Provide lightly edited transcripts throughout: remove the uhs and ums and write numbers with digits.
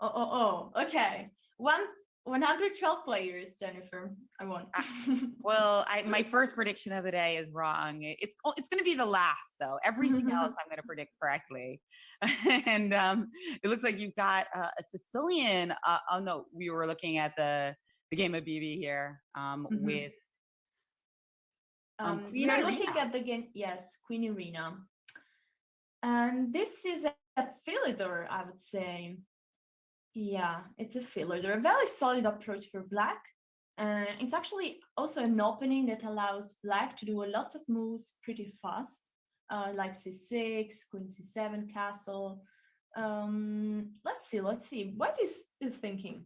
Okay. 112 players, Jennifer. I won. Well, my first prediction of the day is wrong. It's going to be the last, though. Everything else I'm going to predict correctly. And it looks like you've got a Sicilian. Oh no, we were looking at the game of BB here with Queen you're Irina. looking at the game. Yes, Queen Irina. And this is a Philidor, I would say. Yeah, it's a filler. They're a very solid approach for black. It's actually also an opening that allows black to do lots of moves pretty fast, like c6, queen c7, castle. Let's see. What is thinking?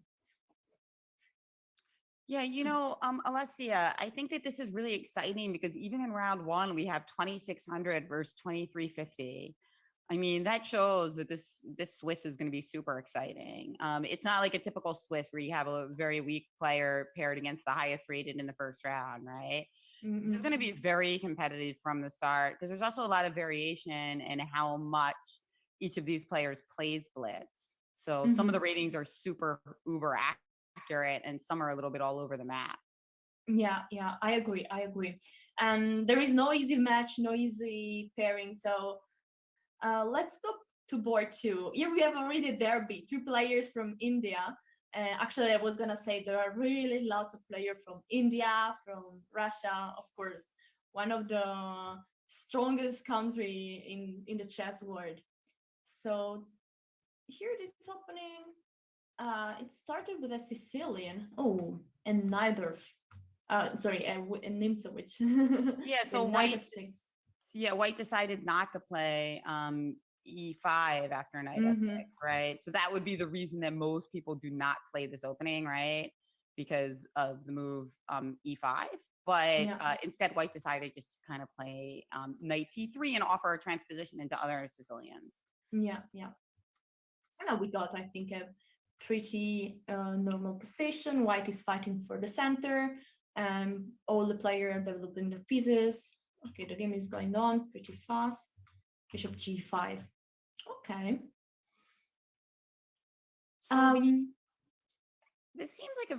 Yeah, Alessia, I think that this is really exciting because even in round one, we have 2,600 versus 2,350. I mean, that shows that this Swiss is going to be super exciting. It's not like a typical Swiss where you have a very weak player paired against the highest rated in the first round, right? This is going to be very competitive from the start because there's also a lot of variation in how much each of these players plays blitz. So some of the ratings are super uber accurate and some are a little bit all over the map. Yeah, I agree. And there is no easy match, no easy pairing. So let's go to board two. Here we have already derby, two players from India. Actually, I was gonna say there are really lots of players from India, from Russia, of course, one of the strongest country in the chess world. So here it is opening. It started with a Sicilian. Oh, and neither. Sorry, and Nimzowicz. Yeah, so White decided not to play e5 after knight f6, right? So that would be the reason that most people do not play this opening, right? Because of the move e5. But instead, White decided just to kind of play knight c3 and offer a transposition into other Sicilians. Yeah. And now we got, I think, a pretty normal position. White is fighting for the center. All the players are developing their pieces. Okay, the game is going on pretty fast. Bishop g5. Okay. So this seems like a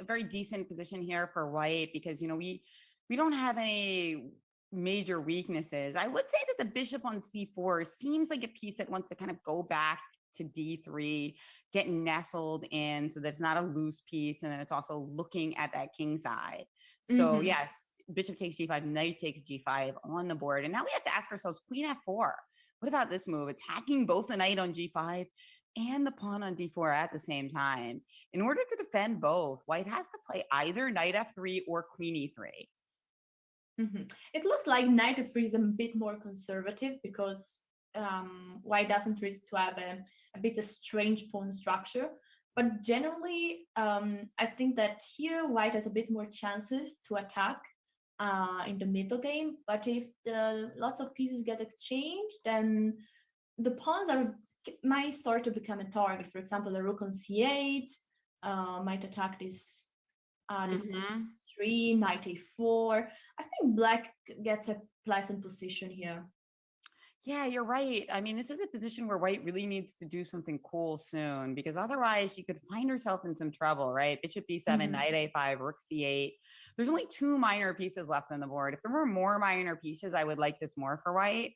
very decent position here for White because we don't have any major weaknesses. I would say that the bishop on c4 seems like a piece that wants to kind of go back to d3, get nestled in so that it's not a loose piece, and then it's also looking at that king side. So yes, bishop takes g5, knight takes g5 on the board, and now we have to ask ourselves, queen f4. What about this move, attacking both the knight on g5 and the pawn on d4 at the same time? In order to defend both, White has to play either knight f3 or queen e3. It looks like knight f3 is a bit more conservative because White doesn't risk to have a bit of strange pawn structure. But generally, I think that here White has a bit more chances to attack in the middle game. But if lots of pieces get exchanged, then the pawns might start to become a target. For example, the rook on c8 might attack this three, knight a4. I think black gets a pleasant position here. Yeah, you're right. I mean, this is a position where White really needs to do something cool soon because otherwise she could find herself in some trouble, right? Bishop b7, knight a5, rook c8. There's only two minor pieces left on the board. If there were more minor pieces, I would like this more for White.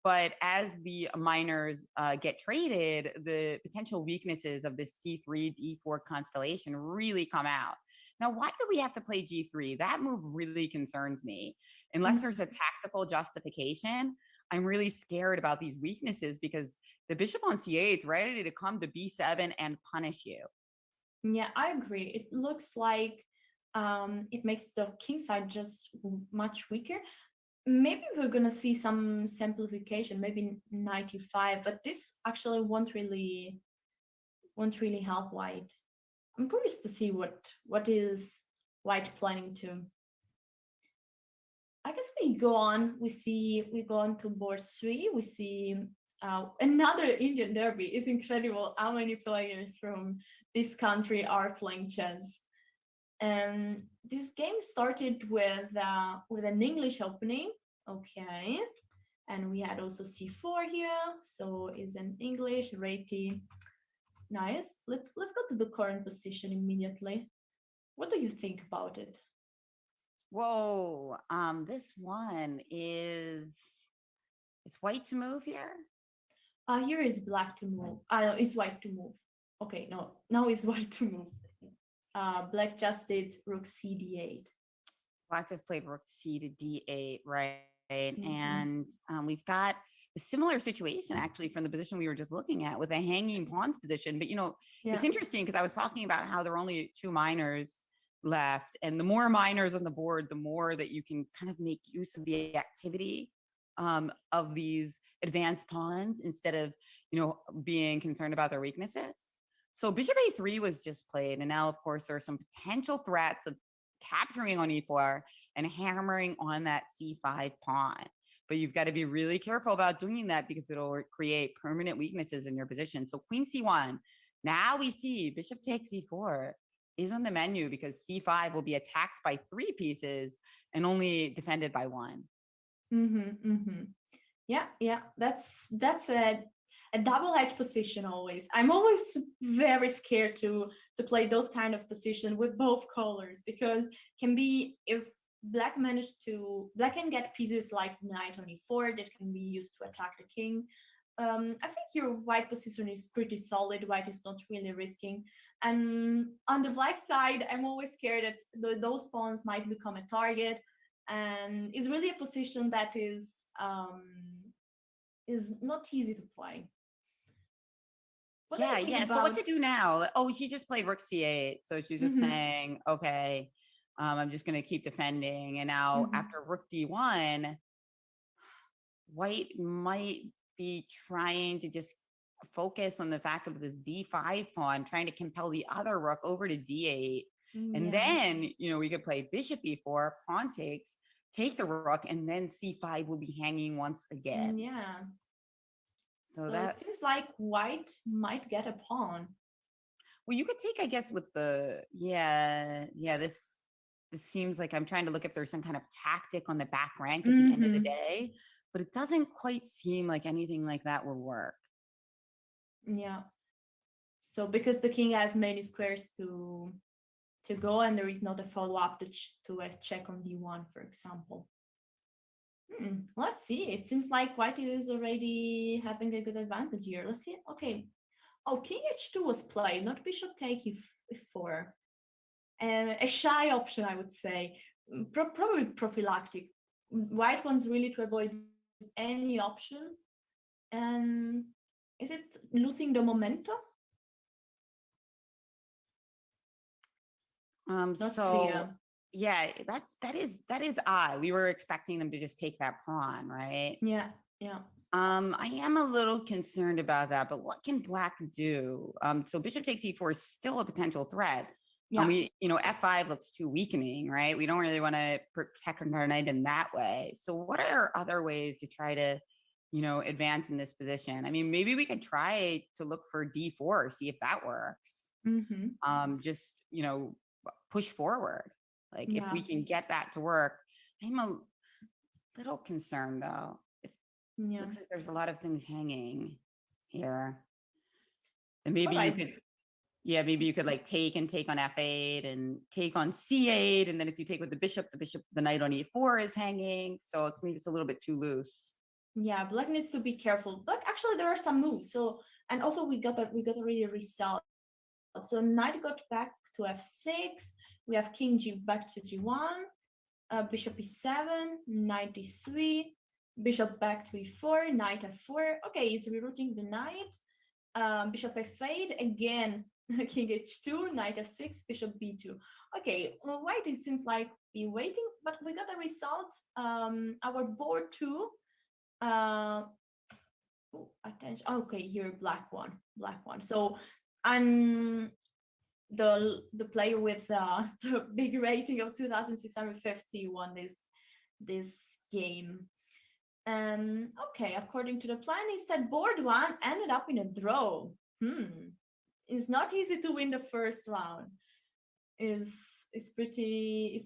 But as the minors get traded, the potential weaknesses of this c3, d4 constellation really come out. Now, why do we have to play g3? That move really concerns me. Unless there's a tactical justification, I'm really scared about these weaknesses because the bishop on c8 is ready to come to b7 and punish you. Yeah, I agree. It looks like it makes the king side just much weaker. Maybe we're gonna see some simplification, maybe knight e5, but this actually won't really help White. I'm curious to see what is White planning to. I guess we go on. We go on to board 3. We see another Indian derby. It's incredible how many players from this country are playing chess. And this game started with an English opening. Okay, and we had also c4 here, so it's an English Reti Nice. Let's go to the current position immediately. What do you think about it? Whoa, this one it's white to move here. Here is black to move. It's white to move. Okay, no, now it's white to move. Black just did rook c d8. Black just played rook c to d8, right? And we've got a similar situation actually from the position we were just looking at with a hanging pawns position. But it's interesting because I was talking about how there are only 2 minors left, and the more minors on the board, the more that you can kind of make use of the activity of these advanced pawns instead of being concerned about their weaknesses. So bishop a3 was just played, and now of course there are some potential threats of capturing on e4 and hammering on that c5 pawn. But you've got to be really careful about doing that because it'll create permanent weaknesses in your position. So queen c1. Now we see bishop takes e4 is on the menu because c5 will be attacked by 3 pieces and only defended by 1. Yeah. That's a double-edged position always. I'm always very scared to play those kind of positions with both colors because can be if black can get pieces like knight on e4 that can be used to attack the king. I think your white position is pretty solid. White is not really risking. And on the black side, I'm always scared that those pawns might become a target. And it's really a position that is not easy to play. Yeah. So what to do now? Oh, she just played rook c8. So she's just saying, okay, I'm just going to keep defending. And now after rook d1, white might be trying to just focus on the fact of this d5 pawn, trying to compel the other rook over to d8. And then, we could play bishop e4, pawn takes, take the rook, and then c5 will be hanging once again. Yeah. So it seems like white might get a pawn. Well, you could take, I guess, with the, this seems like I'm trying to look if there's some kind of tactic on the back rank at the end of the day, but it doesn't quite seem like anything like that will work. Yeah. So because the king has many squares to go and there is not a follow-up to a check on d1, for example. Let's see. It seems like white is already having a good advantage here. Let's see. Okay. Oh, king h2 was played, not bishop take e4. A shy option, I would say. Probably prophylactic. White wants really to avoid any option. And is it losing the momentum? Not clear. Yeah, that is odd. We were expecting them to just take that pawn, right? Yeah. I am a little concerned about that, but what can black do? So bishop takes e4 is still a potential threat. Yeah. F5 looks too weakening, right? We don't really want to protect our knight in that way. So what are other ways to try to, advance in this position? I mean, maybe we could try to look for d4, see if that works. Just, push forward. Like if we can get that to work. I'm a little concerned though. Looks like there's a lot of things hanging here. And maybe you could like take on f8 and take on c8. And then if you take with the bishop, the knight on e4 is hanging. So maybe it's a little bit too loose. Yeah, black needs to be careful. But actually there are some moves. So, and also we got already a result. So knight got back to f6. We have king g back to g1. Bishop e7, knight d3. Bishop back to e4, knight f4. Okay, he's rerouting the knight. Bishop f8 again. King h2, knight f6, bishop b2. Okay, well, white it seems like be waiting, but we got a result. Our board 2. Attention. Okay, here black one. So the player with the big rating of 2,650 won this game. Okay, according to the plan, is that board 1 ended up in a draw. It's not easy to win the first round. It's pretty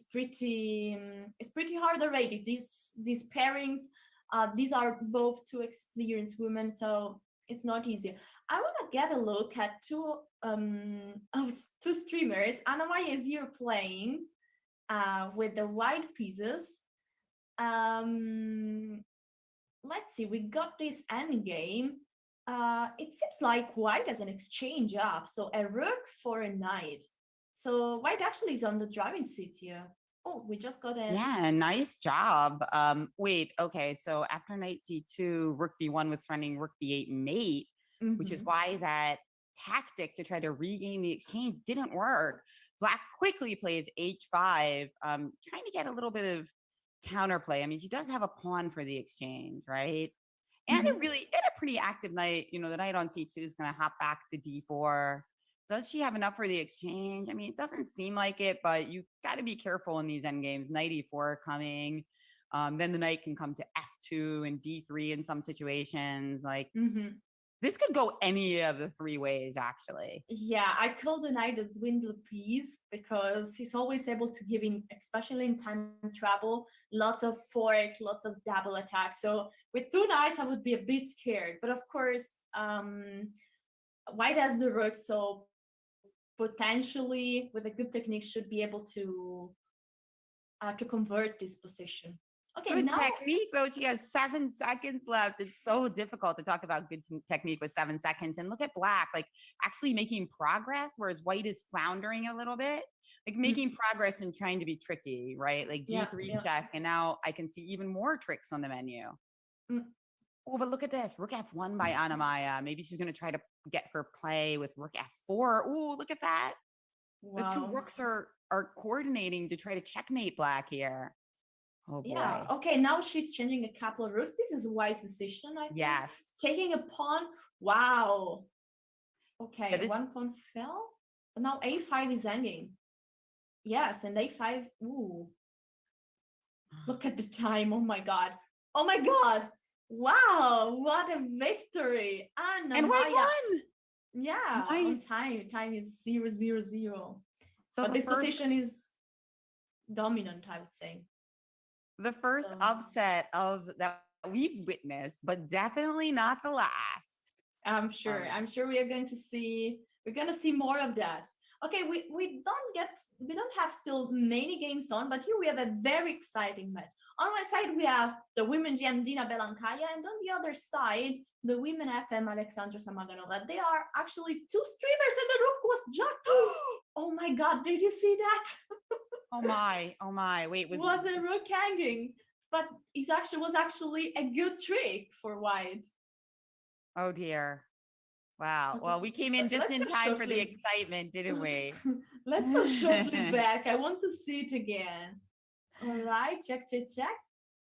hard already. These pairings, these are both 2 experienced women, so It's not easy. I want to get a look at two streamers. Anna Maria is here playing with the white pieces. Let's see, we got this endgame. It seems like white has an exchange up, so a rook for a knight. So white actually is on the driving seat here. Oh, we just got a... Yeah, nice job. Wait, okay, so after knight c2, rook b1 was running rook b8 mate, which is why that tactic to try to regain the exchange didn't work. Black quickly plays h5, trying to get a little bit of counterplay. I mean, she does have a pawn for the exchange, right? And a pretty active knight. You know, the knight on c2 is going to hop back to d4. Does she have enough for the exchange? I mean, it doesn't seem like it, but you got to be careful in these endgames. Knight e4 coming. Then the knight can come to f2 and d3 in some situations. Like, this could go any of the three ways, actually. Yeah, I call the knight a swindle piece because he's always able to give in, especially in time travel, lots of fork, lots of double attacks. So with two knights, I would be a bit scared. But of course, white has the rook, so potentially with a good technique should be able to convert this position. Okay, good technique, though. She has 7 seconds left. It's so difficult to talk about good technique with 7 seconds. And look at black, like actually making progress, whereas white is floundering a little bit, like making progress and trying to be tricky, right? Like g3 check, and now I can see even more tricks on the menu. Oh, but look at this, rook f1 by Anna Maria. Maybe she's going to try to get her play with rook f4. Oh, look at that. Wow. The two rooks are coordinating to try to checkmate black here. Oh boy. Yeah. Okay. Now she's changing a couple of rooks. This is a wise decision, I think. Yes. Taking a pawn. Wow. Okay. Yeah, one pawn fell. But now a5 is hanging. Yes, and a5. Ooh. Look at the time. Oh my god. Oh my god. Wow. What a victory. And white won. Yeah. Nice. Time is 0-0-0. So but this position is dominant, I would say. The first upset of that we've witnessed, but definitely not the last. I'm sure. I'm sure we are going to see. We're going to see more of that. Okay, we don't have still many games on, but here we have a very exciting match. On one side we have the women GM Dina Belankaya, and on the other side the women FM Alexandra Samaganova. They are actually two streamers, and the rook was jacked. Oh my god! Did you see that? Oh my! Wait, was a rook hanging? But it was actually a good trick for white. Oh dear! Wow. Okay. Well, we came in just in time for the excitement, didn't we? Let's go shortly back. I want to see it again. All right, check.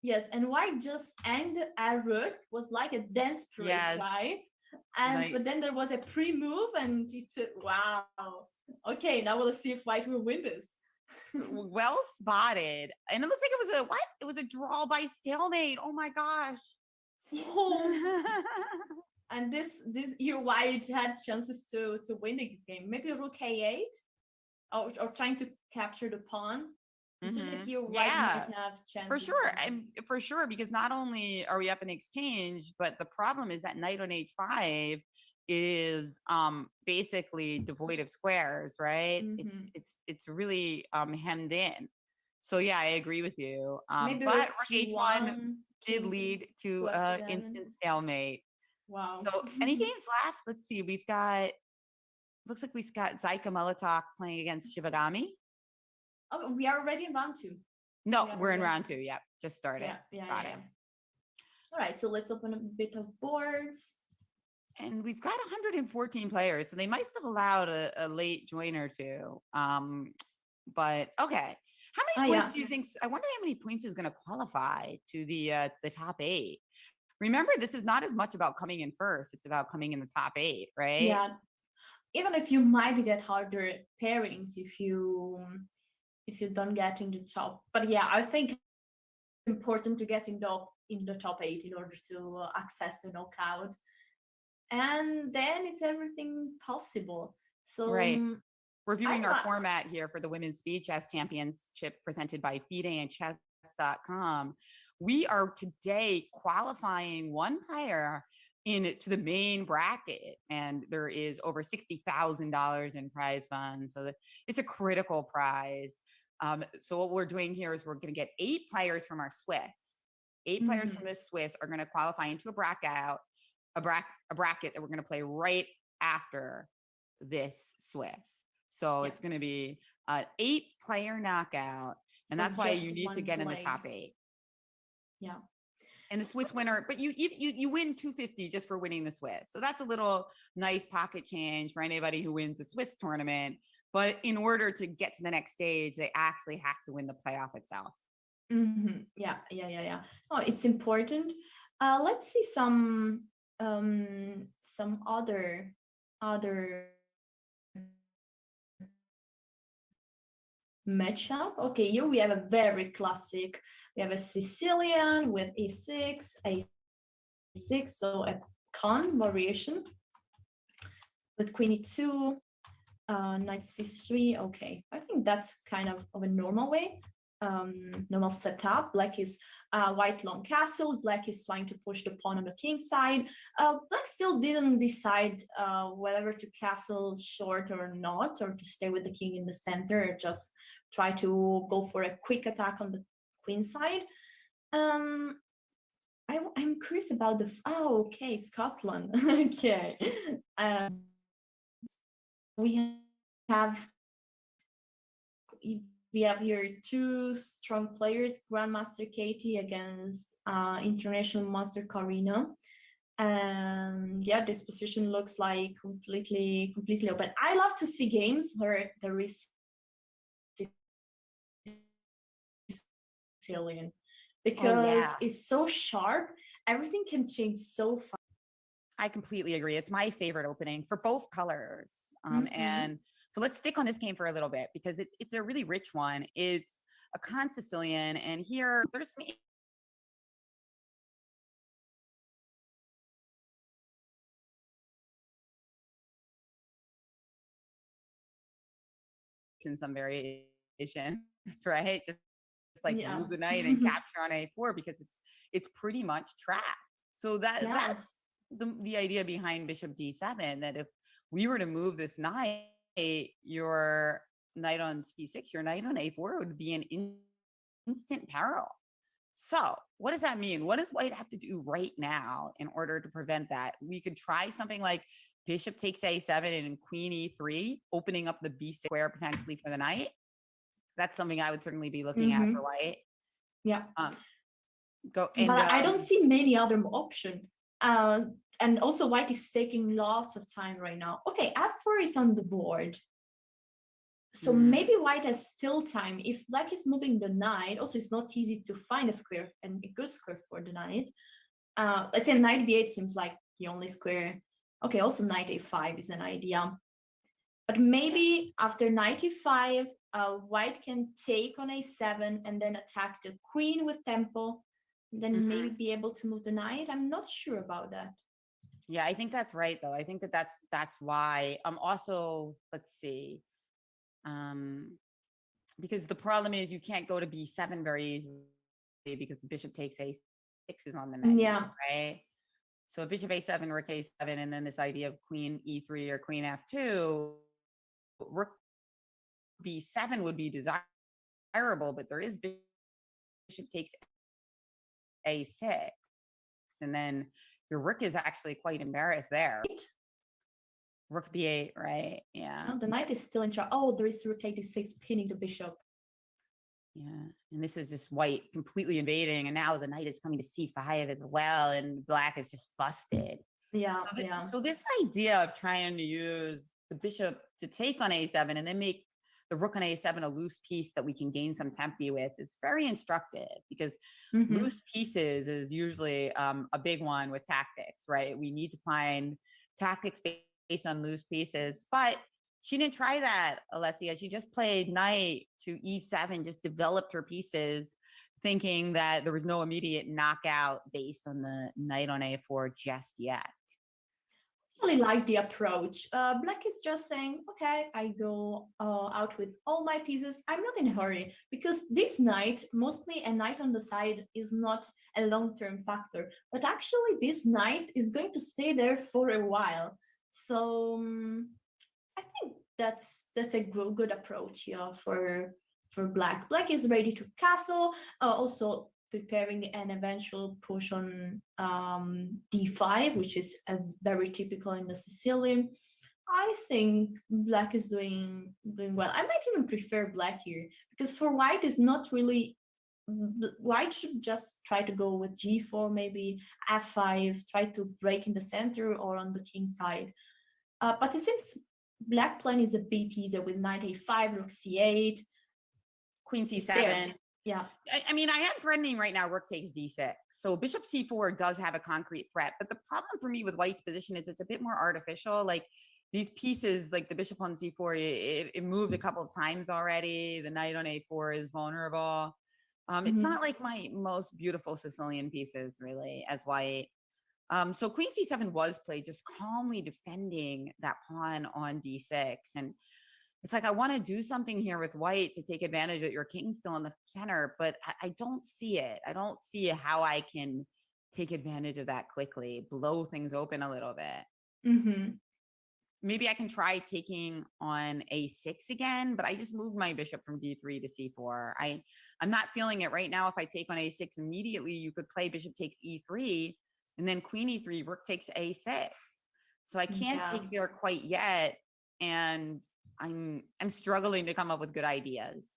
Yes, and white just ended a rook, was like a desperate try. And but then there was a pre-move, and wow. Okay, now we'll see if white will win this. Well spotted. And it looks like it was a what? It was a draw by stalemate. Oh my gosh. And this your white had chances to win this game. Maybe rook a8 or trying to capture the pawn. Here white might have chances. For sure, because not only are we up in exchange, but the problem is that knight on h5 is basically devoid of squares, right? It's really hemmed in. So yeah, I agree with you. Maybe but rook h1 did lead to instant stalemate. Wow. So any games left? Let's see. Looks like we've got Zaika Molitok playing against Shivagami. Oh, we are already in round 2. No, we're in round 2. Yep, just started. Got it. All right, so let's open a bit of boards. And we've got 114 players, so they might have allowed a late join or two. But okay. How many points do you think? I wonder how many points is going to qualify to the top 8. Remember, this is not as much about coming in first; it's about coming in the top 8, right? Yeah. Even if you might get harder pairings if you don't get in the top, but yeah, I think it's important to get in the top 8 in order to access the knockout, and then it's everything possible. So right. We're viewing our format here for the Women's Speed Chess Championship presented by FIDE and chess.com. We are today qualifying one player into the main bracket, and there is over $60,000 in prize funds. So it's a critical prize. So what we're doing here is we're going to get 8 players from our Swiss. 8 players from the Swiss are going to qualify into a bracket that we're going to play right after this Swiss. So it's going to be an 8-player knockout, and that's why you need to get in the top 8. Yeah. And the Swiss winner, but you win $250 just for winning the Swiss. So that's a little nice pocket change for anybody who wins the Swiss tournament. But in order to get to the next stage, they actually have to win the playoff itself. Yeah. Oh, it's important. Let's see some other matchup. Okay, here we have a very classic. We have a Sicilian with a6, a6, so a con variation with queen e2, knight c3. Okay, I think that's kind of a normal way, normal setup. Black is white long castle. Black is trying to push the pawn on the king side. Black still didn't decide whether to castle short or not, or to stay with the king in the center, or just try to go for a quick attack on the queen side. I'm curious about okay, Scotland. Okay. We have here 2 strong players, Grandmaster Katie against International Master Karina. And yeah, this position looks like completely open. I love to see games where there is Sicilian, because it's so sharp. Everything can change so fast. I completely agree. It's my favorite opening for both colors. And so let's stick on this game for a little bit, because it's a really rich one. It's a con Sicilian, and here there's in some variation, right? Just like move the knight and capture on a4, because it's pretty much trapped. So that's the idea behind bishop d7, that if we were to move this knight, your knight on c6, your knight on a4 would be an instant peril. So what does that mean? What does white have to do right now in order to prevent that? We could try something like bishop takes a7 and queen e3, opening up the b6 square potentially for the knight. That's something I would certainly be looking at for white. Yeah. But I don't see many other options. And also white is taking lots of time right now. Okay, f4 is on the board. So maybe white has still time. If black is moving the knight, also it's not easy to find a square, and a good square for the knight. Let's say knight b8 seems like the only square. Okay, also knight a5 is an idea. But maybe after knight e5, white can take on a7 and then attack the queen with tempo, and then maybe be able to move the knight. I'm not sure about that. Yeah, I think that's right, though. I think that's why. Also, let's see. Because the problem is you can't go to b7 very easily, because the bishop takes a6 is on the menu, right? So bishop a7, rook a7, and then this idea of queen e3 or queen f2, rook b7 would be desirable, but there is bishop takes a6, and then your rook is actually quite embarrassed there. Rook b8, right? Yeah. Oh, the knight is still in charge. Oh, there is rook a6 pinning the bishop. Yeah, and this is just white completely invading, and now the knight is coming to c5 as well, and black is just busted. Yeah, So this idea of trying to use the bishop to take on a7 and then make the rook on a7 a loose piece that we can gain some tempi with is very instructive, because loose pieces is usually a big one with tactics, right? We need to find tactics based on loose pieces, but she didn't try that, Alessia. She just played knight to e7, just developed her pieces, thinking that there was no immediate knockout based on the knight on a4 just yet. Really like the approach. Black is just saying, okay, I go out with all my pieces. I'm not in a hurry because this knight, mostly a knight on the side, is not a long-term factor. But actually, this knight is going to stay there for a while. So I think that's a good approach, yeah, for Black. Black is ready to castle. Also preparing an eventual push on d5, which is very typical in the Sicilian. I think Black is doing well. I might even prefer Black here because for White is not really. White should just try to go with g4, maybe f5, try to break in the center or on the king side. But it seems Black plan is a bit easier with knight a5, rook c8, queen c7. Yeah. I mean, I am threatening right now rook takes d6. So bishop c4 does have a concrete threat. But the problem for me with White's position is it's a bit more artificial. Like these pieces, like the bishop on c4, it moved a couple of times already. The knight on a4 is vulnerable. It's not like my most beautiful Sicilian pieces, really, as White. So queen c7 was played, just calmly defending that pawn on d6. And it's like, I want to do something here with White to take advantage that your king's still in the center, but I don't see it. I don't see how I can take advantage of that quickly, blow things open a little bit. Maybe I can try taking on a6 again, but I just moved my bishop from d3 to c4. I'm not feeling it right now. If I take on a6 immediately, you could play bishop takes e3, and then queen e3, rook takes a6. So I can't take there quite yet, and I'm struggling to come up with good ideas.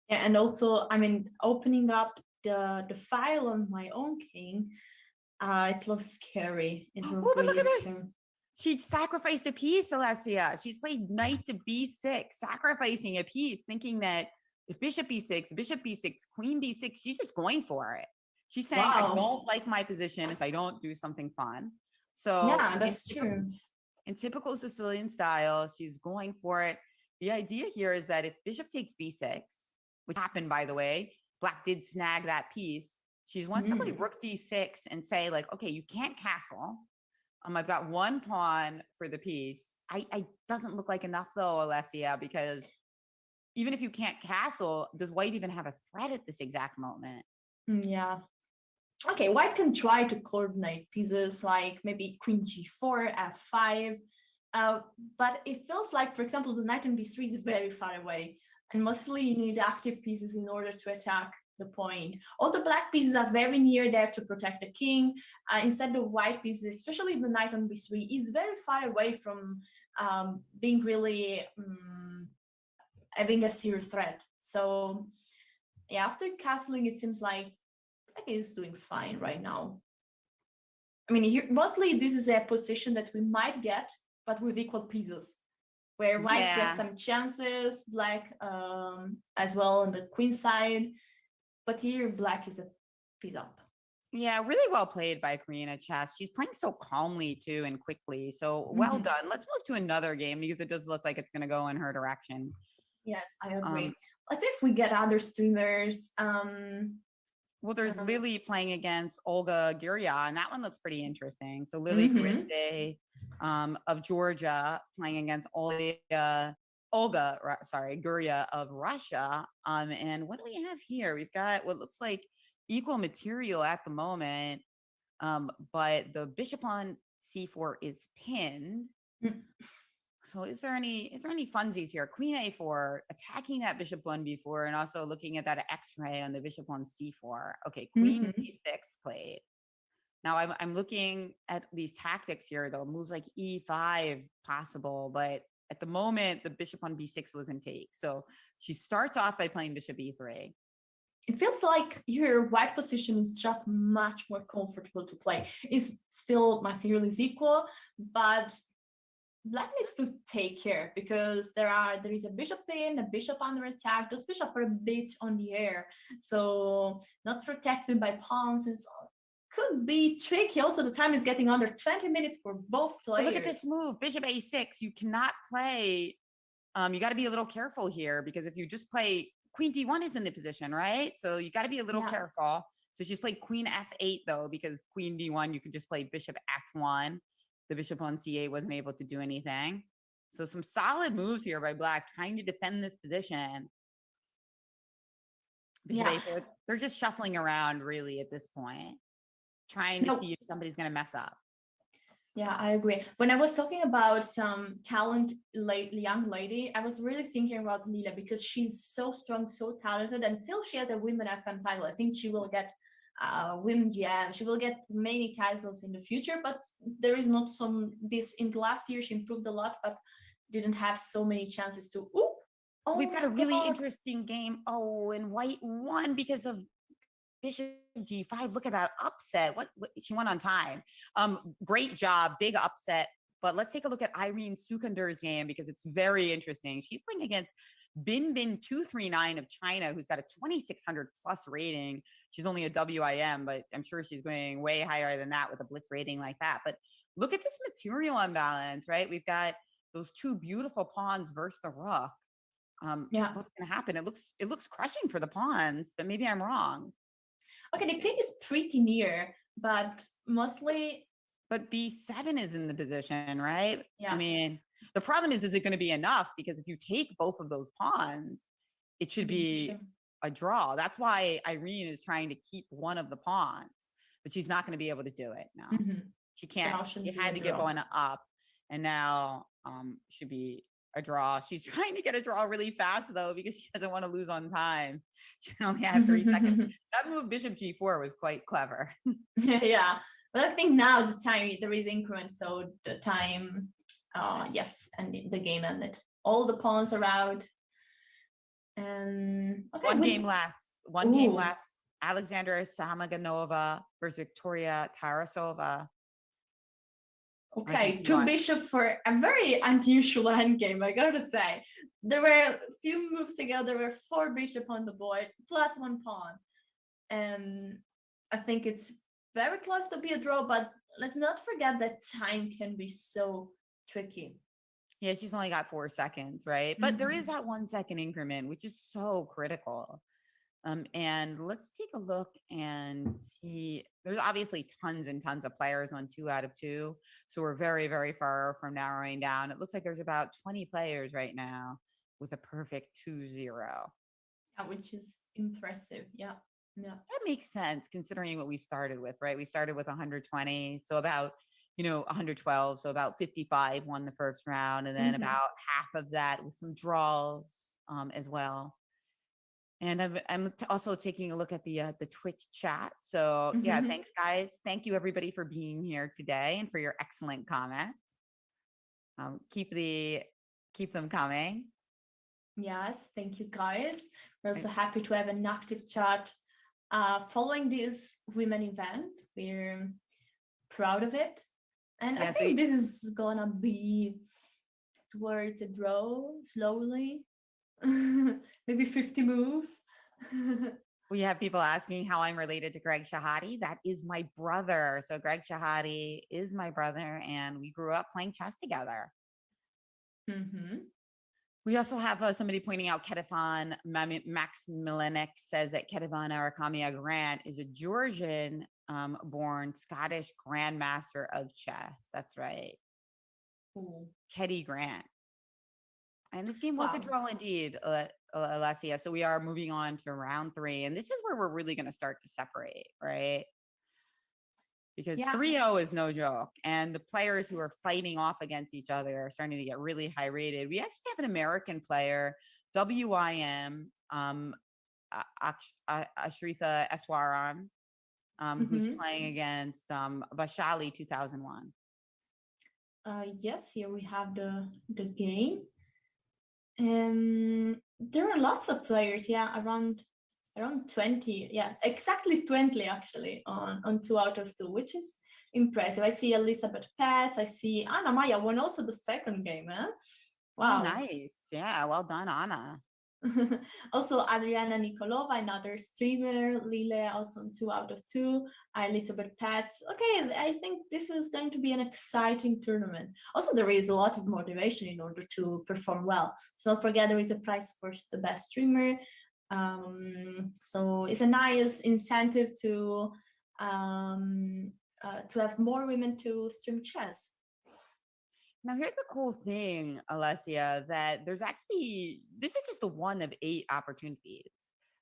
Yeah, and also, I mean, opening up the file on my own king, it looks scary. It looks really look at scary. this. She sacrificed a piece, Alessia. She's played knight to b6, sacrificing a piece, thinking that if bishop b6, queen b6, she's just going for it. She's saying, I don't like my position if I don't do something fun. So yeah, that's true. In typical Sicilian style, she's going for it. The idea here is that if bishop takes b6, which happened, by the way, Black did snag that piece. She's wants to play rook d6 and say, like, okay, you can't castle. I've got one pawn for the piece. I doesn't look like enough though, Alessia, because even if you can't castle, does White even have a threat at this exact moment? Yeah. Okay, White can try to coordinate pieces like maybe queen g4, f5, but it feels like, for example, the knight on b3 is very far away, and mostly you need active pieces in order to attack the point. All the black pieces are very near there to protect the king. Instead, the white pieces, especially the knight on b3, is very far away from being really having a serious threat. So yeah, after castling, it seems like Black is doing fine right now. I mean, mostly this is a position that we might get, but with equal pieces, where White gets some chances, Black as well on the queen side. But here, Black is a piece up. Yeah, really well played by Karina Chess. She's playing so calmly too and quickly. So well done. Let's move to another game because it does look like it's going to go in her direction. Yes, I agree. Let's see if we get other streamers. Well, there's Lily playing against Olga Guria, and that one looks pretty interesting. So Lily Guria of Georgia playing against Guria of Russia. And what do we have here? We've got what looks like equal material at the moment, but the bishop on c4 is pinned. So is there any funsies here? Queen a4, attacking that bishop on b4, and also looking at that x-ray on the bishop on c4. Okay, queen b6 played. Now I'm looking at these tactics here, though. Moves like e5 possible, but at the moment the bishop on b6 was in take. So she starts off by playing bishop e3. It feels like your white position is just much more comfortable to play. It's still material is equal, but Black needs to take care because there is a bishop in, a bishop under attack. Those bishops are a bit on the air, so not protected by pawns. It could be tricky. Also, the time is getting under 20 minutes for both players. Look at this move, bishop a6. You cannot play. You got to be a little careful here because if you just play queen d1 is in the position, right? So you got to be a little careful. So she's played queen f8 though, because queen d1 you can just play bishop f1. the bishop on c8 wasn't able to do anything. So some solid moves here by Black, trying to defend this position. Bishop a4, they're just shuffling around really at this point, trying to see if somebody's going to mess up. Yeah, I agree. When I was talking about some talent young lady, I was really thinking about Lila, because she's so strong, so talented, and still she has a women FM title. I think she will get WGM. She will get many titles in the future, but there is not this in the last year. She improved a lot, but didn't have so many chances to. Oh, we've got a really interesting game. Oh, and White won because of bishop g5. Look at that upset. What she won on time. Great job, big upset. But let's take a look at Irene Sukander's game, because it's very interesting. She's playing against Bin 239 of China, who's got a 2600 plus rating. She's only a WIM, but I'm sure she's going way higher than that with a blitz rating like that. But look at this material imbalance, right? We've got those two beautiful pawns versus the rook. What's going to happen? It looks crushing for the pawns, but maybe I'm wrong. Okay, the king is pretty near, but mostly. But b7 is in the position, right? Yeah. I mean, the problem is it going to be enough? Because if you take both of those pawns, it should be a draw. That's why Irene is trying to keep one of the pawns, but she's not going to be able to do it now. She can't. She had to get one up, and now should be a draw. She's trying to get a draw really fast though, because she doesn't want to lose on time. She only had 3 seconds. That move bishop g4 was quite clever. Yeah, but I think now the time there is increment, so the time, yes, and the game ended. All the pawns are out, and okay, one game left. Alexandra Samaganova versus Victoria Tarasova. Okay, 2 bishop for a very unusual endgame, I gotta say. There were a few moves ago, there were 4 bishop on the board, plus 1 pawn. And I think it's very close to be a draw, but let's not forget that time can be so tricky. Yeah, she's only got 4 seconds, right? But there is that 1 second increment, which is so critical. And let's take a look and see. There's obviously tons and tons of players on 2 out of 2. So we're very, very far from narrowing down. It looks like there's about 20 players right now with a perfect 2-0. Yeah, which is impressive. Yeah. That makes sense considering what we started with, right? We started with 120. So about, 112. So about 55 won the first round. And then about half of that with some draws as well. And I'm also taking a look at the Twitch chat. So yeah, thanks guys. Thank you everybody for being here today and for your excellent comments. Keep them coming. Yes, thank you guys. We're also happy to have an active chat following this women event. We're proud of it. And I think this is gonna be towards a draw slowly. Maybe 50 moves. We have people asking how I'm related to Greg Shahade. That is my brother. So Greg Shahade is my brother, and we grew up playing chess together. We also have somebody pointing out Ketefan Max Milenik says that Ketefan Arakamia Grant is a Georgian born Scottish grandmaster of chess. That's right. Ketty Grant. And this game was a draw indeed, Alessia. So we are moving on to round 3. And this is where we're really going to start to separate, right? Because 3-0 is no joke. And the players who are fighting off against each other are starting to get really high rated. We actually have an American player, WIM, Ashritha Eswaran, who's playing against Vaishali 2001. Yes, here we have the game. There are lots of players, around 20, exactly 20 actually on 2 out of 2, which is impressive. I see Elizabeth Pets, I see Anna Maya won also the second game. Wow. Oh, nice. Yeah, well done, Anna. Also Adriana Nikolova, another streamer, Lile also on 2 out of 2, Elizabeth Pets. Okay, I think this is going to be an exciting tournament. Also, there is a lot of motivation in order to perform well. So don't forget there is a prize for the best streamer. So it's a nice incentive to have more women to stream chess. Now, here's the cool thing, Alessia, that there's actually, this is just the one of 8 opportunities.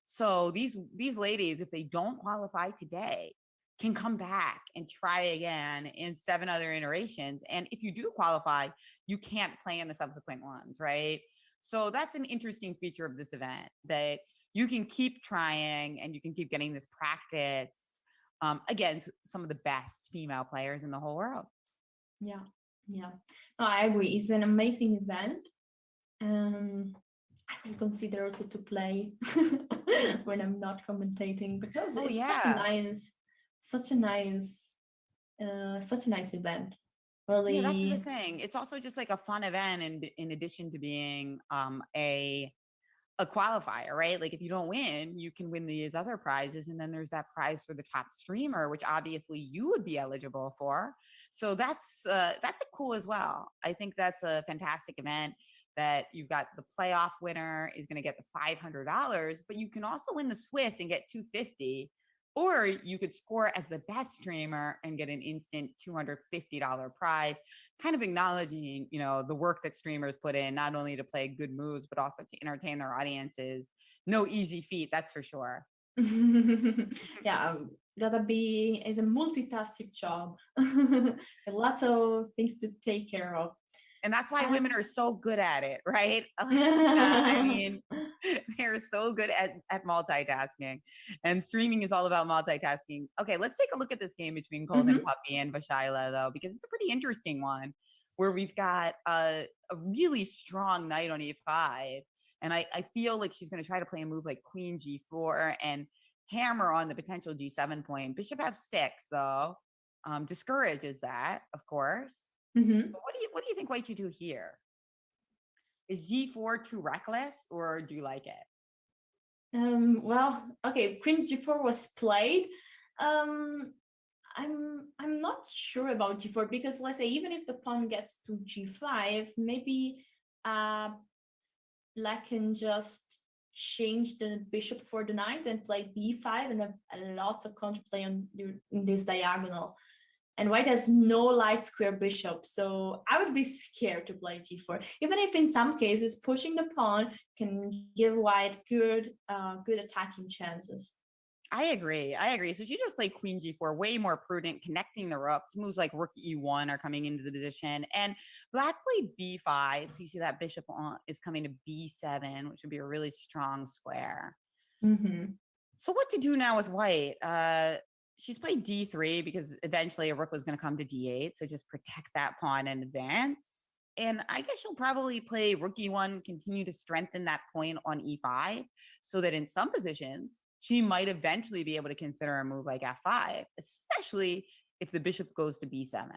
So these ladies, if they don't qualify today, can come back and try again in 7 other iterations. And if you do qualify, you can't play in the subsequent ones, right? So that's an interesting feature of this event, that you can keep trying and you can keep getting this practice against some of the best female players in the whole world. Yeah, yeah. No, I agree. It's an amazing event. I will consider also to play when I'm not commentating, because it's such a nice event. Really. Yeah, that's the thing. It's also just like a fun event, and in addition to being a qualifier, right? Like if you don't win, you can win these other prizes, and then there's that prize for the top streamer, which obviously you would be eligible for. So that's cool as well. I think that's a fantastic event, that you've got the playoff winner is going to get the $500, but you can also win the Swiss and get $250, or you could score as the best streamer and get an instant $250 prize, kind of acknowledging, the work that streamers put in, not only to play good moves, but also to entertain their audiences. No easy feat, that's for sure. Yeah, is a multitasking job. Lots of things to take care of. And that's why women are so good at it, right? I mean, they're so good at multitasking, and streaming is all about multitasking. Okay, let's take a look at this game between Golden Puppy and Vaishali, though, because it's a pretty interesting one, where we've got a really strong knight on e5. And I feel like she's going to try to play a move like queen g4 and hammer on the potential g7 point. Bishop f6, though, discourages that, of course. But what do you think white should do here? Is g4 too reckless, or do you like it? Well, okay, queen g4 was played. I'm not sure about g4, because let's say even if the pawn gets to g5, maybe black can just change the bishop for the knight and play b5, and have lots of counterplay in this diagonal. And white has no light square bishop, so I would be scared to play g4, even if in some cases pushing the pawn can give white good attacking chances. I agree. So she just played queen g4, way more prudent, connecting the rooks. Moves like rook e1 are coming into the position, and black played b5. So you see that bishop is coming to b7, which would be a really strong square. So what to do now with white? She's played d3 because eventually a rook was going to come to d8. So just protect that pawn and advance. And I guess she'll probably play rook e1, continue to strengthen that point on e5, so that in some positions, she might eventually be able to consider a move like f5, especially if the bishop goes to b7,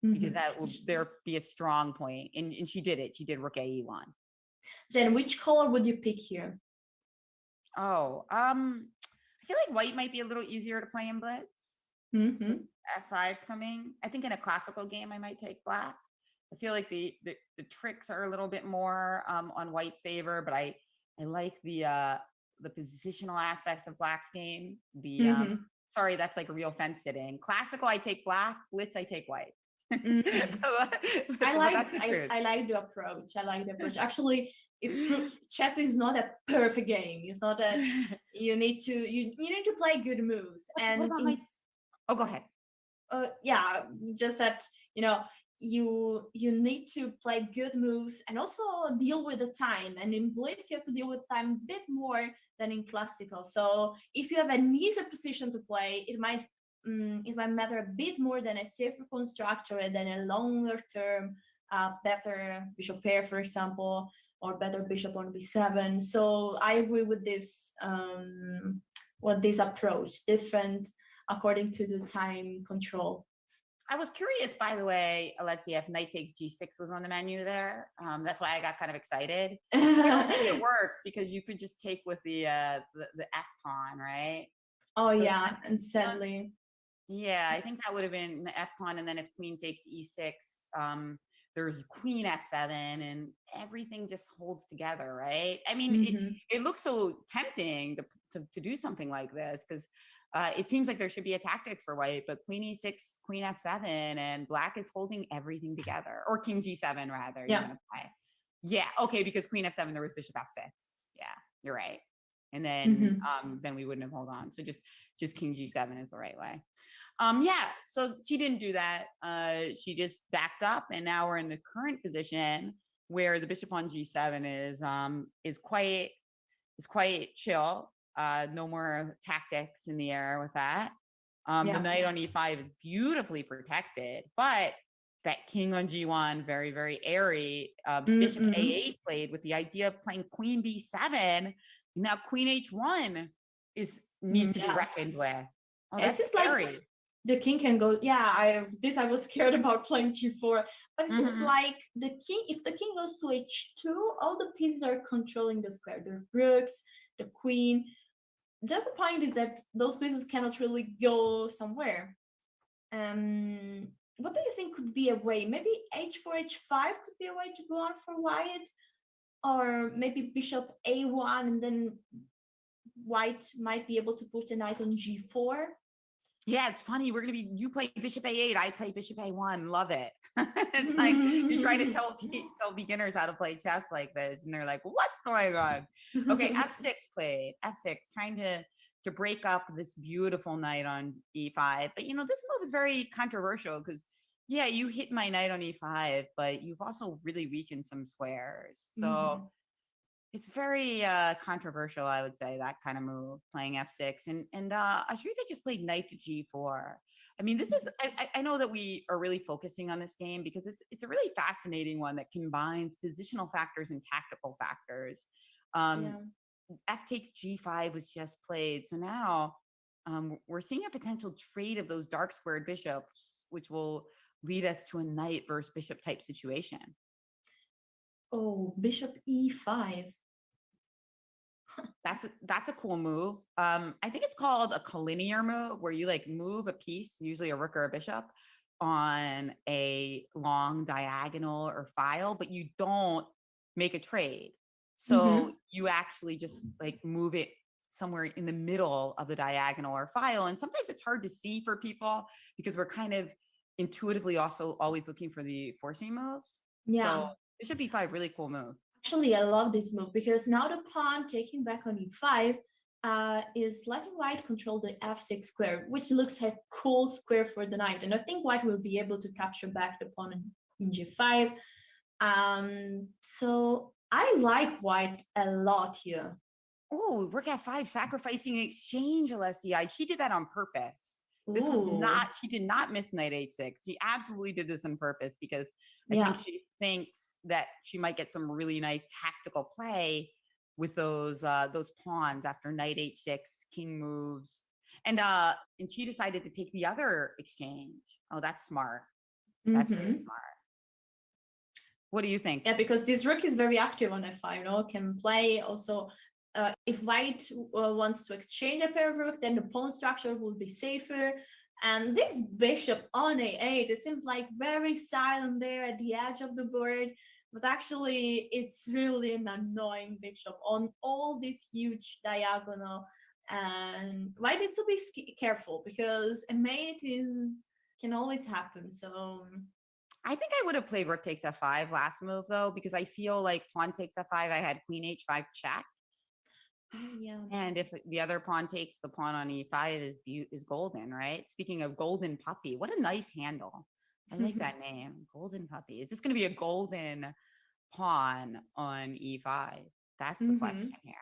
because that will there be a strong point. And she did it. She did rook e1. Jen, which color would you pick here? Oh, I feel like white might be a little easier to play in blitz. F5 coming. I think in a classical game, I might take black. I feel like the tricks are a little bit more on white's favor, but I like the positional aspects of black's game. Sorry, that's like a real fence sitting. Classical, I take black. Blitz, I take white. I like the approach. Actually, chess is not a perfect game. It's not that you need to play good moves. And go ahead. Yeah, just that you need to play good moves and also deal with the time. And in blitz, you have to deal with time a bit more than in classical. So if you have an easier position to play, it might matter a bit more than a safer pawn structure and then a longer term, better bishop pair, for example, or better bishop on b7. So I agree with this approach, different according to the time control. I was curious, by the way, Alessia, if knight takes g6 was on the menu there. That's why I got kind of excited. I don't think it worked, because you could just take with the f pawn, right? Oh, so yeah, and sadly. Yeah, I think that would have been the f pawn, and then if queen takes e6, there's queen f7, and everything just holds together, right? I mean, it looks so tempting to do something like this, because it seems like there should be a tactic for white, but queen e6, queen f7, and black is holding everything together, or king g7 rather. Yeah. You're gonna play. Yeah, okay, because queen f7, there was bishop f6. Yeah, you're right. And then then we wouldn't have held on. So just king g7 is the right way. Yeah, so she didn't do that. She just backed up, and now we're in the current position where the bishop on g7 is quite chill. No more tactics in the air with that. The knight on e5 is beautifully protected, but that king on g1, very, very airy. Bishop a8 played with the idea of playing queen b7. Now queen h1 needs to be reckoned with. Oh, that's scary. Like the king can go. Yeah, I was scared about playing g4, but it seems like if the king goes to h2, all the pieces are controlling the square. The rooks, the queen. Just the point is that those pieces cannot really go somewhere. What do you think could be a way? Maybe h4, h5 could be a way to go on for white, or maybe bishop a1, and then white might be able to put the knight on g4. Yeah, it's funny. You play bishop a8, I play bishop a1. Love it. It's like you try to tell beginners how to play chess like this, and they're like, what's going on? Okay, f6 played. f6, trying to break up this beautiful knight on e5. But, this move is very controversial because, yeah, you hit my knight on e5, but you've also really weakened some squares. So it's very controversial, I would say, that kind of move, playing f6. And Ashrita just played knight to g4. I mean, this is, I know that we are really focusing on this game because it's a really fascinating one that combines positional factors and tactical factors. F takes g5 was just played. So now we're seeing a potential trade of those dark squared bishops, which will lead us to a knight versus bishop type situation. Oh, bishop e5. That's a cool move. I think it's called a collinear move, where you like move a piece, usually a rook or a bishop, on a long diagonal or file, but you don't make a trade. So you actually just like move it somewhere in the middle of the diagonal or file. And sometimes it's hard to see for people because we're kind of intuitively also always looking for the forcing moves. Yeah. So bishop e5, really cool move. Actually, I love this move because now the pawn taking back on e5 is letting white control the f6 square, which looks like a cool square for the knight. And I think white will be able to capture back the pawn in g5. So I like white a lot here. Oh, rook f5, sacrificing exchange, Alessia. She did that on purpose. This was not, she did not miss knight h6. She absolutely did this on purpose because I think she thinks that she might get some really nice tactical play with those pawns after knight h6, king moves. And she decided to take the other exchange. Oh, that's smart. That's really smart. What do you think? Yeah, because this rook is very active on f5, can play also. If white wants to exchange a pair of rook, then the pawn structure will be safer. And this bishop on a8, it seems like very silent there at the edge of the board, but actually it's really an annoying bishop on all this huge diagonal. And white needs to be careful because a mate can always happen. So I think I would have played rook takes f5 last move though, because I feel like pawn takes f5, I had queen h5 check. Yeah. And if the other pawn takes, the pawn on e5 is golden, right? Speaking of golden puppy, what a nice handle. I like that name, golden puppy. Is this going to be a golden pawn on e5? That's the question here.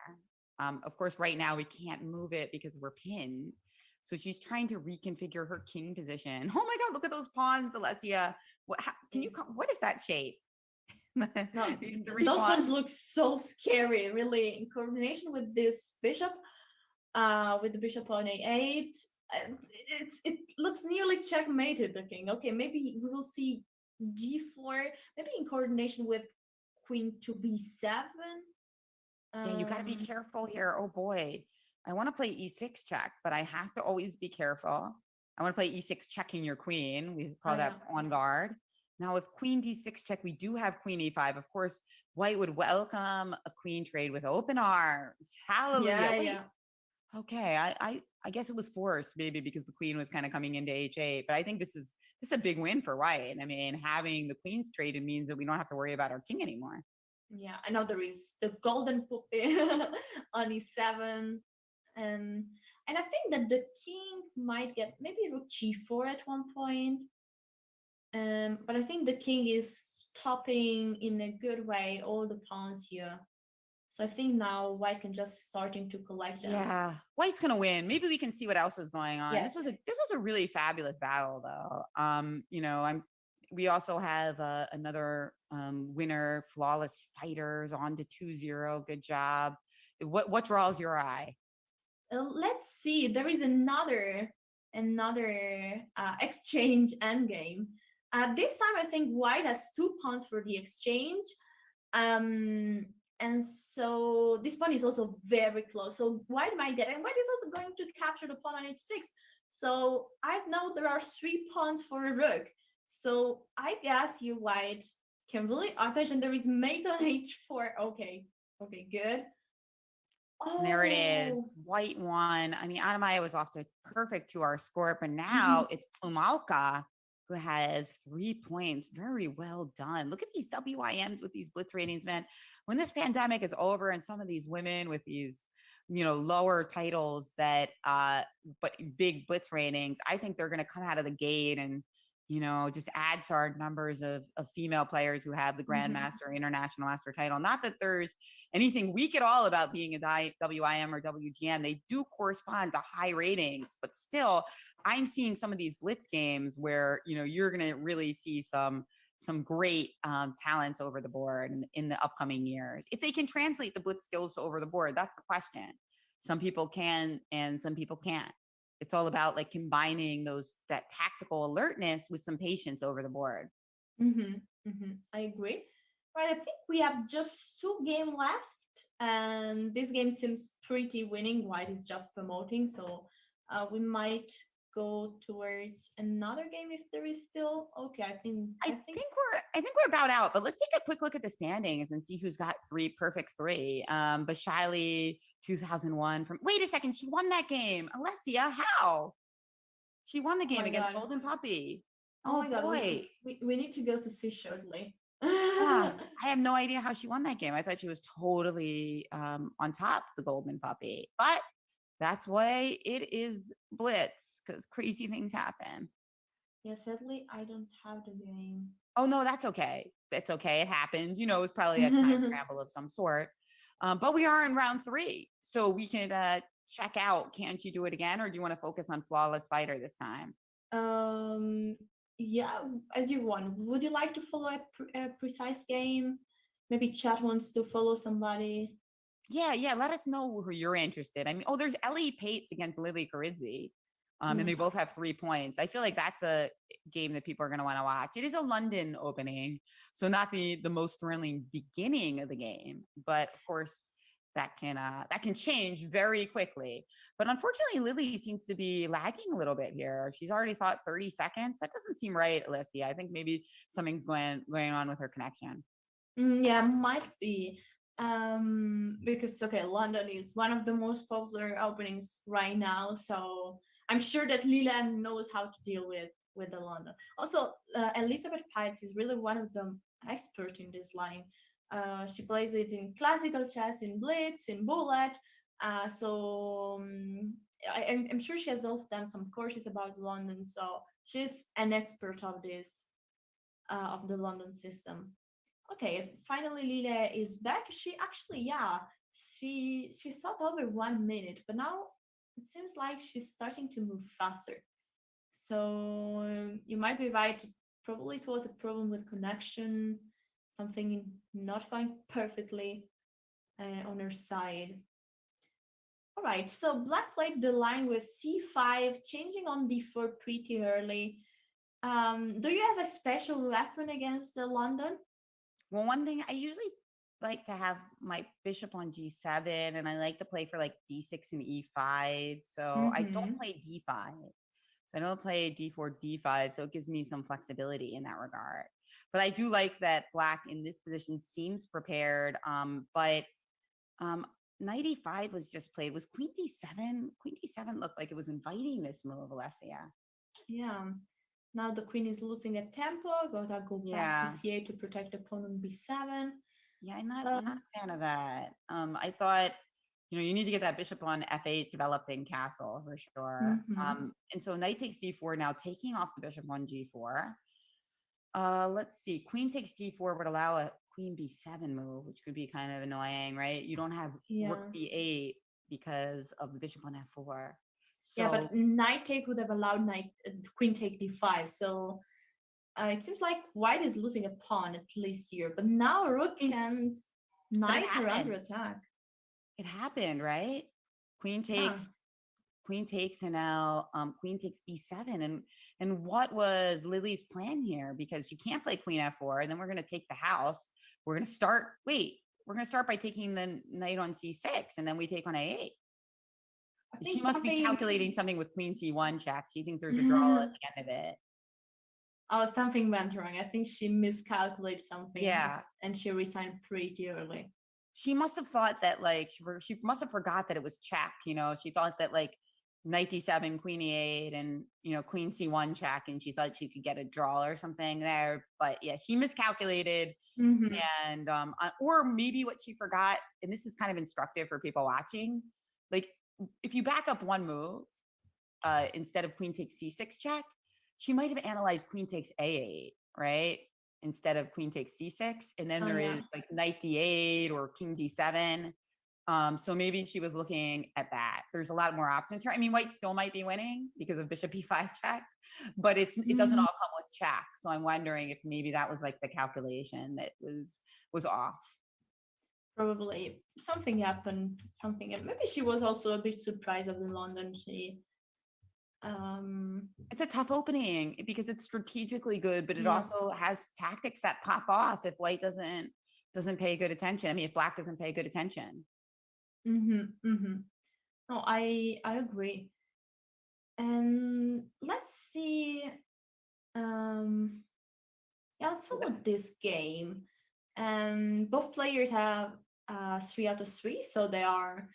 Of course, right now we can't move it because we're pinned. So she's trying to reconfigure her king position. Oh my God, look at those pawns, Alessia. What is that shape? No, those pawns look so scary, really, in coordination with this bishop, with the bishop on a8. It looks nearly checkmated looking. Okay, maybe we will see g4, maybe in coordination with queen to b7. Yeah, you got to be careful here. Oh boy, I want to play e6 check, but I have to always be careful. I want to play e6 checking your queen. We call that pawn guard. Now, if queen d6 check, we do have queen e5. Of course, white would welcome a queen trade with open arms. Hallelujah. Yeah. Okay, I guess it was forced maybe because the queen was kind of coming into H8, but I think this is a big win for white. I mean, having the queens traded means that we don't have to worry about our king anymore. Yeah, I know there is the golden puppy on E7, and and I think that the king might get maybe rook G4 at one point. But I think the king is stopping in a good way all the pawns here. So I think now white can just starting to collect them. Yeah, white's gonna win. Maybe we can see what else is going on. Yes. This was a really fabulous battle, though. We also have another winner, flawless fighters on to 2-0. Good job. What draws your eye? Let's see. There is another exchange endgame. This time I think white has 2 pawns for the exchange. And so this pawn is also very close. So white might get, and white is also going to capture the pawn on h6. So I know there are 3 pawns for a rook. So I guess you white can really attention. There is mate on h4. Okay, good. And there it is. Oh, White won. I mean, Anamaya was off to perfect 2-hour score, but now it's Plumalka who has 3 points. Very well done. Look at these WIMs with these blitz ratings, man. When this pandemic is over and some of these women with these, lower titles that, but big blitz ratings, I think they're going to come out of the gate and, just add to our numbers of female players who have the Grandmaster International Master title. Not that there's anything weak at all about being a WIM or WGM. They do correspond to high ratings, but still, I'm seeing some of these blitz games where, you're going to really see some great talents over the board in the upcoming years. If they can translate the blitz skills to over the board, that's the question. Some people can and some people can't. It's all about like combining that tactical alertness with some patience over the board. I agree. Right, I think we have just 2 games left, and this game seems pretty winning. White is just promoting, so we might go towards another game if there is still. Okay, I think we're about out, but let's take a quick look at the standings and see who's got 3 perfect 3. Vaishali 2001 wait a second, she won that game. Alessia, how? She won the game against Golden Puppy. Oh my God, boy. We need to go to see shortly. I have no idea how she won that game. I thought she was totally on top of the Golden Puppy, but that's why it is blitz, because crazy things happen. Yeah, sadly, I don't have the game. Oh, no, that's okay. It's okay. It happens. It was probably a time scramble of some sort. But we are in round 3, so we can check out. Can't you do it again, or do you want to focus on flawless fighter this time? Yeah, as you want. Would you like to follow a precise game? Maybe chat wants to follow somebody. Yeah. Let us know who you're interested. I mean, there's Ellie Pates against Lily Carizzi. And they both have 3 points. I feel like that's a game that people are going to want to watch. It is a London opening, so not the most thrilling beginning of the game, but of course that can change very quickly. But unfortunately, Lily seems to be lagging a little bit here. She's already thought 30 seconds. That doesn't seem right, Alessia. I think maybe something's going on with her connection. Yeah, might be. Because London is one of the most popular openings right now, so I'm sure that Lila knows how to deal with the London. Also, Elizabeth Pites is really one of the experts in this line. She plays it in classical chess, in blitz, in bullet. I'm sure she has also done some courses about London, so she's an expert of this of the London system. Okay, finally Lila is back. She actually, she thought over 1 minute, but now it seems like she's starting to move faster. So you might be right. Probably it was a problem with connection, something not going perfectly on her side. All right, so Black played the line with c5, changing on d4 pretty early. Do you have a special weapon against the London? Well, one thing I usually like to have my bishop on g7, and I like to play for like d6 and e5. So I don't play d5. So I don't play d4, d5. So it gives me some flexibility in that regard. But I do like that Black in this position seems prepared. But knight e5 was just played. Was queen d7? Queen d7 looked like it was inviting this move, Alessia. Yeah. Now the queen is losing a tempo. Gotta go back to c8 to protect opponent b7. Yeah, I'm not a fan of that. I thought, you need to get that bishop on f8 developing castle for sure. And so knight takes d4 now, taking off the bishop on g4. Let's see. Queen takes g4 would allow a queen b7 move, which could be kind of annoying, right? You don't have rook b8 because of the bishop on f4. So, yeah, but knight take would have allowed queen take d5. So it seems like white is losing a pawn at least here. But now rook and knight are under attack. It happened, right? Queen takes, and now queen takes b7. And what was Lily's plan here? Because you can't play queen f4, and then we're going to take the house. We're going to start by taking the knight on c6, and then we take on a8. She must be calculating something with queen c1 check. She thinks there's a draw at the end of it. Oh, something went wrong. I think she miscalculated something. Yeah. And she resigned pretty early. She must have thought that she must have forgot that it was check. She thought that knight d7, queen e8, and queen c1 check, and she thought she could get a draw or something there. But yeah, she miscalculated. And or maybe what she forgot, and this is kind of instructive for people watching, if you back up one move, instead of queen takes c6 check, she might have analyzed queen takes a8, right? Instead of queen takes c6, and then there is knight d8 or king d7. So maybe she was looking at that. There's a lot more options here. I mean, white still might be winning because of bishop e5 check, but it doesn't all come with check. So I'm wondering if maybe that was the calculation that was off. Probably something happened. Maybe she was also a bit surprised of the London. It's a tough opening because it's strategically good, but it also has tactics that pop off if white doesn't pay good attention. I mean, if black doesn't pay good attention. No, I agree. And let's see. Let's follow this game. Both players have 3 out of 3, so they are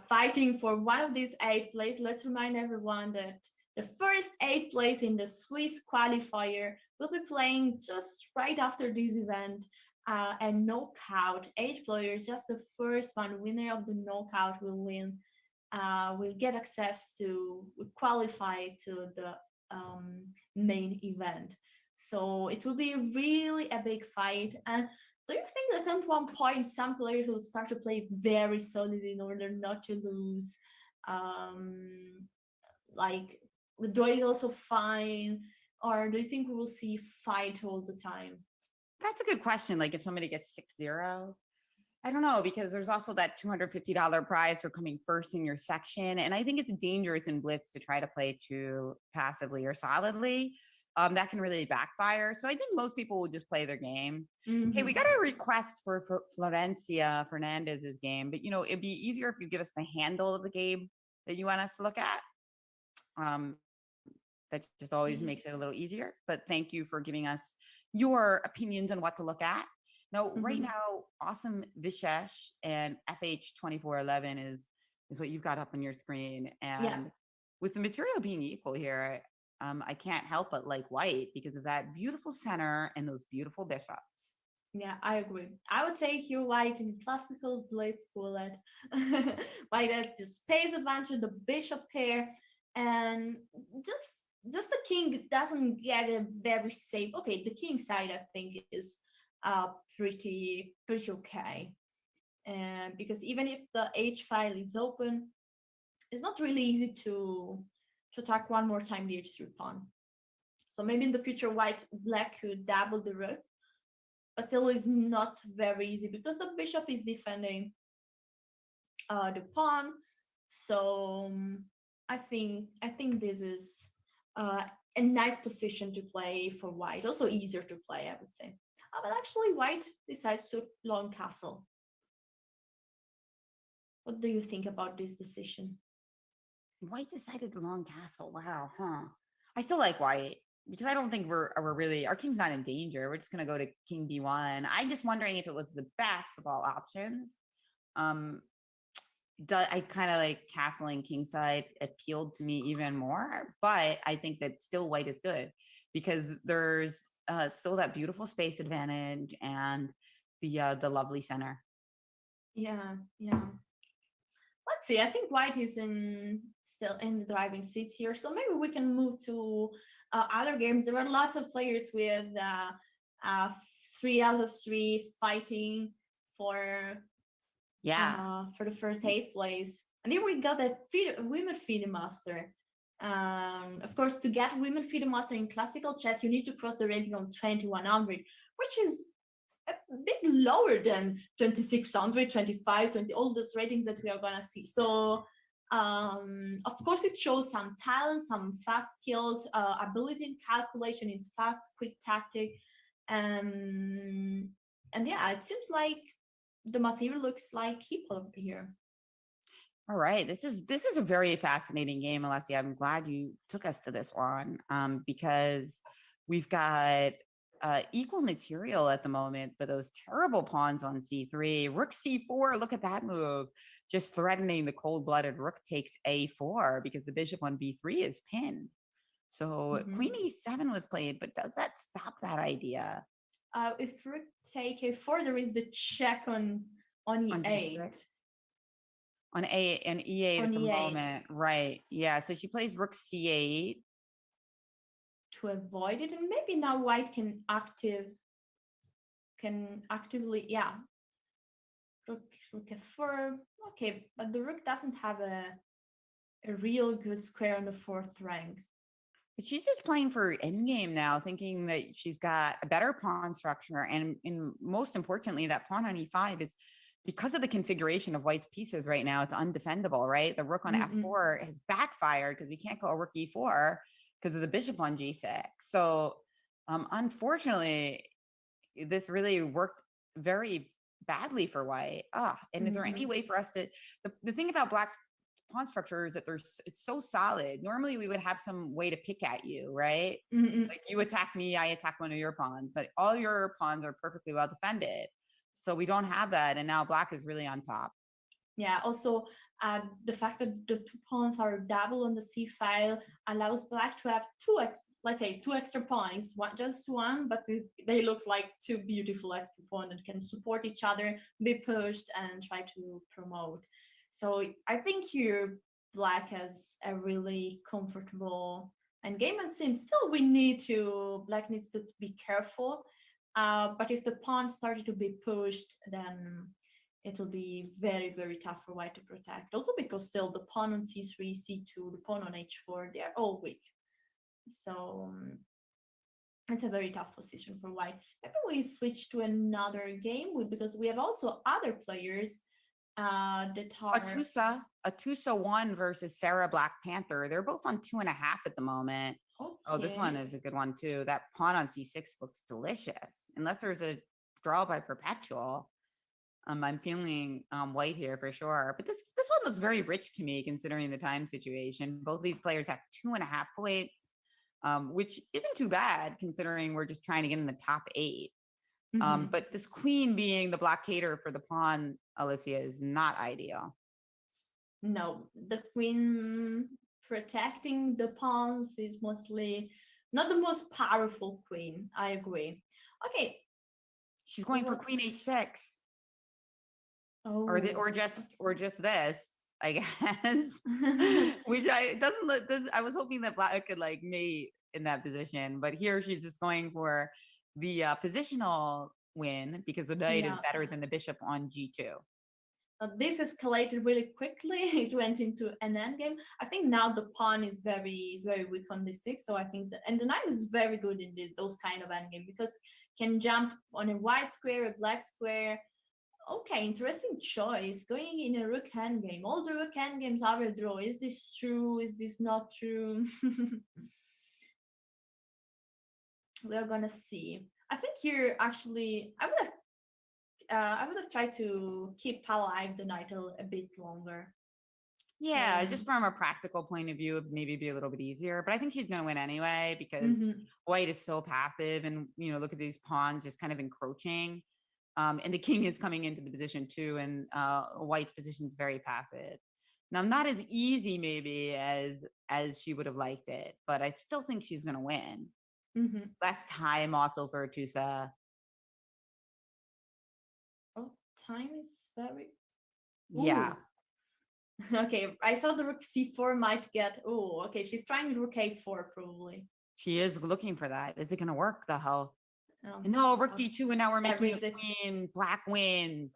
fighting for one of these 8 places. Let's remind everyone that the first 8 place in the Swiss qualifier will be playing just right after this event. And knockout, 8 players, just the first one winner of the knockout will win. Will get access to qualify to the main event. So it will be really a big fight. And do you think that at one point some players will start to play very solid in order not to lose? The draw is also fine, or do you think we will see fight all the time? That's a good question. If somebody gets 6-0, I don't know, because there's also that $250 prize for coming first in your section. And I think it's dangerous in Blitz to try to play too passively or solidly. That can really backfire. So I think most people will just play their game. Hey, we got a request for Florencia Fernandez's game, but it'd be easier if you give us the handle of the game that you want us to look at. That just always makes it a little easier. But thank you for giving us your opinions on what to look at. Now, right now, Awesome Vishesh and FH2411 is what you've got up on your screen. And with the material being equal here, I can't help but like white because of that beautiful center and those beautiful bishops. Yeah, I agree. I would say here white in classical blitz bullet. White has the space advantage, the bishop pair, and just the king doesn't get a very safe. Okay, the king side I think is pretty okay. Because even if the H file is open, it's not really easy to attack one more time the H3 pawn. So maybe in the future black could double the rook, but still is not very easy because the bishop is defending the pawn. So I think this is a nice position to play for white, also easier to play, I would say. But actually white decides to long castle. What do you think about this decision? White decided the long castle. Wow, huh? I still like white because I don't think we're really, our king's not in danger. We're just going to go to king b1. I'm just wondering if it was the best of all options. I kind of like castling kingside appealed to me even more, but I think that still white is good because there's still that beautiful space advantage and the lovely center. Yeah, yeah. Let's see. I think white is still in the driving seats here, so maybe we can move to other games. There are lots of players with 3 out of 3 fighting for for the first 8th place. And here we got a women FIDE master. Of course, to get women FIDE master in classical chess, you need to cross the rating on 2100, which is a bit lower than 2600, 25, 20, all those ratings that we are gonna see. So of course it shows some talent, some fast skills, ability in calculation, is fast, quick tactic, and yeah, it seems like the material looks like hip hop here. All right, this is a very fascinating game, Alessia. I'm glad you took us to this one because we've got equal material at the moment, but those terrible pawns on c3, rook c4. Look at that move, just threatening the cold-blooded rook takes a4 because the bishop on b3 is pinned. So queen e7 was played, but does that stop that idea? If rook take a4, there is the check on e8. On e8 at the moment, right? Yeah. So she plays rook c8 to avoid it, and maybe now white can actively, yeah. Rook f4. Okay, but the rook doesn't have a real good square on the 4th rank. But she's just playing for endgame now, thinking that she's got a better pawn structure, and most importantly, that pawn on e5 is, because of the configuration of white's pieces right now, it's undefendable, right? The rook on f4 has backfired because we can't go rook e4 because of the bishop on g6. So unfortunately, this really worked very badly for white. And is there any way for us to, the thing about black's pawn structure is that it's so solid. Normally we would have some way to pick at you, right? Like you attack me, I attack one of your pawns, but all your pawns are perfectly well defended. So we don't have that, and now black is really on top. Yeah, also the fact that the 2 pawns are double on the c file allows black to have let's say 2 extra pawns, just one, but they look like 2 beautiful extra pawns that can support each other, be pushed, and try to promote. So I think here black has a really comfortable endgame, and seems still black needs to be careful. But if the pawn started to be pushed, then it will be very, very tough for white to protect. Also because still the pawn on c3, c2, the pawn on h4, they are all weak. So it's a very tough position for white. Maybe we switch to another game because we have also other players that are... Atusa 1 versus Sarah Black Panther. They're both on 2.5 at the moment. Okay. Oh, this one is a good one too. That pawn on c6 looks delicious. Unless there's a draw by perpetual. I'm feeling white here for sure. But this one looks very rich to me considering the time situation. Both these players have 2.5 points, which isn't too bad considering we're just trying to get in the top 8. But this queen being the blockader for the pawn, Alessia, is not ideal. No, the queen protecting the pawns is mostly not the most powerful queen. I agree. Okay. She's going for queen h6. Oh. Or just this, I guess. Which I was hoping that black could like mate in that position, but here she's just going for the positional win because the knight is better than the bishop on g2. This escalated really quickly. It went into an endgame. I think now the pawn is very weak on d6, so I think and the knight is very good in those kind of endgame because can jump on a white square, a black square. Okay, interesting choice. Going in a rook endgame. All the rook endgames are a draw. Is this true? Is this not true? We're gonna see. I think here actually I would have tried to keep alive the knight a bit longer. Yeah, just from a practical point of view, maybe be a little bit easier. But I think she's going to win anyway because white is so passive, and look at these pawns just kind of encroaching. And the king is coming into the position too, and white's position is very passive. Now, not as easy maybe as she would have liked it, but I still think she's going to win. Less time also for Tusa. Oh, time is very... Yeah. Okay, I thought the rook c4 might get... Oh, okay, she's trying rook a4 probably. She is looking for that. Is it going to work, though? No, rook d2, and now we're making a queen. Black wins.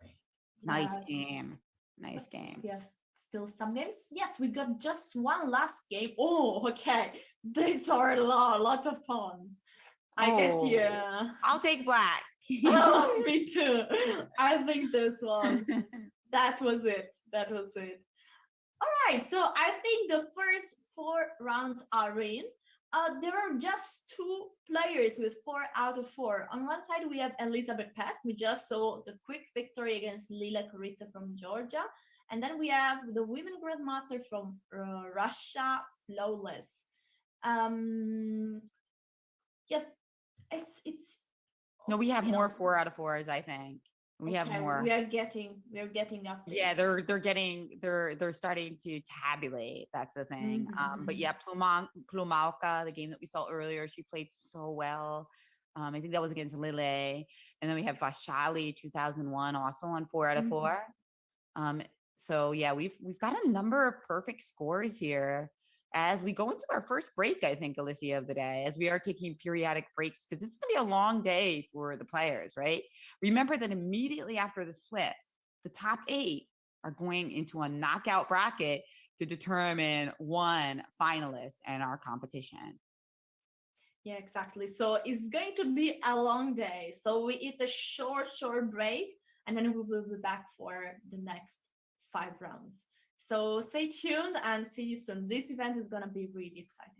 Nice game. Nice game. Yes, still some games. Yes, we got just one last game. Oh, okay. These are lots of pawns. I guess, yeah. I'll take black. Oh, me too. I think this was... That was it. That was it. All right, so I think the first 4 rounds are in. There are just 2 players with 4 out of 4. On one side, we have Elizabeth Pett. We just saw the quick victory against Lila Kuritsa from Georgia. And then we have the women grandmaster from Russia, Flawless. Yes, it's. No, we have more 4 out of 4s, I think. We have more. We are getting up there. Yeah, they're starting to tabulate. That's the thing. But yeah, Plumalka, the game that we saw earlier, she played so well. I think that was against Lille. And then we have Vaishali 2001 also on 4 out of 4. So yeah, we've got a number of perfect scores here as we go into our first break, I think, Alicia, of the day, as we are taking periodic breaks, because it's going to be a long day for the players, right? Remember that immediately after the Swiss, the top 8 are going into a knockout bracket to determine one finalist in our competition. Yeah, exactly. So it's going to be a long day. So we eat a short break, and then we will be back for the next 5 rounds. So stay tuned and see you soon. This event is going to be really exciting.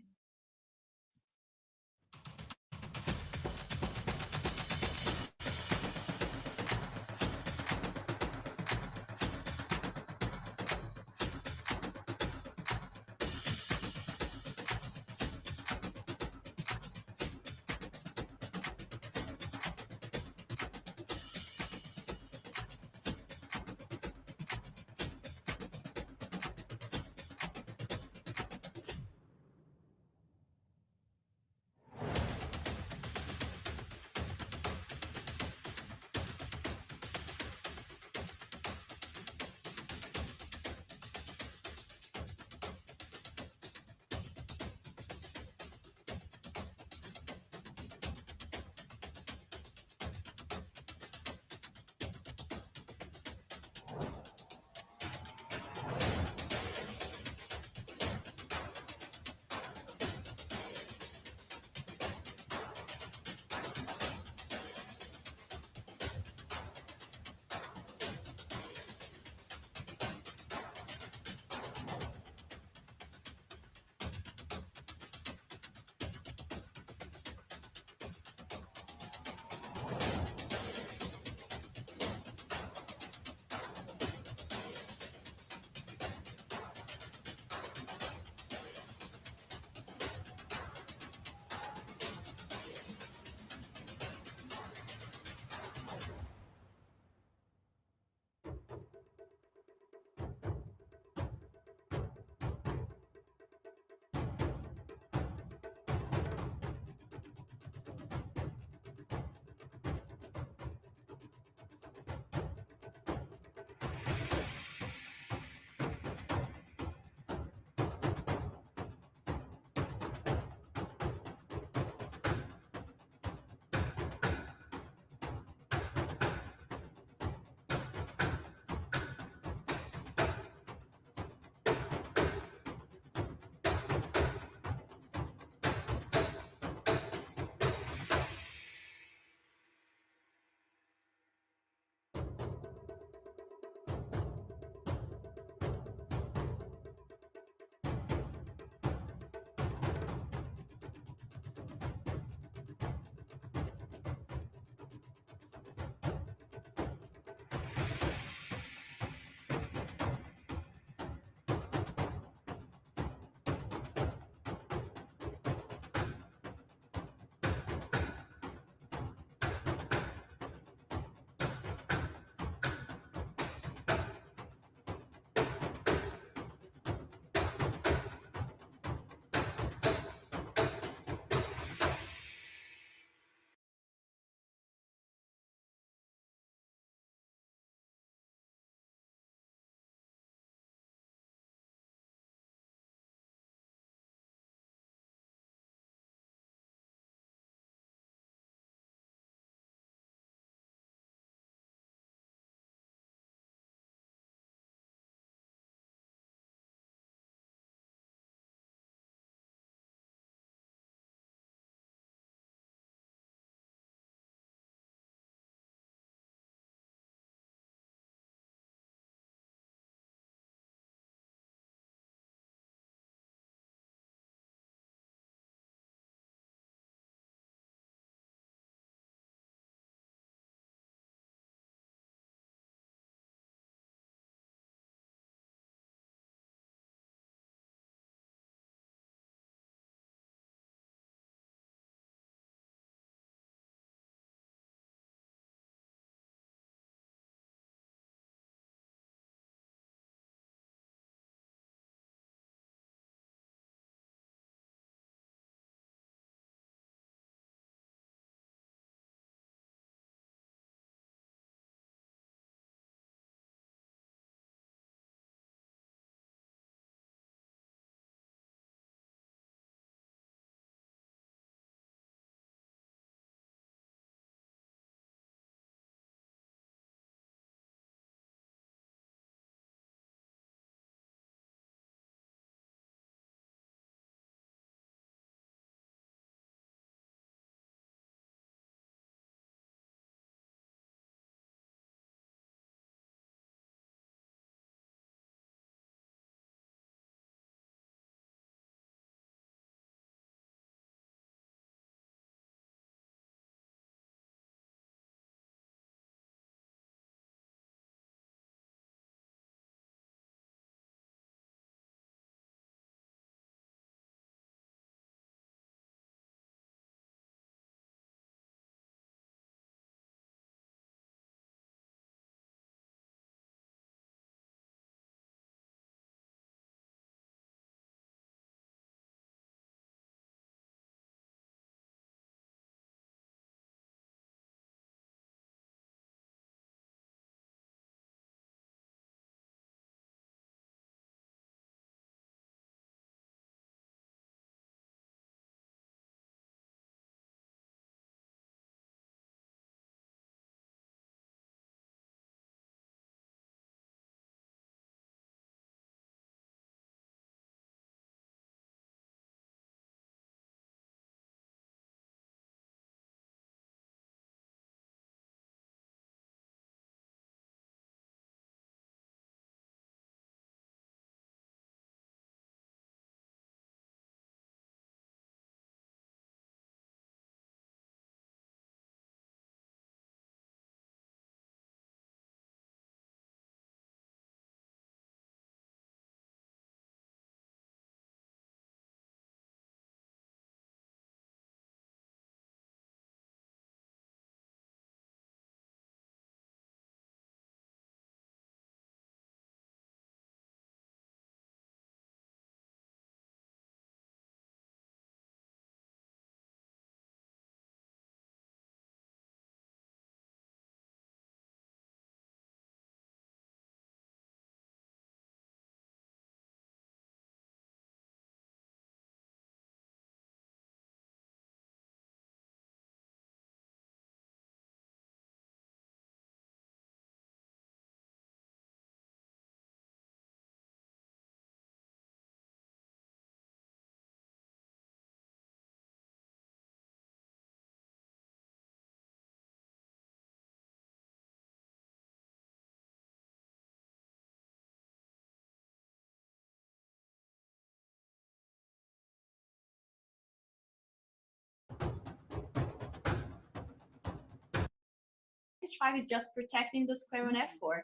h5 is just protecting the square on f4.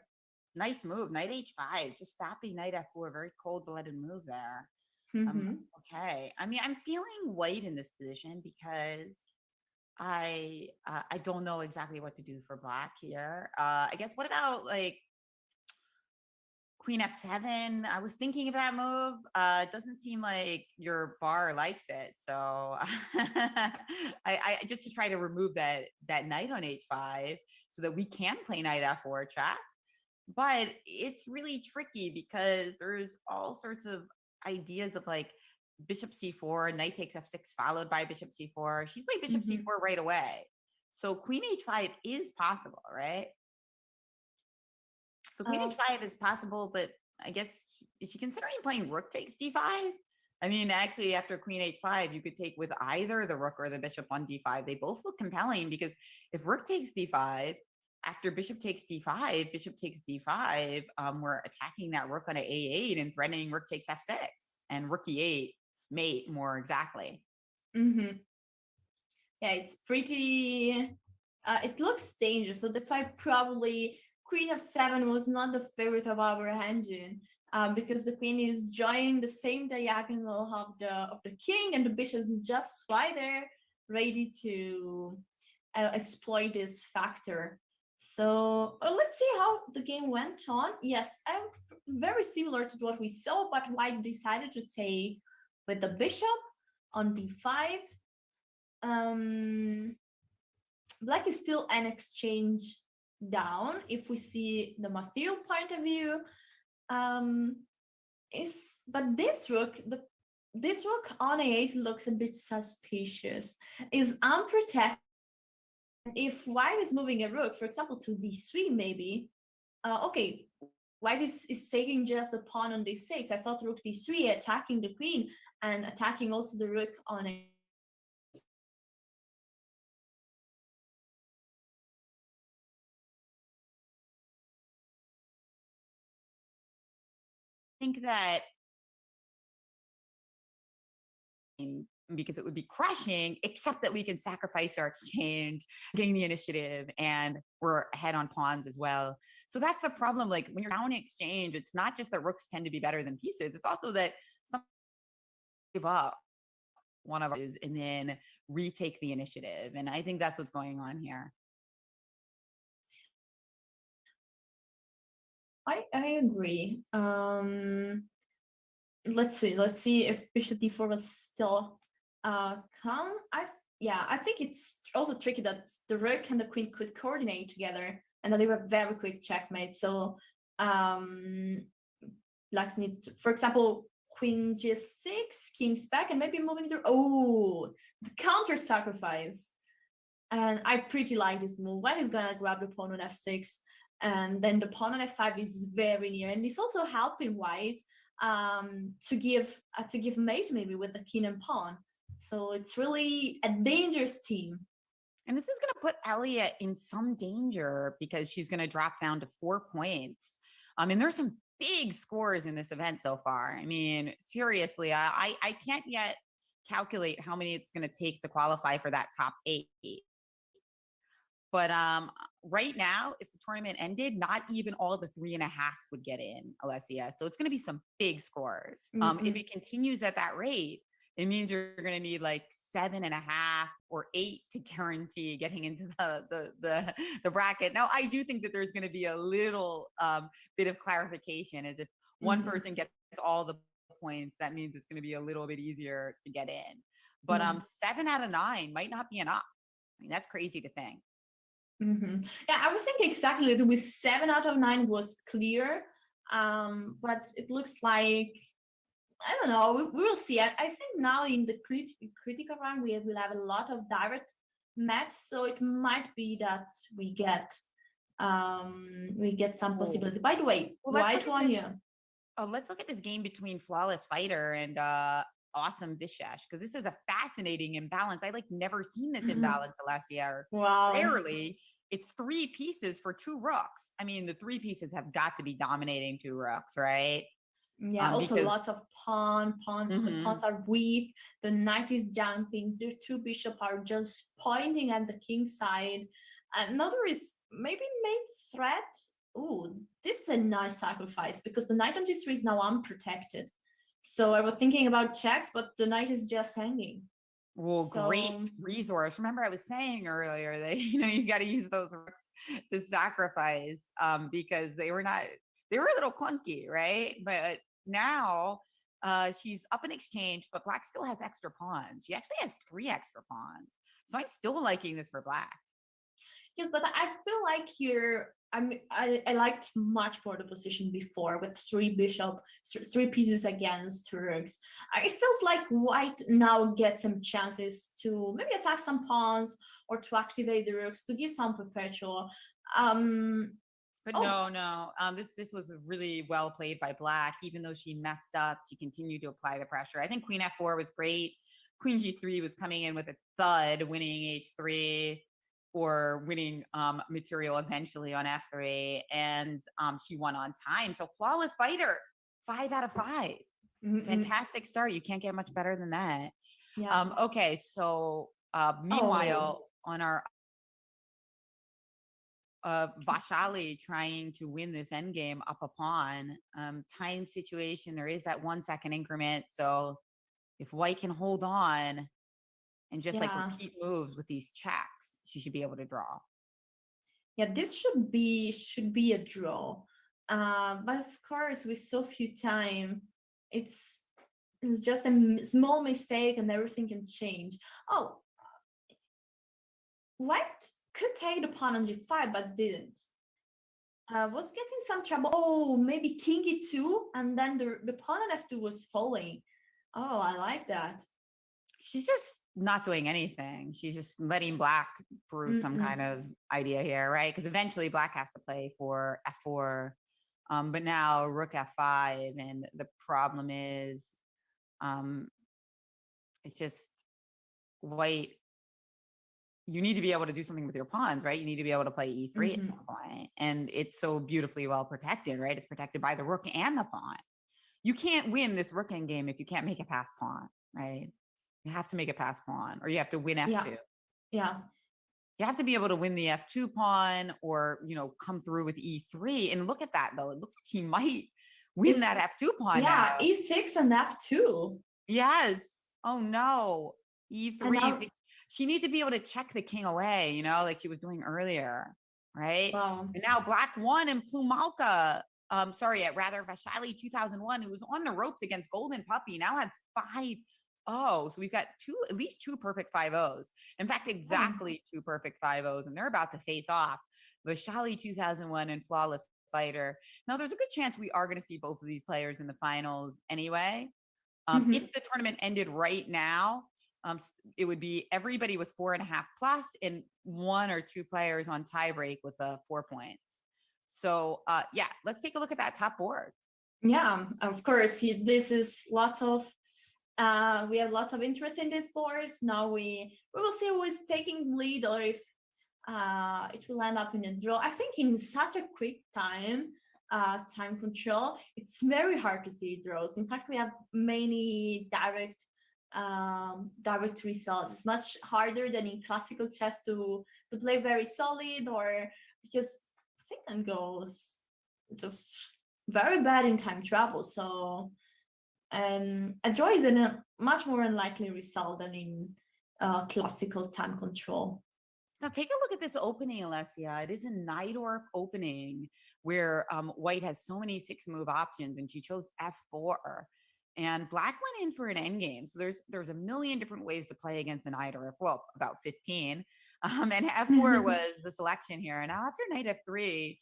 Nice move. Knight h5, just stopping knight f4. Very cold-blooded move there. Okay. I mean, I'm feeling white in this position because I don't know exactly what to do for black here. I guess, what about like queen f7? I was thinking of that move. It doesn't seem like your bar likes it. So I just to try to remove that knight on h5 so that we can play knight f4 check. But it's really tricky because there's all sorts of ideas of like bishop c4, knight takes f6 followed by bishop c4. She's playing bishop c4 right away. So queen h5 is possible, right? So queen h5 is possible, but I guess, is she considering playing rook takes d5? I mean, actually, after queen h5, you could take with either the rook or the bishop on d5. They both look compelling because if rook takes d5, after bishop takes d5, bishop takes d5, we're attacking that rook on a a8 and threatening rook takes f6 and rook e8 mate more exactly. Yeah, it's pretty, it looks dangerous. So that's why probably queen f7 was not the favorite of our engine, because the queen is joining the same diagonal of the king, and the bishop is just right there, ready to exploit this factor. So let's see how the game went on. Yes, very similar to what we saw, but white decided to take with the bishop on d5. Black is still an exchange down if we see the material point of view. But this rook on a8 looks a bit suspicious. Is unprotected. If white is moving a rook, for example, to d3, maybe, okay, white is taking just the pawn on d6. I thought rook d3 attacking the queen and attacking also the rook on a. I think that because it would be crushing, except that we can sacrifice our exchange, gain the initiative, and we're ahead on pawns as well. So that's the problem. Like when you're down exchange, it's not just that rooks tend to be better than pieces. It's also that some give up one of us and then retake the initiative. And I think that's what's going on here. I agree. Let's see if bishop d4 was still calm. I think it's also tricky that the rook and the queen could coordinate together and that they were very quick checkmate. So blacks need to, for example, queen g6, king's back, and maybe moving the the counter sacrifice. And I pretty like this move. White is gonna grab the pawn on f6, and then the pawn on f5 is very near, and it's also helping white to give mate maybe with the king and pawn. So it's really a dangerous team. And this is going to put Elliot in some danger because she's going to drop down to 4 points. And there's some big scores in this event so far. I mean, seriously, I can't yet calculate how many it's going to take to qualify for that top 8. But right now, if the tournament ended, not even all the 3.5s would get in, Alessia. So it's going to be some big scores. If it continues at that rate, it means you're going to need like 7.5 or 8 to guarantee getting into the bracket. Now, I do think that there's going to be a little bit of clarification, as if one person gets all the points, that means it's going to be a little bit easier to get in. But 7 out of 9 might not be enough. I mean, that's crazy to think. Yeah, I would think exactly that with 7 out of 9 was clear, but it looks like, I don't know, we will see. I think now in the critical round we will have a lot of direct match, so it might be that we get some possibility. By the way, white one here. Oh, let's look at this game between Flawless Fighter and Awesome Vishesh, because this is a fascinating imbalance. I like never seen this imbalance, Alessia. Wow. Rarely. It's 3 pieces for 2 rooks. I mean, the 3 pieces have got to be dominating 2 rooks, right? Yeah, also lots of pawn. The pawns are weak. The knight is jumping. The 2 bishops are just pointing at the king side. Another is maybe main threat. Ooh, this is a nice sacrifice because the knight on g3 is now unprotected. So I was thinking about checks, but the knight is just hanging. Well, great resource. Remember, I was saying earlier that you got to use those rooks to sacrifice because they were a little clunky, right? But now she's up in exchange, but Black still has extra pawns. She actually has 3 extra pawns. So I'm still liking this for Black. Yes, but I feel like here I liked much more the position before with 3 pieces against rooks. It feels like white now gets some chances to maybe attack some pawns or to activate the rooks to give some perpetual. But no. This was really well played by Black. Even though she messed up, she continued to apply the pressure. I think Queen F4 was great. Queen G3 was coming in with a thud, winning H3 or winning material eventually on F3, and she won on time. So flawless fighter, 5 out of 5. Fantastic start. You can't get much better than that. Yeah. Okay, so meanwhile, on our Vaishali trying to win this endgame up a pawn, time situation, there is that 1 second increment. So if white can hold on and just like repeat moves with these checks, she should be able to draw. Yeah, this should be a draw. But of course, with so few time, it's just a small mistake and everything can change. Oh, white could take the pawn on g5, but didn't. Was getting some trouble. Oh, maybe king e2, and then the pawn on f2 was falling. Oh, I like that. She's just not doing anything. She's just letting Black brew some kind of idea here, right? Because eventually Black has to play for f4. But now rook f5, and the problem is it's just white. You need to be able to do something with your pawns, right? You need to be able to play e3 at some point. And it's so beautifully well protected, right? It's protected by the rook and the pawn. You can't win this rook endgame if you can't make a pass pawn, right? You have to make a pass pawn, or you have to win f2. Yeah. You have to be able to win the f2 pawn, or come through with e3. And look at that, though. It looks like she might win that f2 pawn now. e6 and f2. Yes. Oh no. E3. She needs to be able to check the king away, like she was doing earlier, right? Wow. And now Black won in Plumalka. Vaishali 2001, who was on the ropes against Golden Puppy, now has 5-0. So we've got at least 2 perfect 5-0s. In fact, exactly 2 perfect 5-0s, and they're about to face off. Vaishali 2001 and Flawless Fighter. Now, there's a good chance we are going to see both of these players in the finals anyway. If the tournament ended right now, it would be everybody with 4.5 plus and 1 or 2 players on tiebreak with 4 points. So let's take a look at that top board. Yeah, of course. This is we have lots of interest in this board. Now we will see who is taking lead, or if it will end up in a draw. I think in such a quick time control, it's very hard to see draws. In fact, we have many direct results. It's much harder than in classical chess to play very solid, or because think and goes just very bad in time travel. So a draw is a much more unlikely result than in classical time control. Now take a look at this opening, Alessia. It is a Najdorf opening where white has so many 6-move options, and she chose f4. And Black went in for an endgame. So there's a million different ways to play against an Najdorf. Well, about 15. And f4 was the selection here. And now after knight f3,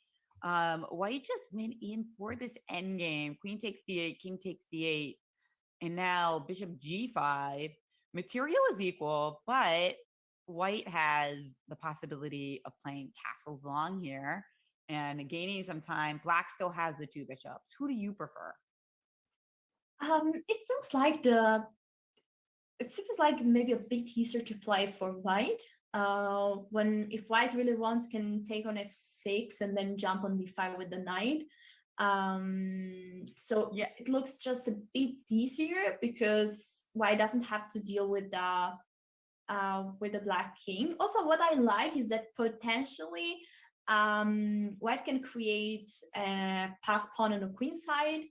white just went in for this endgame. Queen takes d8, king takes d8. And now bishop g5. Material is equal, but white has the possibility of playing castles long here and gaining some time. Black still has the 2 bishops. Who do you prefer? It feels like maybe a bit easier to play for white. If white really wants, can take on f6 and then jump on d5 with the knight. So yeah, it looks just a bit easier because white doesn't have to deal with the with the black king. Also, what I like is that potentially white can create a pass pawn on the queen side.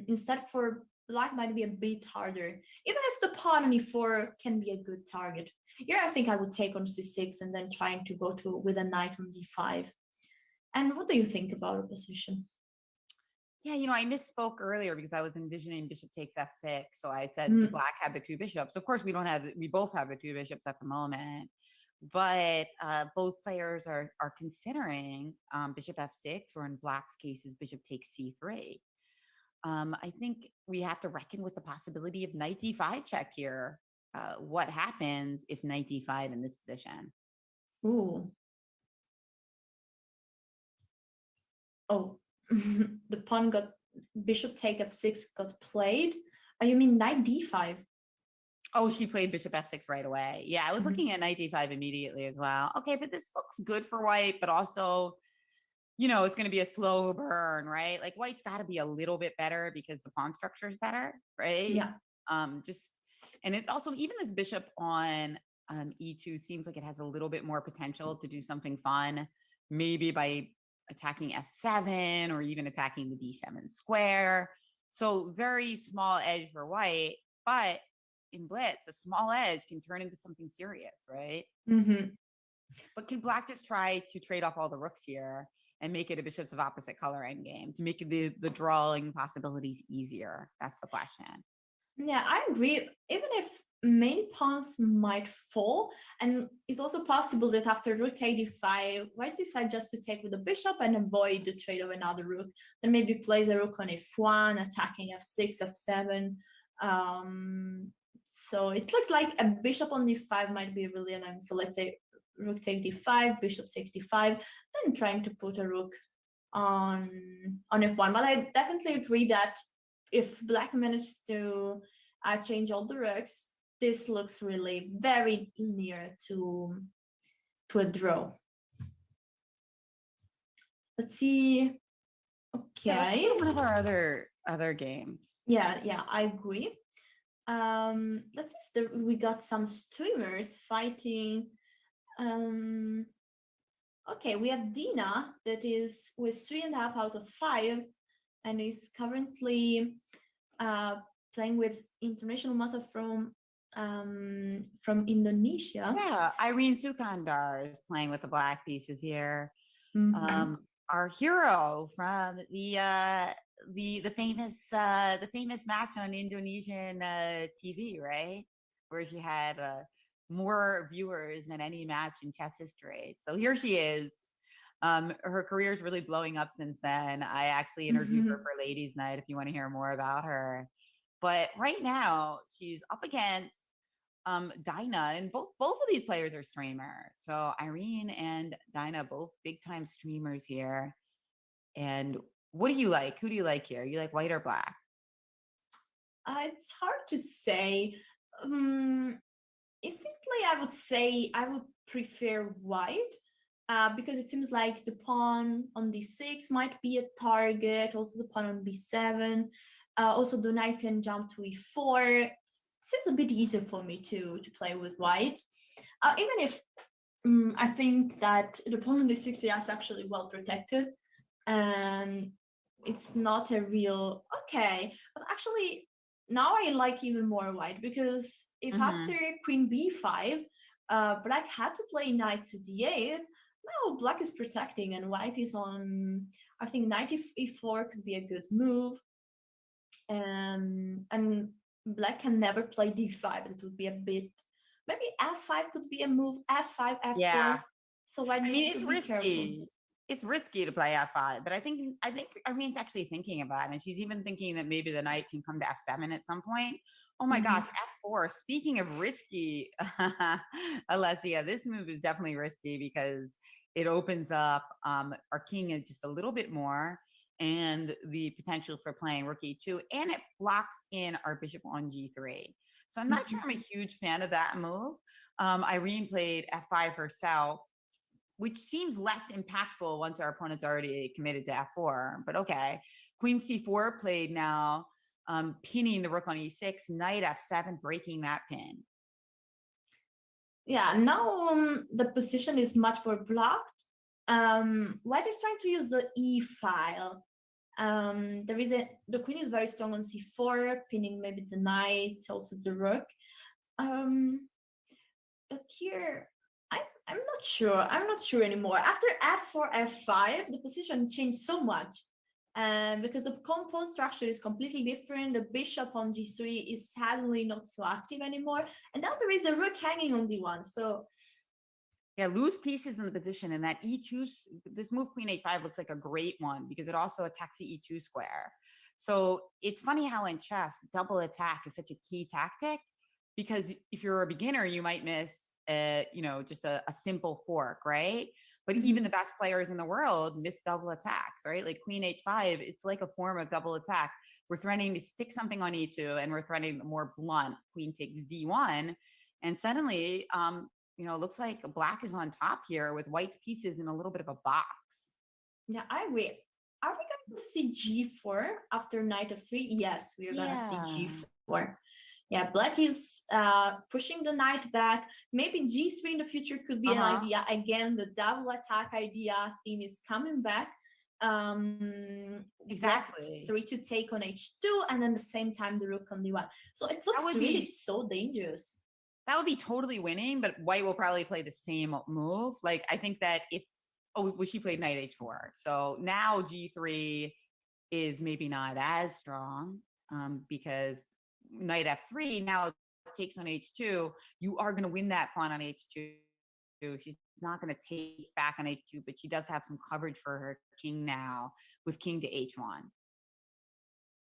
Instead, for black might be a bit harder, even if the pawn on e4 can be a good target. Here, I think I would take on c6 and then trying to go to with a knight on d5. And what do you think about the position? Yeah, I misspoke earlier because I was envisioning bishop takes f6. So I said the black had the two bishops. Of course, we both have the two bishops at the moment, but both players are considering bishop f6, or in black's case is bishop takes c3. I think we have to reckon with the possibility of knight d5 check here. What happens if knight d5 in this position? Ooh. Oh, the pawn got bishop take f6 got played. Oh, you mean knight d5? Oh, she played bishop f6 right away. Yeah, I was looking at knight d5 immediately as well. Okay, but this looks good for white, but also, it's going to be a slow burn, right? Like white's got to be a little bit better because the pawn structure is better, right? Yeah. And it's also, even this bishop on e2 seems like it has a little bit more potential to do something fun, maybe by attacking f7 or even attacking the d7 square. So very small edge for white, but in blitz, a small edge can turn into something serious, right? But can black just try to trade off all the rooks here and make it a bishops of opposite color endgame to make the drawing possibilities easier? That's the question. Yeah, I agree. Even if many pawns might fall, and it's also possible that after rook take d5, white decide just to take with the bishop and avoid the trade of another rook. Then maybe plays a rook on f1, attacking f6, f7. So it looks like a bishop on d5 might be really annoying. So let's say rook take d5, bishop take d5, then trying to put a rook on f1. But I definitely agree that if black manages to change all the rooks, this looks really very near to a draw. Let's see. Okay. Yeah, let's look at one of our other games. Yeah, I agree. Let's see if we got some streamers fighting. Okay, we have Dina that is with 3.5 out of 5 and is currently playing with international master from Indonesia. Yeah, Irene Sukandar is playing with the black pieces here. Our hero from the famous match on Indonesian TV, right? Where she had more viewers than any match in chess history. So here she is. Her career is really blowing up since then. I actually interviewed her for Ladies Night if you want to hear more about her. But right now she's up against Dinah, and both of these players are streamers. So Irene and Dinah, both big time streamers here. And what do you like? Who do you like here? You like white or black? It's hard to say. Instinctively, I would say I would prefer white because it seems like the pawn on d6 might be a target. Also, the pawn on b7. Also, the knight can jump to e4. Seems a bit easier for me to play with white, even if I think that the pawn on d6 is actually well protected, and it's not a real okay. But actually, now I like even more white because if after queen b5, black had to play knight to d8. Now black is protecting and white is on. I think knight e4 could be a good move, and black can never play d5. It would be a bit, maybe f5 could be a move, f5, f4. Yeah. So white needs to be careful. It's risky to play f5, but I think Irene's actually thinking about it, and she's even thinking that maybe the knight can come to f7 at some point. Oh my gosh, f4. Speaking of risky, Alessia, this move is definitely risky because it opens up our king just a little bit more, and the potential for playing rook e2, and it blocks in our bishop on g3. So I'm not sure I'm a huge fan of that move. Irene played f5 herself, which seems less impactful once our opponent's already committed to f4, but okay. Queen c4 played now, pinning the rook on e6, knight f7, breaking that pin. Yeah, now the position is much more blocked. White is trying to use the E file. The queen is very strong on c4, pinning maybe the knight, also the rook. But here, I'm not sure. I'm not sure anymore. After f4, f5, the position changed so much. Because the pawn structure is completely different. The bishop on g3 is suddenly not so active anymore. And now there is a rook hanging on d1. So yeah, loose pieces in the position, and that e2, this move queen h5 looks like a great one because it also attacks the e2 square. So it's funny how in chess, double attack is such a key tactic, because if you're a beginner, you might miss, just a simple fork, right? But even the best players in the world miss double attacks, right? Like queen h5, it's like a form of double attack. We're threatening to stick something on e2, and we're threatening the more blunt queen takes d1, and suddenly, it looks like black is on top here with white's pieces in a little bit of a box. Yeah, I agree. Are we going to see g4 after knight of 3? Yes, we're going to see g4. Yeah, black is pushing the knight back. Maybe g3 in the future could be an idea. Again, the double attack idea theme is coming back. Exactly. 3 to take on h2, and then the same time the rook on d1. So it looks really so dangerous. That would be totally winning, but white will probably play the same move. Like, I think that she played knight h4. So now g3 is maybe not as strong, because knight f3 now takes on h2. You are going to win that pawn on h2. She's not going to take back on h2, but she does have some coverage for her king now with king to h1.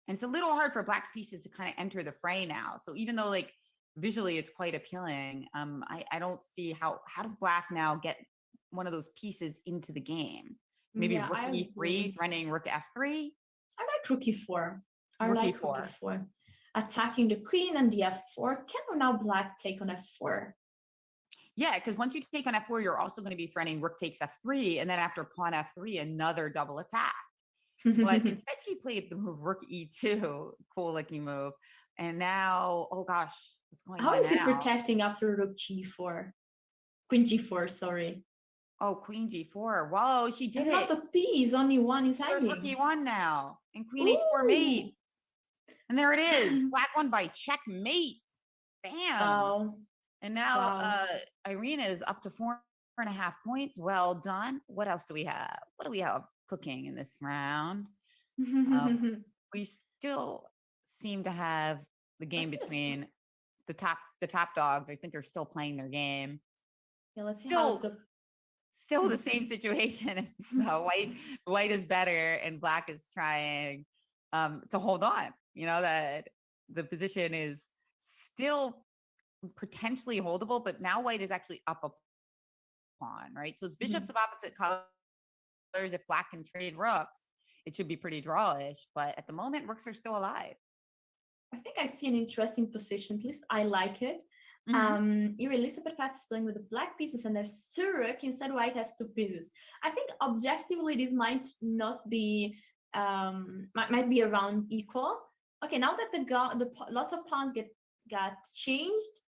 And it's a little hard for black's pieces to kind of enter the fray now. So even though, like, visually it's quite appealing, I don't see how does black now get one of those pieces into the game? Maybe rook e3, threatening rook f3. I like rook e4. Rook e4. Attacking the queen and the f4. Can now black take on f4? Yeah, because once you take on f4, you're also going to be threatening rook takes f3, and then after pawn f3, another double attack. But instead she played the move rook e2, cool looking move. And now, oh gosh, what's going on now? How is it protecting after rook g4? Queen g4, sorry. Oh, queen g4. Whoa, she did it. Not the piece, only one is hanging. Rook e1 now, and queen h4 mate. And there it is. Black won by checkmate. Bam. Wow. And now Irina is up to 4.5 points. Well done. What else do we have? What do we have cooking in this round? We still seem to have the game between the top dogs. I think they're still playing their game. Yeah, let's see still the same situation. White is better and black is trying to hold on. That the position is still potentially holdable, but now white is actually up a pawn, right? So it's bishops of opposite colors. If black can trade rooks, it should be pretty drawish, but at the moment rooks are still alive. I think I see an interesting position. At least I like it. Here Elizabeth Pat is playing with the black pieces and there's two rook, instead white has two pieces. I think objectively this might not be might be around equal. Okay, now that the lots of pawns got changed,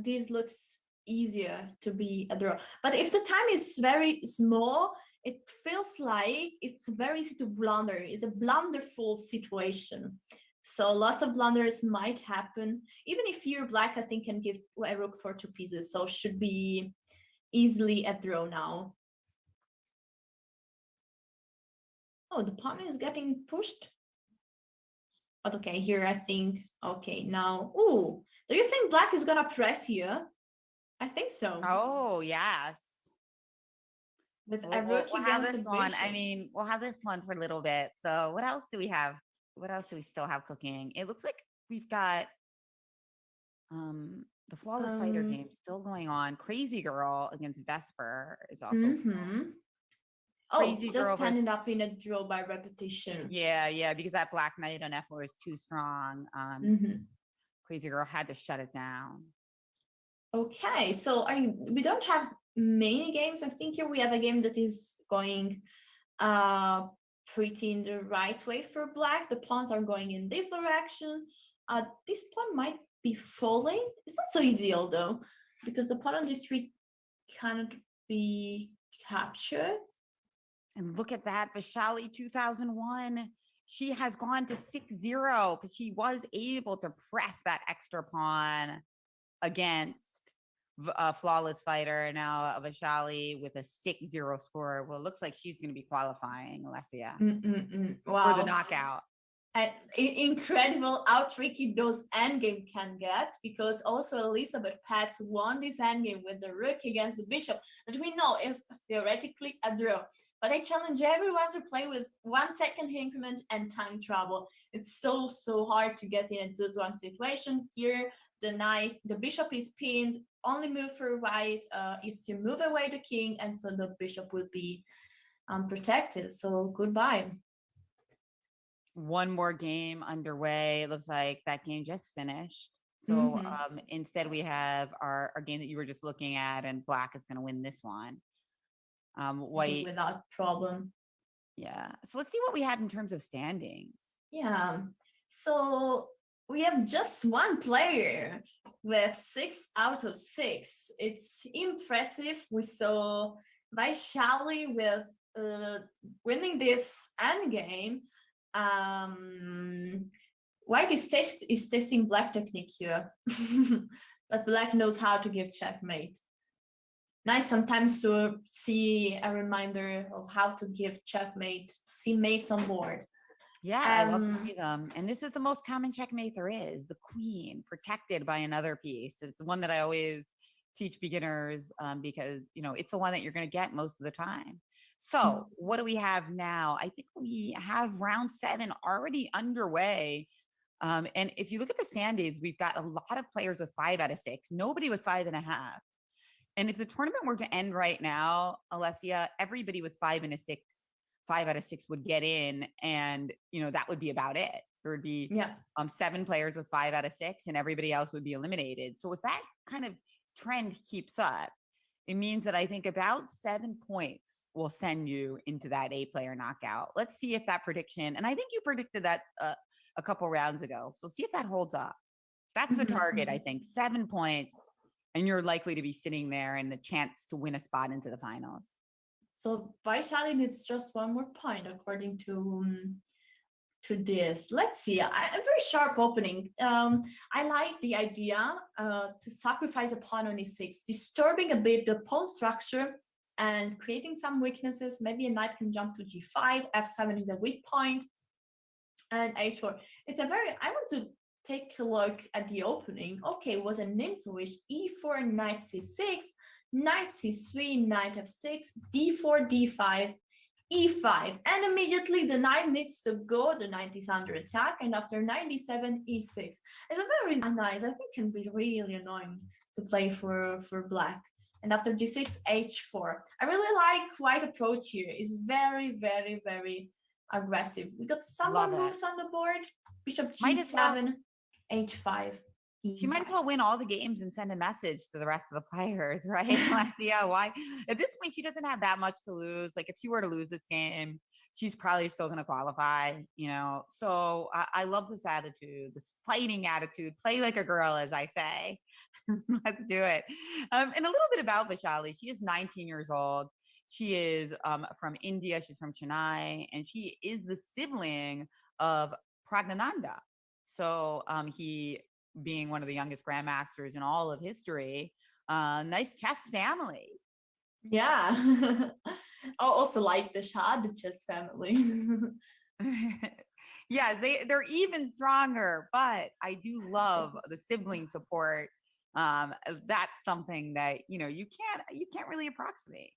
this looks easier to be a draw. But if the time is very small, it feels like it's very easy to blunder. It's a blunderful situation. So lots of blunders might happen. Even if you're black, I think can give a rook for two pieces. So should be easily a draw now. Oh, the pawn is getting pushed. But okay, here I think, okay, now, ooh, do you think black is gonna press here? I think so. Oh, yes. With a rook we'll have this one. I mean, we'll have this one for a little bit. So what else do we have? What else do we still have cooking? It looks like we've got the Flawless Fighter game still going on. Crazy Girl against Vesper is also Crazy Girl just ended up in a draw by repetition. Yeah, because that black knight on f4 is too strong. Crazy Girl had to shut it down. Okay, so we don't have many games. I think here we have a game that is going pretty in the right way for black. The pawns are going in this direction. This pawn might be falling. It's not so easy, although. because the pawn on d3 cannot be captured. And look at that, Vaishali 2001. She has gone to 6-0 because she was able to press that extra pawn against a flawless fighter. And now Vaishali with a 6-0 score. Well, it looks like she's going to be qualifying, Alessia, Wow. for the knockout. And incredible how tricky those endgame can get, because also Elizabeth Pats won this endgame with the rook against the bishop, that we know is theoretically a draw. But I challenge everyone to play with 1 second increment and time travel. It's so hard to get in a 2-1 situation. Here, the bishop is pinned. Only move for white is to move away the king, and so the bishop will be protected. So goodbye. One more game underway. It looks like that game just finished. So instead we have our game that you were just looking at, and black is going to win this one. White without problem. Yeah. So let's see what we have in terms of standings. Yeah. So we have just one player with 6 out of 6. It's impressive. We saw Vaishali with winning this endgame. White is testing black technique here, but black knows how to give checkmate. Nice sometimes to see a reminder of how to give checkmate, to see mates on board. Yeah, I love to see them. And this is the most common checkmate there is, the queen protected by another piece. It's the one that I always teach beginners because, you know, it's the one that you're going to get most of the time. So what do we have now? I think we have round 7 already underway. And if you look at the standings, we've got a lot of players with 5 out of 6, nobody with 5.5. And if the tournament were to end right now, Alessia, everybody with 5 out of 6 would get in, and you know that would be about it. There would be 7 players with 5 out of 6, and everybody else would be eliminated. So if that kind of trend keeps up, it means that I think about 7 points will send you into that 8-player knockout. Let's see if that prediction, and I think you predicted that a couple rounds ago. So see if that holds up. That's the target, I think. 7 points. And you're likely to be sitting there and the chance to win a spot into the finals. So Vaishali needs just 1 more point according to this. Let's see. A very sharp opening. I like the idea to sacrifice a pawn on e6, disturbing a bit the pawn structure and creating some weaknesses. Maybe a knight can jump to g5. f7 is a weak point, and h4. It's a very. I want to take a look at the opening. Okay, it was a ninja-ish. e4, knight c6, knight c3, knight f6, d4, d5, e5, and immediately the knight needs to go. The knight is under attack, and after knight d7, e6. It's a very nice. I think can be really annoying to play for black. And after g6, h4. I really like white approach here. It's very, very, very aggressive. We got some more moves on the board. Bishop g7. h5. E5. She might as well win all the games and send a message to the rest of the players, right? Yeah, why? At this point, she doesn't have that much to lose. Like if you were to lose this game, she's probably still going to qualify, you know? So I love this attitude, this fighting attitude. Play like a girl, as I say. Let's do it. And a little bit about Vaishali. She is 19 years old. She is from India. She's from Chennai, and she is the sibling of Pragnananda. So he, being one of the youngest grandmasters in all of history, nice chess family. Yeah. I also like the Shah, the chess family. Yeah, they're even stronger, but I do love the sibling support. That's something that, you know, you can't really approximate.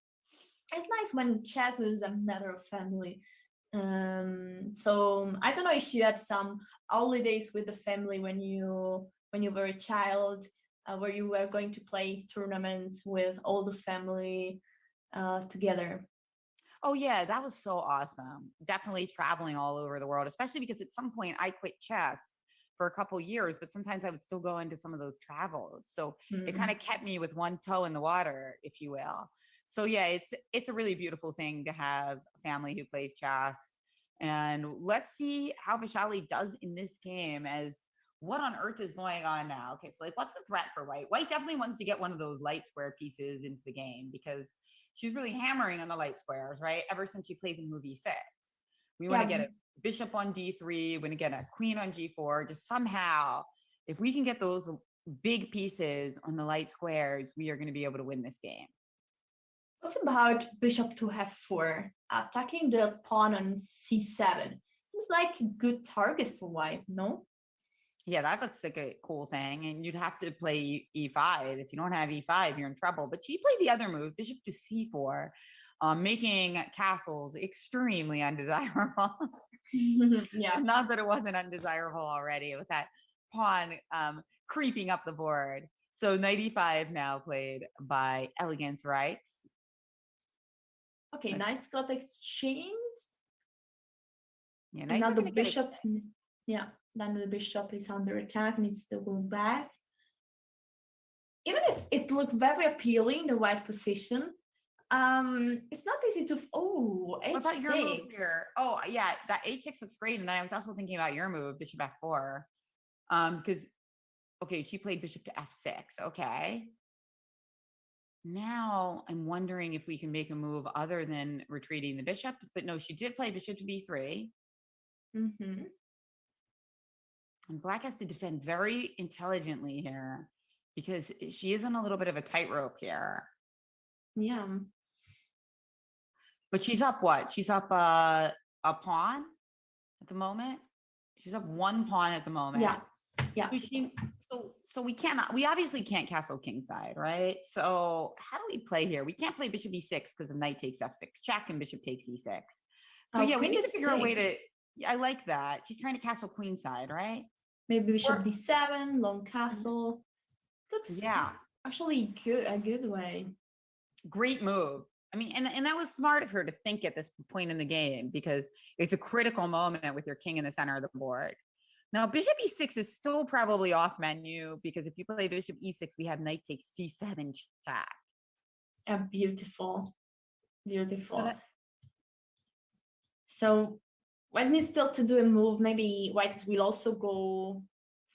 It's nice when chess is a matter of family. So I don't know if you had some holidays with the family when you were a child, where you were going to play tournaments with all the family together. Oh yeah, that was so awesome. Definitely traveling all over the world, especially because at some point I quit chess for a couple years, but sometimes I would still go into some of those travels. So it kind of kept me with one toe in the water, if you will. So yeah, it's a really beautiful thing to have a family who plays chess. And let's see how Vaishali does in this game, as what on earth is going on now? Okay, so like, what's the threat for White? White definitely wants to get one of those light square pieces into the game because she's really hammering on the light squares, right? Ever since she played the move e6. We want to get a bishop on d3, we want to get a queen on g4. Just somehow, if we can get those big pieces on the light squares, we are going to be able to win this game. What about bishop to f4, attacking the pawn on c7? Seems like a good target for White, no? Yeah, that looks like a cool thing. And you'd have to play e5. If you don't have e5, you're in trouble. But she played the other move, bishop to c4, making castles extremely undesirable. Yeah. Not that it wasn't undesirable already with that pawn creeping up the board. So knight e5 now played by Elegance Rights. Okay, knights got exchanged. Yeah, and now the bishop, yeah, then the bishop is under attack, needs to go back. Even if it looked very appealing, the white position, it's not easy to, h6. Your move here? Oh, yeah, that h6 looks great. And then I was also thinking about your move, bishop f4. Because, okay, she played bishop to f6. Okay. Now I'm wondering if we can make a move other than retreating the bishop. But no, she did play bishop to b3. Mm-hmm. And Black has to defend very intelligently here because she is on a little bit of a tightrope here. Yeah. But she's up what? She's up a pawn at the moment. She's up one pawn at the moment. Yeah. Yeah. So we obviously can't castle kingside, right? So how do we play here? We can't play bishop e6 because the knight takes f6 check and bishop takes e6. So yeah, we need to figure a way to, I like that. She's trying to castle queenside, right? Maybe bishop d7, long castle. Looks actually a good way. Great move. I mean, and that was smart of her to think at this point in the game because it's a critical moment with your king in the center of the board. Now, bishop e6 is still probably off menu because if you play bishop e6, we have knight takes c7 check. Beautiful. Beautiful. So white needs still to do a move. Maybe white will also go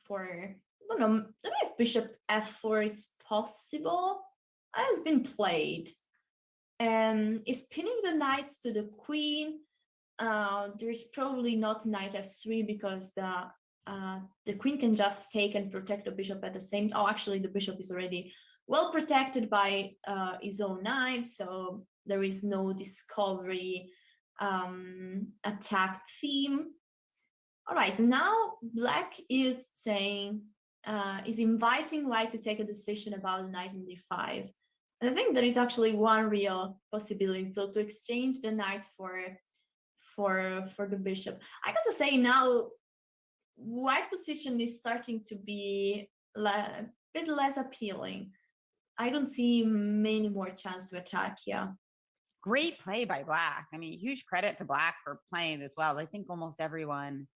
for, I don't know if bishop f4 is possible. It has been played. Is pinning the knights to the queen. There is probably not knight f3 because the queen can just take and protect the bishop at the same time. Oh, actually, the bishop is already well protected by his own knight, so there is no discovery attack theme. All right, now Black is saying, is inviting White to take a decision about knight in d5. And I think there is actually one real possibility, so to exchange the knight for the bishop. I got to say now, White position is starting to be a bit less appealing. I don't see many more chance to attack here. Great play by Black. I mean, huge credit to Black for playing this well. I think almost everyone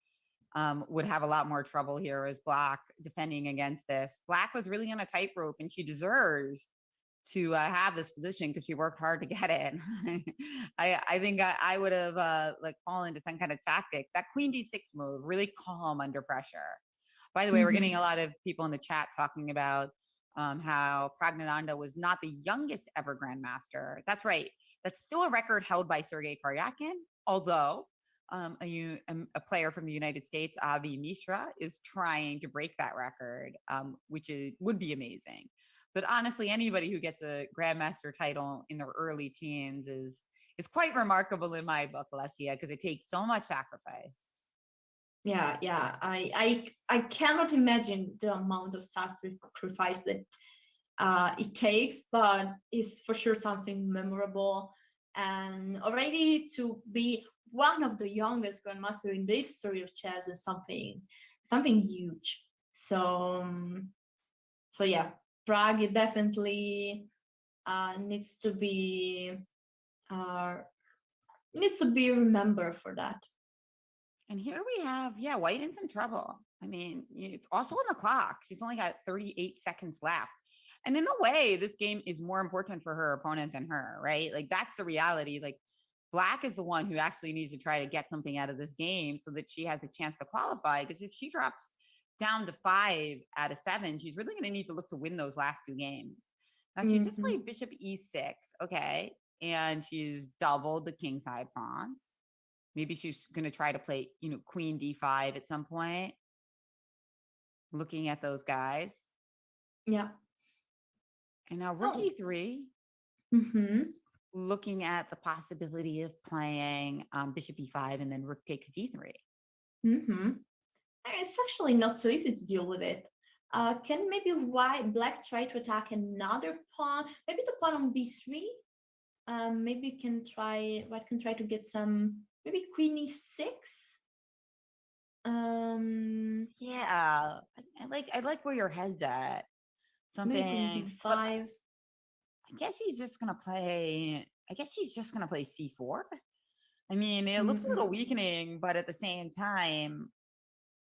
would have a lot more trouble here as Black defending against this. Black was really on a tightrope, and she deserves to have this position because she worked hard to get it. I think I would have fallen into some kind of tactic. That queen d6 move, really calm under pressure. By the way, we're getting a lot of people in the chat talking about how Praggnanandhaa was not the youngest ever grandmaster. That's right. That's still a record held by Sergei Karyakin, although a player from the United States, Avi Mishra, is trying to break that record, which would be amazing. But honestly, anybody who gets a grandmaster title in their early teens is quite remarkable in my book, Alessia, because it takes so much sacrifice. Yeah. I cannot imagine the amount of sacrifice that it takes, but it's for sure something memorable. And already to be one of the youngest grandmaster in the history of chess is something huge. So yeah, Prague, it definitely needs to be remembered for that. And here we have, White in some trouble. I mean, it's also on the clock. She's only got 38 seconds left. And in a way, this game is more important for her opponent than her, right? Like, that's the reality. Like, Black is the one who actually needs to try to get something out of this game so that she has a chance to qualify. Because if she drops down to 5 out of 7. She's really going to need to look to win those last 2 games. Now she's just played bishop e6. Okay. And she's doubled the king side pawns. Maybe she's going to try to play, queen d5 at some point. Looking at those guys. Yeah. And now rook e3. Looking at the possibility of playing bishop e5 and then rook takes d3. It's actually not so easy to deal with it. Can maybe black try to attack another pawn? Maybe the pawn on b3. Maybe white can try to get some, maybe queen e6. Yeah, I like where your head's at. Something maybe queen b5. I guess she's just gonna play c4. I mean, it looks a little weakening, but at the same time,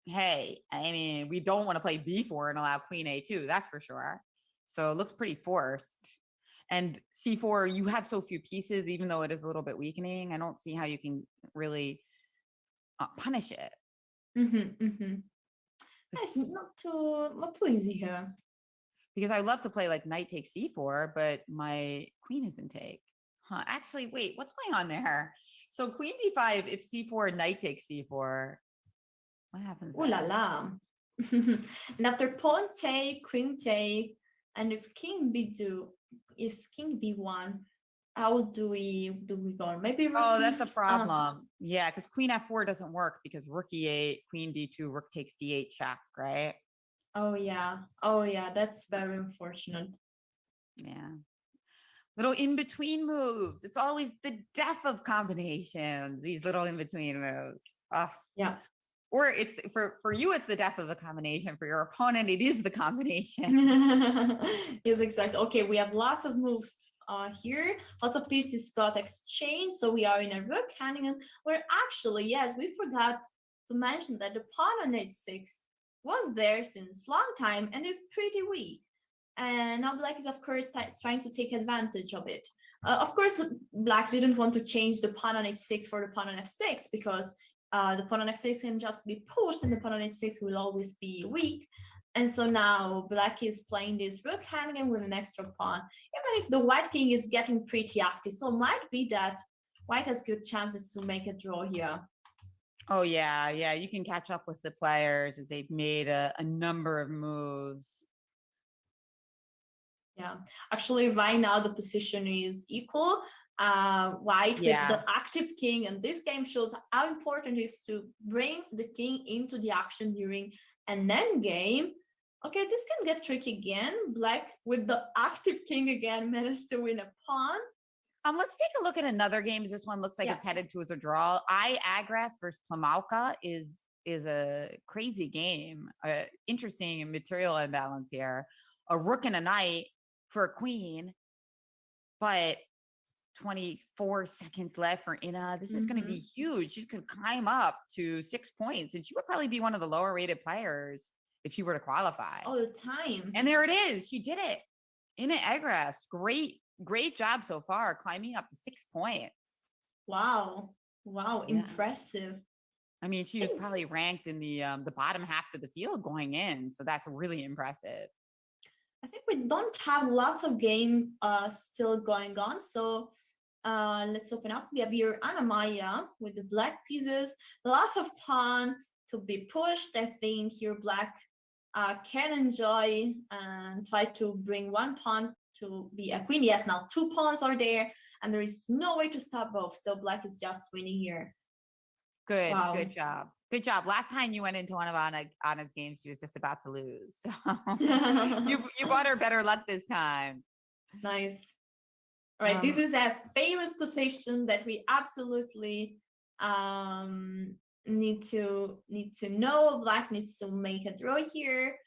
hey, I mean, we don't want to play b4 and allow queen a2, that's for sure. So it looks pretty forced. And c4, you have so few pieces, even though it is a little bit weakening. I don't see how you can really punish it. It's not too easy here. Because I love to play like knight takes c4, but my queen is in take. Actually, wait, what's going on there? So queen d5, if c4, knight takes c4, what happens? Ooh la la. And after pawn take, queen take, and if king b1, how do we go on? Maybe rook that's the problem. Yeah, because queen f4 doesn't work because rook e8, queen d2, rook takes d8 check, right? Oh yeah, that's very unfortunate. Yeah. Little in-between moves. It's always the death of combinations, these little in-between moves. Yeah. Or it's for you, it's the death of the combination. For your opponent, it is the combination. Yes, exactly. Okay, we have lots of moves here. Lots of pieces got exchanged. So we are in a rook hanging, where actually, yes, we forgot to mention that the pawn on h6 was there since long time and is pretty weak. And now black is, of course, trying to take advantage of it. Of course, black didn't want to change the pawn on h6 for the pawn on f6 because the pawn on f6 can just be pushed and the pawn on h6 will always be weak. And so now black is playing this rook hanging with an extra pawn, even if the white king is getting pretty active. So it might be that white has good chances to make a draw here. Oh, yeah. You can catch up with the players as they've made a number of moves. Yeah, actually, right now the position is equal. White with the active king, and this game shows how important it is to bring the king into the action during an endgame. Okay, this can get tricky again. Black with the active king again managed to win a pawn. Let's take a look at another game. This one looks like it's headed towards a draw. Agras versus Plamauka is a crazy game. Interesting material imbalance here. A rook and a knight for a queen, but 24 seconds left for Ina. This is going to be huge. She's going to climb up to 6 points, and she would probably be one of the lower rated players if she were to qualify. All the time. And there it is. She did it. Ina Agras. Great job so far, climbing up to 6 points. Wow. Impressive. I mean, she was probably ranked in the bottom half of the field going in, so that's really impressive. I think we don't have lots of game still going on, so let's open up. We have here Anna Maya with the black pieces, lots of pawn to be pushed. I think here black can enjoy and try to bring one pawn to be a queen. Yes, now 2 pawns are there, and there is no way to stop both, so black is just winning here. Good job. Last time you went into one of Anna's games, she was just about to lose. So you brought her better luck this time. Nice. All right, this is a famous position that we absolutely need to know. Black needs to make a draw here.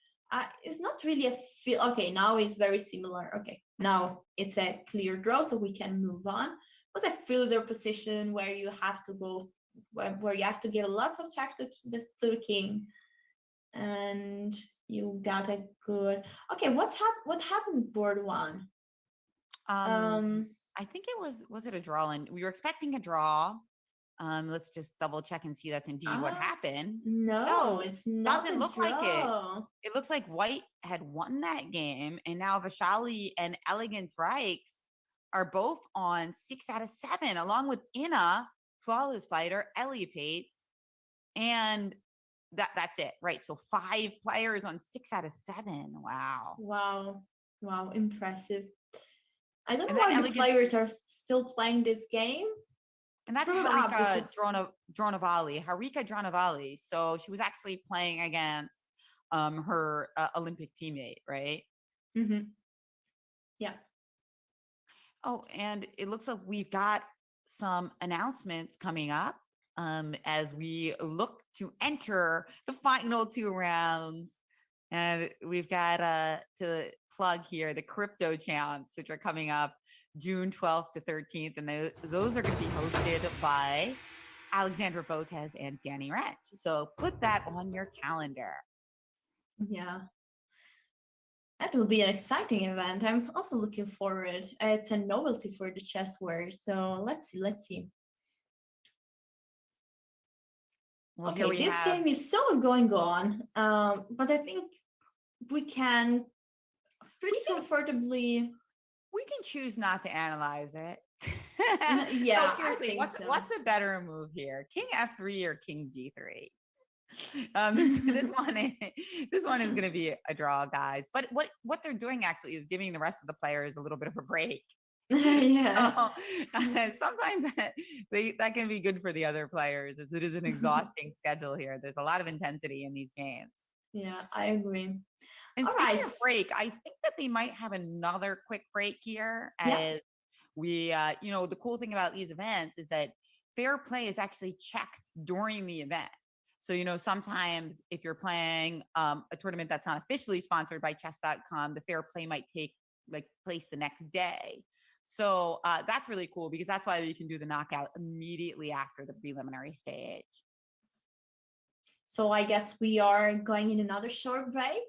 It's not really a feel. Okay, now it's very similar. Okay, now it's a clear draw, so we can move on. It was a fielder position where you have to go, where you have to give lots of check to the king, and you got a good. Okay, what happened board 1? I think it was it a draw? And we were expecting a draw. Let's just double check and see that's indeed what happened. No, it's not. Doesn't look like it. It looks like white had won that game, and now Vaishali and Elegance Reichs are both on 6 out of 7, along with Inna, flawless fighter, Ellie Pates, and that's it, right? So 5 players on 6 out of 7. Wow. Wow, impressive. I don't know why the players are still playing this game. And that's Harika Dronovali. So she was actually playing against her Olympic teammate, right? Mm-hmm. Yeah. Oh, and it looks like we've got some announcements coming up as we look to enter the final 2 rounds. And we've got to plug here the crypto champs, which are coming up June 12th to 13th. And those are going to be hosted by Alexandra Botes and Danny Wrench. So put that on your calendar. Yeah. That will be an exciting event. I'm also looking forward. It's a novelty for the chess world. So let's see. Well, okay, this game is still going on, but I think we can pretty comfortably. We can choose not to analyze it. Yeah, so seriously, I think so. What's a better move here? King F3 or King G3? This one is going to be a draw, guys. But what they're doing actually is giving the rest of the players a little bit of a break. Yeah. Sometimes that can be good for the other players, as it is an exhausting schedule here. There's a lot of intensity in these games. Yeah, I agree. And speaking of break, I think that they might have another quick break here. As we, the cool thing about these events is that fair play is actually checked during the event. So, sometimes if you're playing a tournament that's not officially sponsored by chess.com, the fair play might take place the next day. So that's really cool because that's why we can do the knockout immediately after the preliminary stage. So I guess we are going in another short break.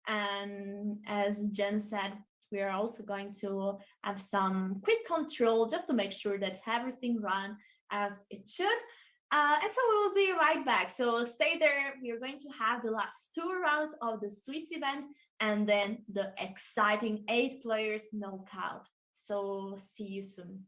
And as Jen said, we are also going to have some quick control just to make sure that everything runs as it should. And so we will be right back. So stay there. We are going to have the last 2 rounds of the Swiss event and then the exciting 8 players knockout. So see you soon.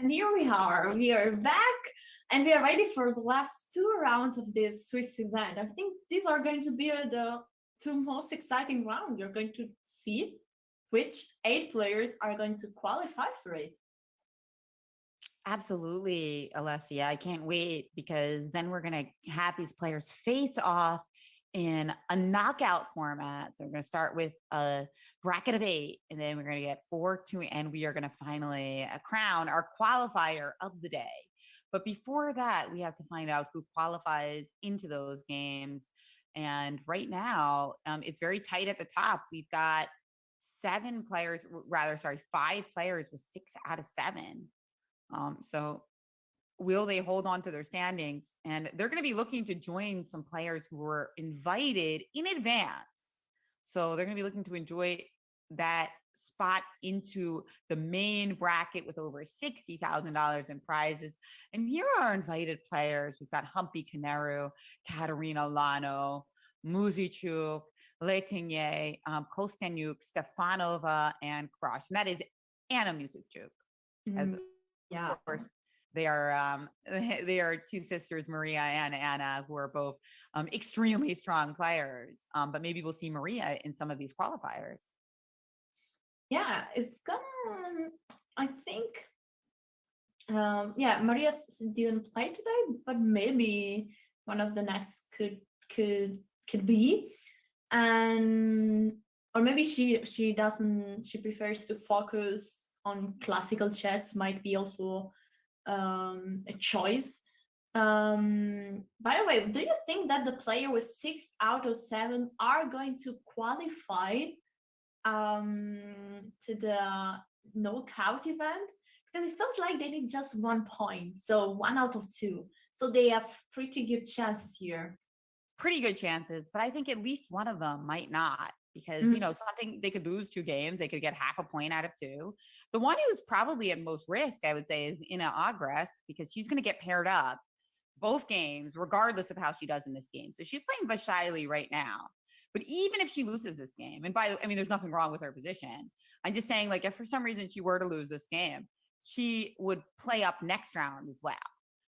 And here we are back, and we are ready for the last two rounds of this Swiss event. I think these are going to be the two most exciting rounds. You're going to see which 8 players are going to qualify for it. Absolutely, Alessia. I can't wait because then we're going to have these players face off in a knockout format. So we're going to start with a bracket of 8, and then we're going to get 4 to, and we are going to finally crown our qualifier of the day. But before that, we have to find out who qualifies into those games. And right now, it's very tight at the top. We've got 5 players with 6 out of 7. So will they hold on to their standings? And they're going to be looking to join some players who were invited in advance. So they're going to be looking to enjoy that spot into the main bracket with over $60,000 in prizes. And here are our invited players. We've got Humpy Kaneru, Katerina Lano, Muzichuk, Letinier, Kostenyuk, Stefanova, and Krosh. And that is Anna Muzichuk. As Yeah, of course, they are 2 sisters, Maria and Anna, who are both extremely strong players. But maybe we'll see Maria in some of these qualifiers. Yeah, it's gonna. I think. Yeah, Maria didn't play today, but maybe one of the next could be, and or maybe she doesn't. She prefers to focus on classical chess. Might be also a choice. By the way, do you think that the player with 6 out of 7 are going to qualify to the knockout event? Because it feels like they need just 1 point, so 1 out of 2. So they have pretty good chances here. Pretty good chances, but I think at least one of them might not, because something, they could lose 2 games, they could get half a point out of 2. The one who's probably at most risk, I would say, is Ina Agrest, because she's going to get paired up both games, regardless of how she does in this game. So she's playing Vaishali right now. But even if she loses this game, and there's nothing wrong with her position. I'm just saying, like, if for some reason she were to lose this game, she would play up next round as well.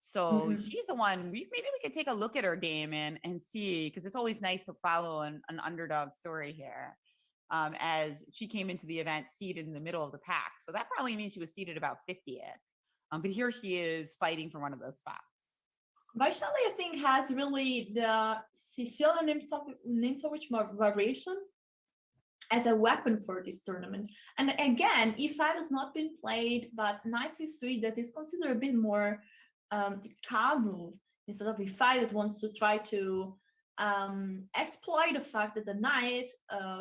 So she's the one, maybe we could take a look at her game and see, because it's always nice to follow an underdog story here. As she came into the event seated in the middle of the pack. So that probably means she was seated about 50th. But here she is fighting for one of those spots. Vaishali, I think, has really the Sicilian Nimzowitsch variation as a weapon for this tournament. And again, e5 has not been played, but knight c3, that is considered a bit more calm move instead of e5 that wants to try to exploit the fact that the knight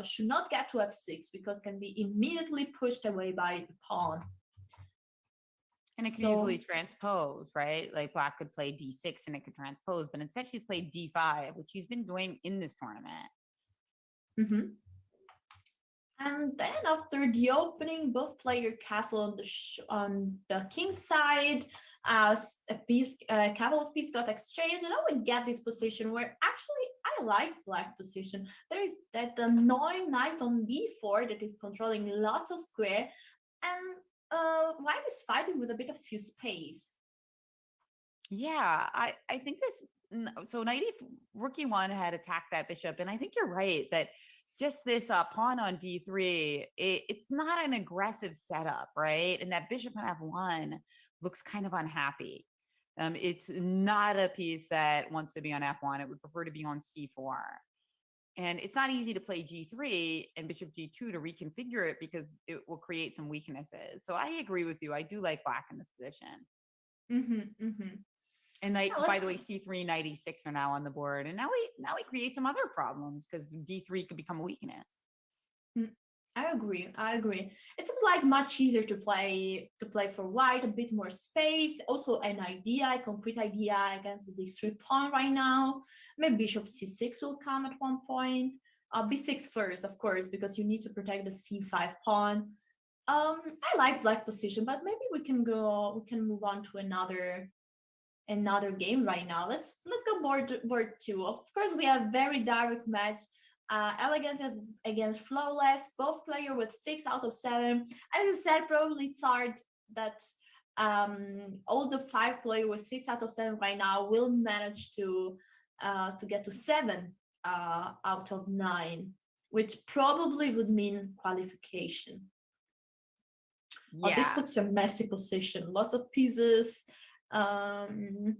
should not get to f6 because can be immediately pushed away by the pawn. And it could easily transpose, right? Like black could play d6 and it could transpose, but instead she's played d5, which she's been doing in this tournament. And then after the opening, both player castle on the king's side, as a couple of pieces got exchanged, and I would get this position where actually I like black position. There is that annoying knight on d4 that is controlling lots of square, and white is fighting with a bit of few space. Yeah, I think this. So knight rook e1 had attacked that bishop, and I think you're right that just this pawn on d3, it's not an aggressive setup, right? And that bishop on f1 looks kind of unhappy. It's not a piece that wants to be on f1. It would prefer to be on c4. And it's not easy to play g3 and bishop g2 to reconfigure it because it will create some weaknesses. So I agree with you. I do like black in this position. And by the way, c3, knight e6 are now on the board, and now we create some other problems because d3 could become a weakness. I agree. It's like much easier to play for white, a bit more space. Also, a concrete idea against this 3 pawn right now. Maybe bishop c6 will come at one point. B6 first, of course, because you need to protect the c5 pawn. I like black position, but maybe we can move on to another game right now. Let's go board 2. Of course, we have very direct match. Elegance against flawless, both player with 6 out of 7. As you said, probably it's hard that all the 5 players with 6 out of 7 right now will manage to get to 7 out of 9, which probably would mean qualification. Yeah. This puts you in a messy position. Lots of pieces. Feels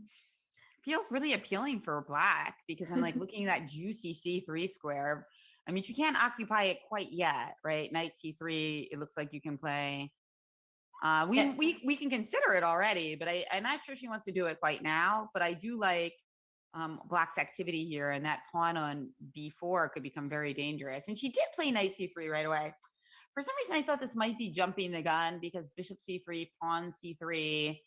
really appealing for black because I'm like looking at that juicy C3 square. I mean, she can't occupy it quite yet, right? Knight C3, it looks like you can play. We can consider it already, but I'm not sure she wants to do it quite now. But I do like black's activity here, and that pawn on B4 could become very dangerous. And she did play Knight C3 right away. For some reason, I thought this might be jumping the gun because Bishop C3, Pawn C3,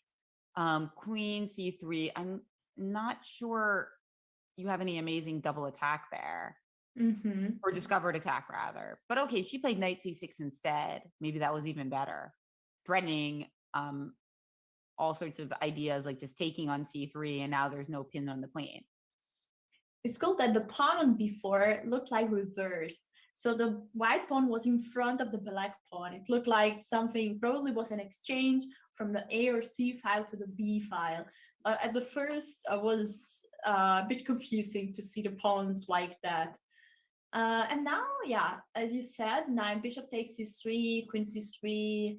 Queen C3. I'm not sure you have any amazing double attack there. Or discovered attack rather. But okay, she played Knight C6 instead. Maybe that was even better. Threatening all sorts of ideas like just taking on C3 and now there's no pin on the queen. It's cool that the pawn on B4 looked like reversed. So the white pawn was in front of the black pawn. It looked like something probably was an exchange from the A or C file to the B file. At the first, it was a bit confusing to see the pawns like that. And now, yeah, as you said, bishop takes C3, queen C3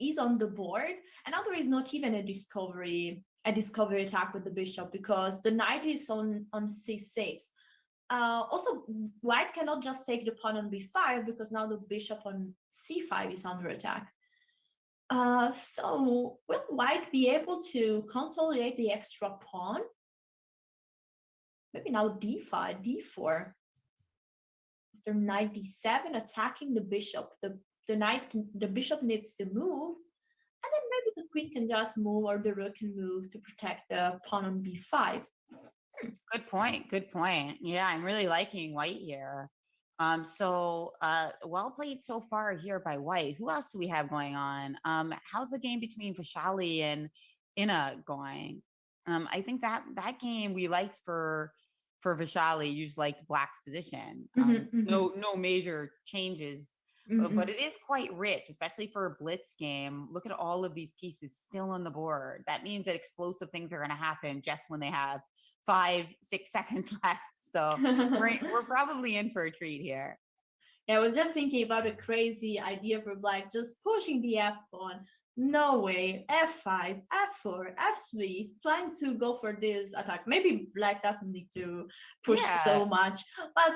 is on the board. And now there is not even a discovery attack with the bishop because the knight is on C6. Also, white cannot just take the pawn on B5 because now the bishop on C5 is under attack. So will white be able to consolidate the extra pawn? Maybe now D5, D4. After knight D7, attacking the bishop. The bishop needs to move, and then maybe the queen can just move or the rook can move to protect the pawn on B5. Good point. Yeah, I'm really liking white here. So well played so far here by white. Who else do we have going on? How's the game between Vaishali and Ina going? I think that game we liked for Vaishali, you just liked black's position. No major changes, but it is quite rich, especially for a blitz game. Look at all of these pieces still on the board. That means that explosive things are going to happen just when they have 5-6 seconds left. So we're probably in for a treat here. Yeah, I was just thinking about a crazy idea for black, just pushing the F pawn. No way. F5, F4, F3, trying to go for this attack. Maybe black doesn't need to push so much, but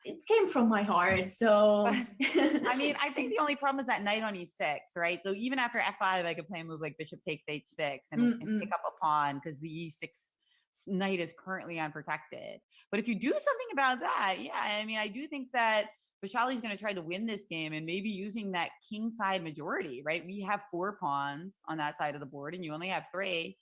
it came from my heart. So I mean, I think the only problem is that knight on E6, right? So even after F5, I could play a move like bishop takes H6 and pick up a pawn because the E6 knight is currently unprotected. But if you do something about that, yeah, I mean, I do think that Vaishali is going to try to win this game and maybe using that king side majority, right? We have 4 pawns on that side of the board and you only have 3,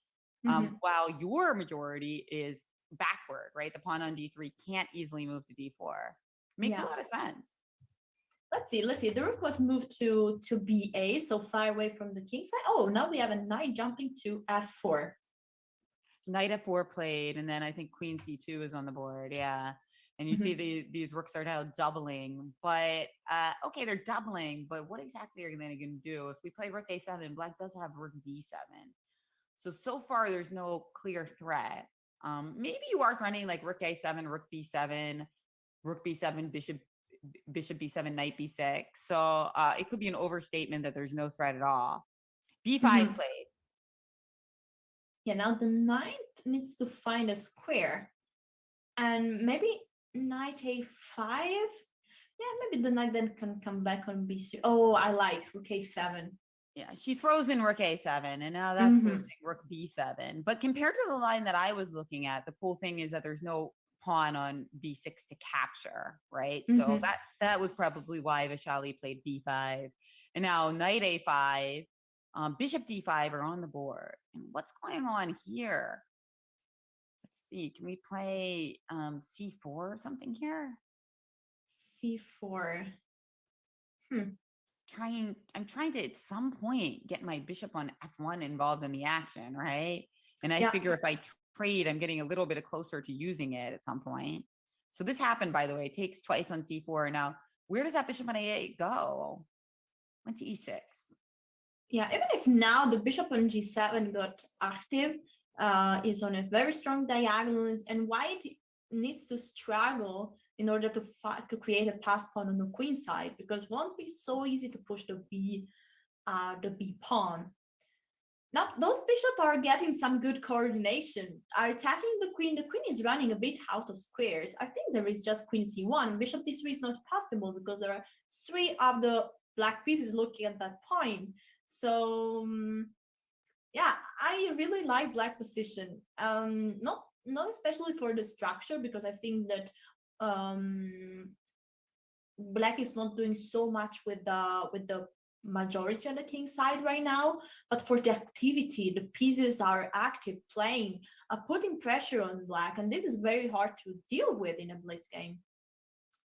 while your majority is backward, right? The pawn on D3 can't easily move to D4. Makes a lot of sense. Let's see. The rook was moved to B8, so far away from the king side. Oh, now we have a knight jumping to F4. Knight F4 played, and then I think queen C2 is on the board. Yeah. And you see these rooks are now doubling, but okay, they're doubling, but what exactly are they going to do? If we play rook A7, black does have rook B7. So far, there's no clear threat. Maybe you are threatening like rook A7, rook B7, bishop B7, knight B6. So it could be an overstatement that there's no threat at all. B5 played. Yeah, now the knight needs to find a square. And maybe knight A5? Yeah, maybe the knight then can come back on B3. Oh, I like rook A7. Yeah, she throws in rook A7, and now that's forcing rook B7. But compared to the line that I was looking at, the cool thing is that there's no pawn on B6 to capture, right? So that was probably why Vaishali played B5. And now knight A5, bishop D5 are on the board. And what's going on here? Let's see. Can we play C4 or something here? C4. I'm trying to at some point get my bishop on F1 involved in the action, right? And I figure if I trade, I'm getting a little bit closer to using it at some point. So this happened, by the way. It takes twice on C4. Now, where does that bishop on A8 go? Went to E6. Yeah, even if now the bishop on g7 got active, is on a very strong diagonal, and white needs to struggle in order to create a pass pawn on the queen side, because it won't be so easy to push the b pawn. Now those bishops are getting some good coordination, are attacking the queen. The queen is running a bit out of squares. I think there is just queen c1. Bishop d3 is not possible because there are 3 of the black pieces looking at that point. So yeah, I really like black position. Not especially for the structure, because I think that black is not doing so much with the majority on the king side right now, but for the activity, the pieces are active, playing, putting pressure on black, and this is very hard to deal with in a blitz game.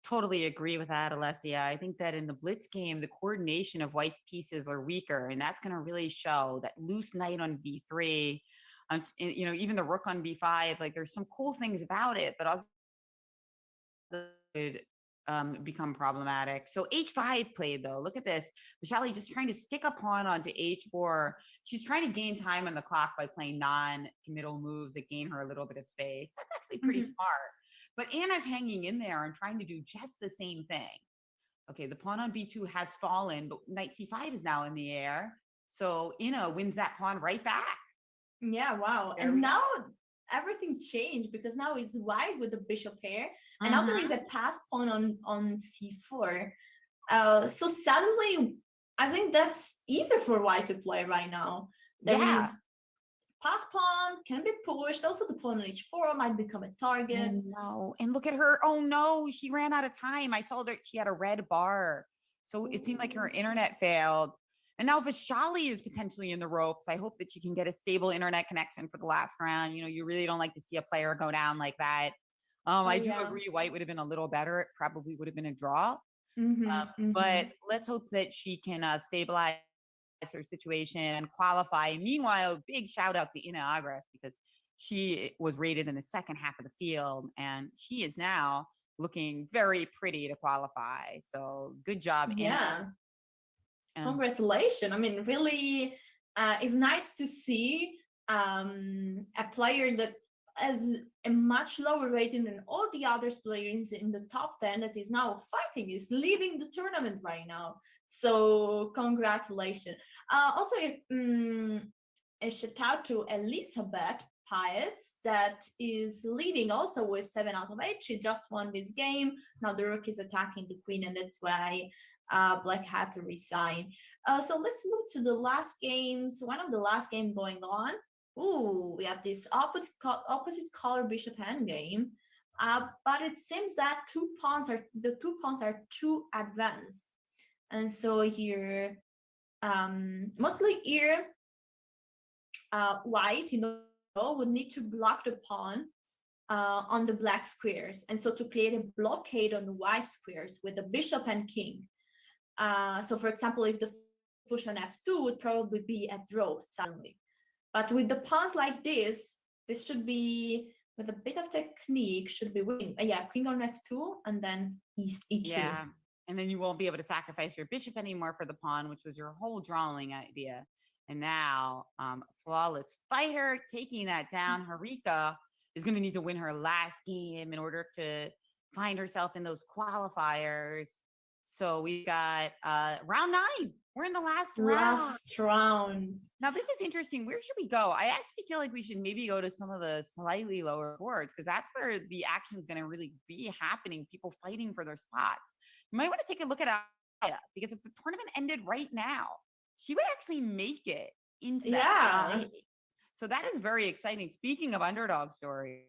Totally agree with that, Alessia. I think that in the blitz game, the coordination of white's pieces are weaker, and that's going to really show. That loose knight on b3, you know, even the rook on b5. Like, there's some cool things about it, but also could become problematic. So h5 played, though. Look at this. Vaishali just trying to stick a pawn onto h4. She's trying to gain time on the clock by playing non-committal moves that gain her a little bit of space. That's actually pretty smart. But Anna's hanging in there and trying to do just the same thing. Okay, the pawn on b2 has fallen, but knight c5 is now in the air. So Anna wins that pawn right back. Yeah, wow. And now everything changed, because now it's white with the bishop pair, and now there is a pass pawn on c4. So suddenly, I think that's easier for white to play right now. There is pass pawn, can be pushed. Also, the pawn on h4 might become a target. Oh, no. And look at her. Oh, no. She ran out of time. I saw that she had a red bar. So it seemed like her internet failed. And now Vaishali is potentially in the ropes. I hope that she can get a stable internet connection for the last round. You know, you really don't like to see a player go down like that. I do agree white would have been a little better. It probably would have been a draw. But let's hope that she can stabilize her situation and qualify. Meanwhile, big shout out to Ina Agres, because she was rated in the second half of the field, and she is now looking very pretty to qualify. So good job, Ina. Congratulations. I mean, really, it's nice to see a player that has a much lower rating than all the other players in the top 10 that is now fighting, is leading the tournament right now. So congratulations. Also, a shout out to Elizabeth Paez, that is leading also with 7 out of 8. She just won this game. Now the rook is attacking the queen, and that's why black had to resign. So let's move to the last games. One of the last game going on. Ooh, we have this opposite color bishop endgame. But it seems that the two pawns are too advanced. And so here, mostly here, white, would need to block the pawn on the black squares. And so to create a blockade on the white squares with the bishop and king. So for example, if the push on f2 would probably be a draw suddenly. But with the pawns like this should be, with a bit of technique, should be winning. Yeah, king on f2 and then e2. Yeah, and then you won't be able to sacrifice your bishop anymore for the pawn, which was your whole drawing idea. And now, flawless fighter taking that down. Harika is going to need to win her last game in order to find herself in those qualifiers. So we got round 9. We're in the last round. Now, this is interesting. Where should we go? I actually feel like we should maybe go to some of the slightly lower boards, because that's where the action is going to really be happening. People fighting for their spots. You might want to take a look at Aya, because if the tournament ended right now, she would actually make it into that play. So that is very exciting. Speaking of underdog story.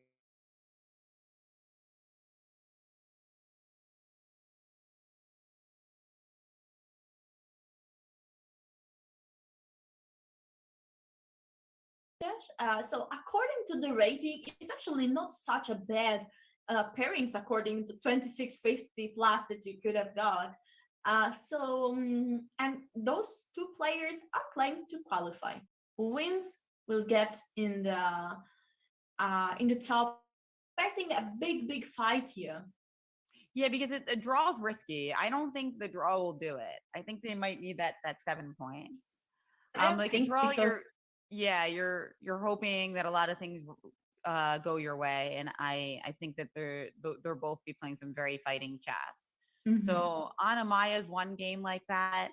So according to the rating, it's actually not such a bad pairings according to 2650 plus that you could have got. And those two players are playing to qualify. Who wins will get in the top. Expecting a big fight here. Yeah, because the draw is risky. I don't think the draw will do it. I think they might need that 7 points. I don't Like a think draw, because you're hoping that a lot of things go your way, and I think that they're both be playing some very fighting chess. Mhm. So Anna Maya's one game like that.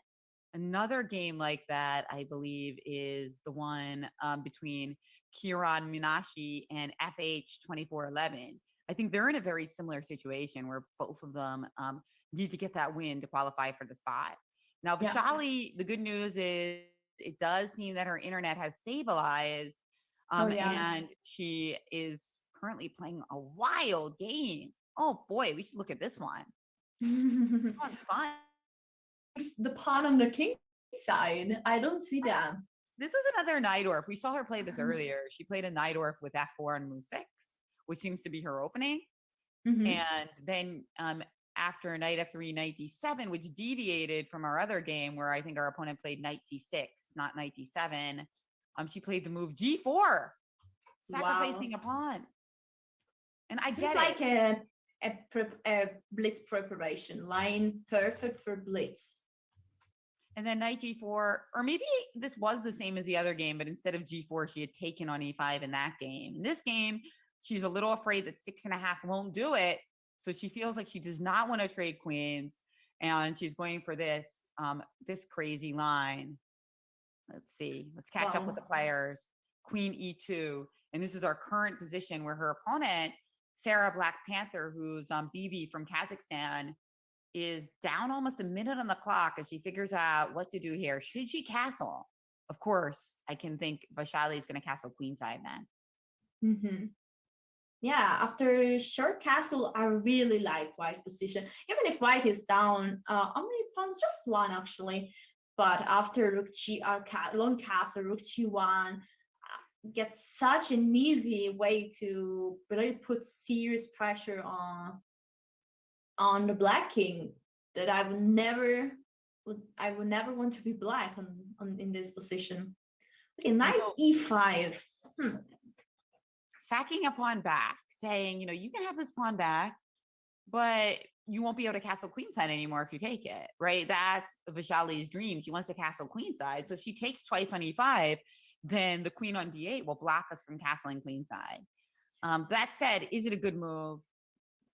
Another game like that, I believe, is the one between Kiran Minashi and FH 2411. I think they're in a very similar situation where both of them need to get that win to qualify for the spot. Now, Yeah. Vaishali, the good news is it does seem that her internet has stabilized, Oh yeah. and she is currently playing a wild game. Oh boy, we should look at this one. This one's fun. It's the pawn on the king side. I don't see that. This is another Najdorf. We saw her play this earlier. She played a Najdorf with F4 and move 6, which seems to be her opening. Mhm. And then after knight F3, knight D7, which deviated from our other game where I think our opponent played knight C6, not knight D7. She played the move G4, sacrificing a pawn. And I Seems get like it. a blitz preparation line, perfect for blitz. And then knight G4, or maybe this was the same as the other game, but instead of G4, she had taken on E5 in that game. In this game, she's a little afraid that 6.5 won't do it. So she feels like she does not want to trade queens, and she's going for this this crazy line. Let's see. Let's catch up with the players. Queen E2. And this is our current position where her opponent, Sarah Black Panther, who's BB from Kazakhstan, is down almost a minute on the clock as she figures out what to do here. Should she castle? Of course, I can think Vaishali is going to castle queenside then. Mm-hmm. Yeah, after short castle, I really like white position. Even if white is down, how many pawns? Just one actually. But after rook G, long castle, rook G1 gets such an easy way to really put serious pressure on the black king that I would never want to be black on in this position. Okay, knight E5. Sacking a pawn back, saying, you can have this pawn back, but you won't be able to castle queenside anymore if you take it, right? That's Vaishali's dream. She wants to castle queenside. So if she takes twice on E5, then the queen on D8 will block us from castling queenside. That said, is it a good move?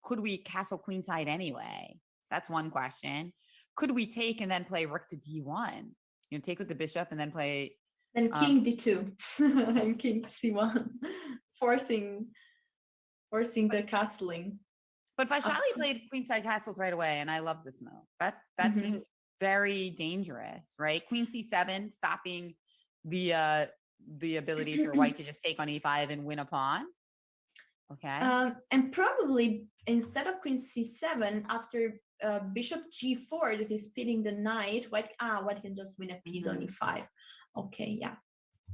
Could we castle queenside anyway? That's one question. Could we take and then play rook to D1? Take with the bishop and then play. Then king D2 and king C1, forcing the castling. But Vaishali played queenside castles right away, and I love this move. That seems very dangerous, right? Queen C7, stopping the ability for white to just take on E5 and win a pawn. Okay. And probably instead of queen C7, after bishop G4 that is pitting the knight, white can just win a piece on E5. Okay, yeah.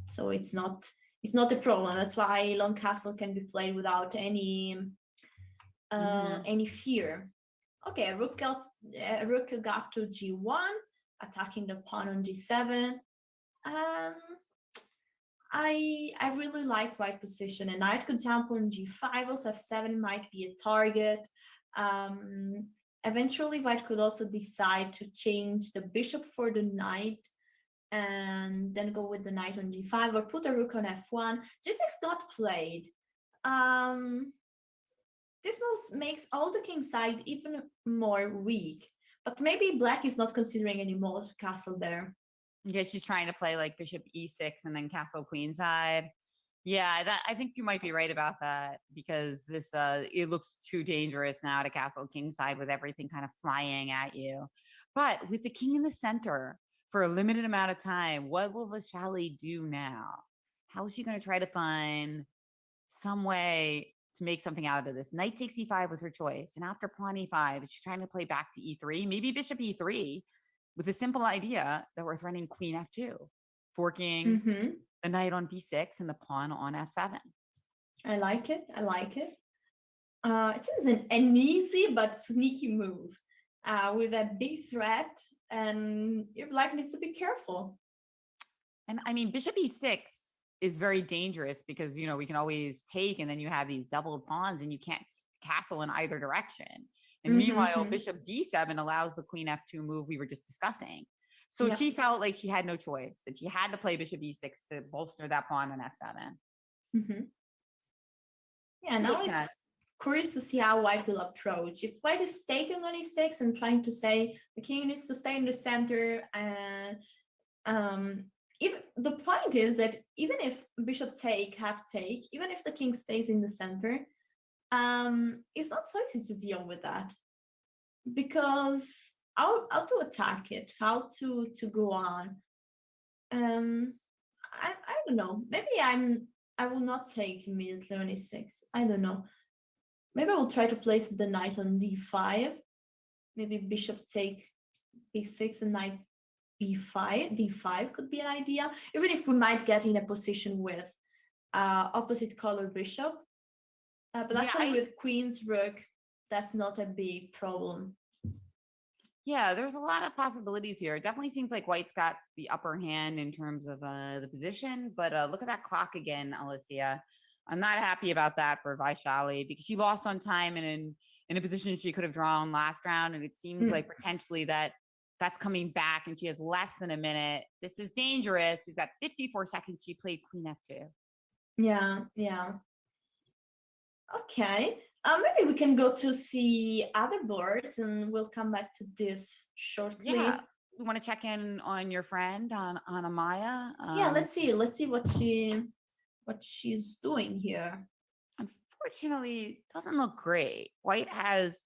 So it's not a problem. That's why long castle can be played without any fear. Okay, rook got to G1, attacking the pawn on G7. I really like white position, and knight could jump on G5. Also F7 might be a target. Eventually white could also decide to change the bishop for the knight and then go with the knight on G5 or put a rook on F1. G6 got played. This move makes all the king side even more weak, but maybe black is not considering any more castle there. Yeah, she's trying to play like bishop E6 and then castle queenside. Yeah, I think you might be right about that, because this it looks too dangerous now to castle kingside with everything kind of flying at you. But with the king in the center for a limited amount of time, what will Vaishali do now? How is she going to try to find some way to make something out of this? Knight takes E5 was her choice, and after pawn E5, she's trying to play back to E3, maybe bishop E3, with a simple idea that we're threatening queen F2, forking the knight on B6 and the pawn on F7. I like it. It seems an easy but sneaky move with a big threat, and your black needs to be careful. And I mean, bishop E6 is very dangerous because, we can always take, and then you have these doubled pawns and you can't castle in either direction. And meanwhile, bishop D7 allows the queen F2 move we were just discussing. So she felt like she had no choice, that she had to play bishop e6 to bolster that pawn on f7. Mm-hmm. Yeah, now it's curious to see how white will approach. If white is taking on e6 and trying to say the king needs to stay in the center, and if the point is that even if bishop take, half take, even if the king stays in the center, it's not so easy to deal with that, because how to attack it, how to go on. I don't know. Maybe I will not take immediately on e6. I don't know. Maybe I will try to place the knight on d5. Maybe bishop take b6 and knight b5. d5 could be an idea, even if we might get in a position with opposite color bishop. But actually with queen's rook, that's not a big problem. Yeah, there's a lot of possibilities here. It definitely seems like white's got the upper hand in terms of the position, but look at that clock again, Alicia. I'm not happy about that for Vaishali, because she lost on time and in a position she could have drawn last round, and it seems like potentially that's coming back, and she has less than a minute. This is dangerous. She's got 54 seconds. She played queen f2. Yeah. Okay. Maybe we can go to see other boards, and we'll come back to this shortly. Yeah. You want to check in on your friend, on Amaya? Yeah, let's see what she's doing here. Unfortunately, doesn't look great. White has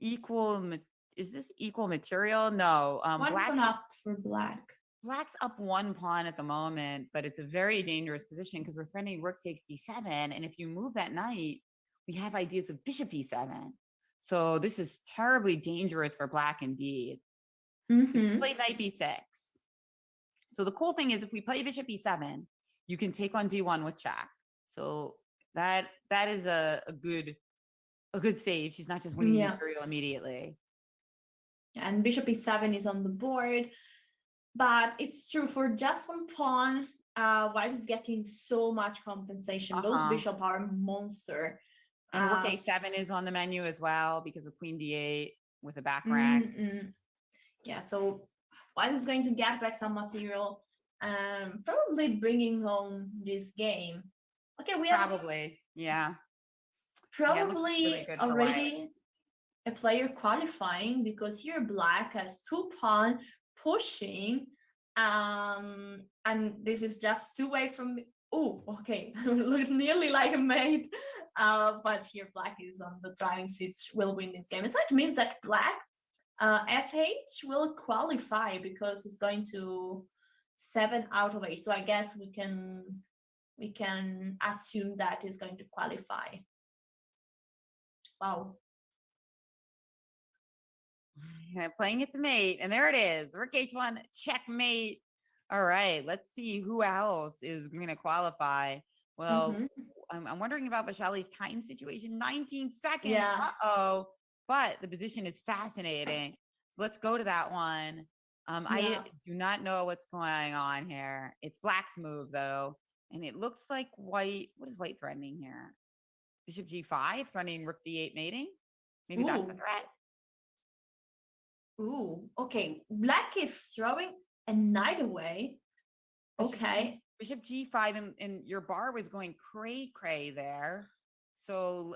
equal. Is this equal material? No. One black up for black. Black's up one pawn at the moment, but it's a very dangerous position because we're threatening rook takes d7, and if you move that knight, we have ideas of bishop e7. So this is terribly dangerous for black indeed. So you play knight b6. So the cool thing is, if we play bishop e7, you can take on d1 with check. So that is a good save. She's not just winning material immediately. And bishop e7 is on the board, but it's true, for just one pawn, white is getting so much compensation. Those bishops are a monster. And rook a7 is on the menu as well because of queen d8 with a back rack. Yeah, so white is going to get back some material, probably bringing home this game. Okay, we have probably really already a player qualifying, because here black has two pawn pushing, and this is just two away from. Oh, okay, look nearly like a mate, but here black is on the driving seat, will win this game. So it means that black FH will qualify because it's going to 7 out of 8. So I guess we can assume that is going to qualify. Wow. Playing it to mate, and there it is. Rook h1, checkmate. All right, let's see who else is going to qualify. Well, I'm wondering about Vaishali's time situation. 19 seconds. Yeah. But the position is fascinating. So let's go to that one. I do not know what's going on here. It's black's move, though. And it looks like white. What is white threatening here? Bishop g5, threatening rook d8 mating. Maybe that's the threat. Ooh, okay. Black is throwing a knight away. Okay. Bishop g5, and your bar was going cray there. So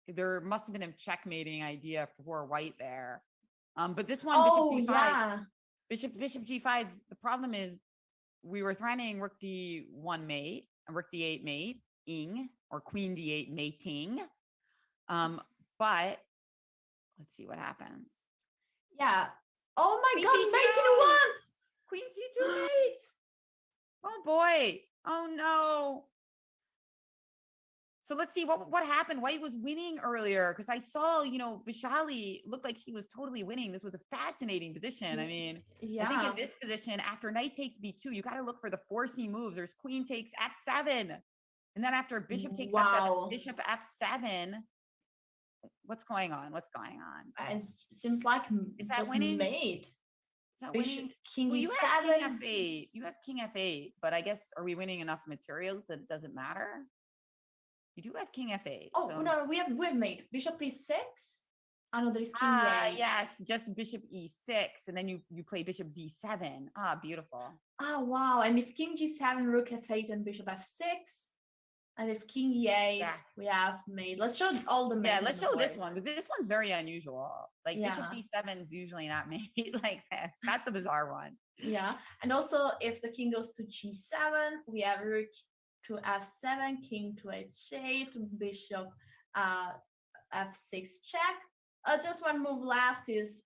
there must have been a checkmating idea for white there. But this one, bishop g5, bishop g5, the problem is we were threatening rook d1 mate, and rook d8 mating, or queen d8 mating. But let's see what happens. Yeah. Oh my God, queen c2 mate. Oh boy. Oh no. So let's see what happened. White was winning earlier, because I saw, Vaishali looked like she was totally winning. This was a fascinating position. I mean, I think in this position, after knight takes b2, you got to look for the forcing moves. There's queen takes f7. And then after bishop takes f7, bishop f7. What's going on? It seems like is that winning? Mate. Is that winning? King you e7. have king f8. You have king f8, but I guess, are we winning enough material that it doesn't matter? You do have king f8. Oh, so. No, we have mate. Bishop e6. Another is king e8. Yes, just bishop e6, and then you play bishop d7. Beautiful. Oh, wow. And if king g7, rook f8, and bishop f6, and if king e8, we have mate. Let's show all the mate. Yeah, let's show this one, because this one's very unusual. Like bishop d7 is usually not made like this. That's a bizarre one. Yeah, and also if the king goes to g7, we have rook to f7, king to h8, bishop f6 check. Just one move left is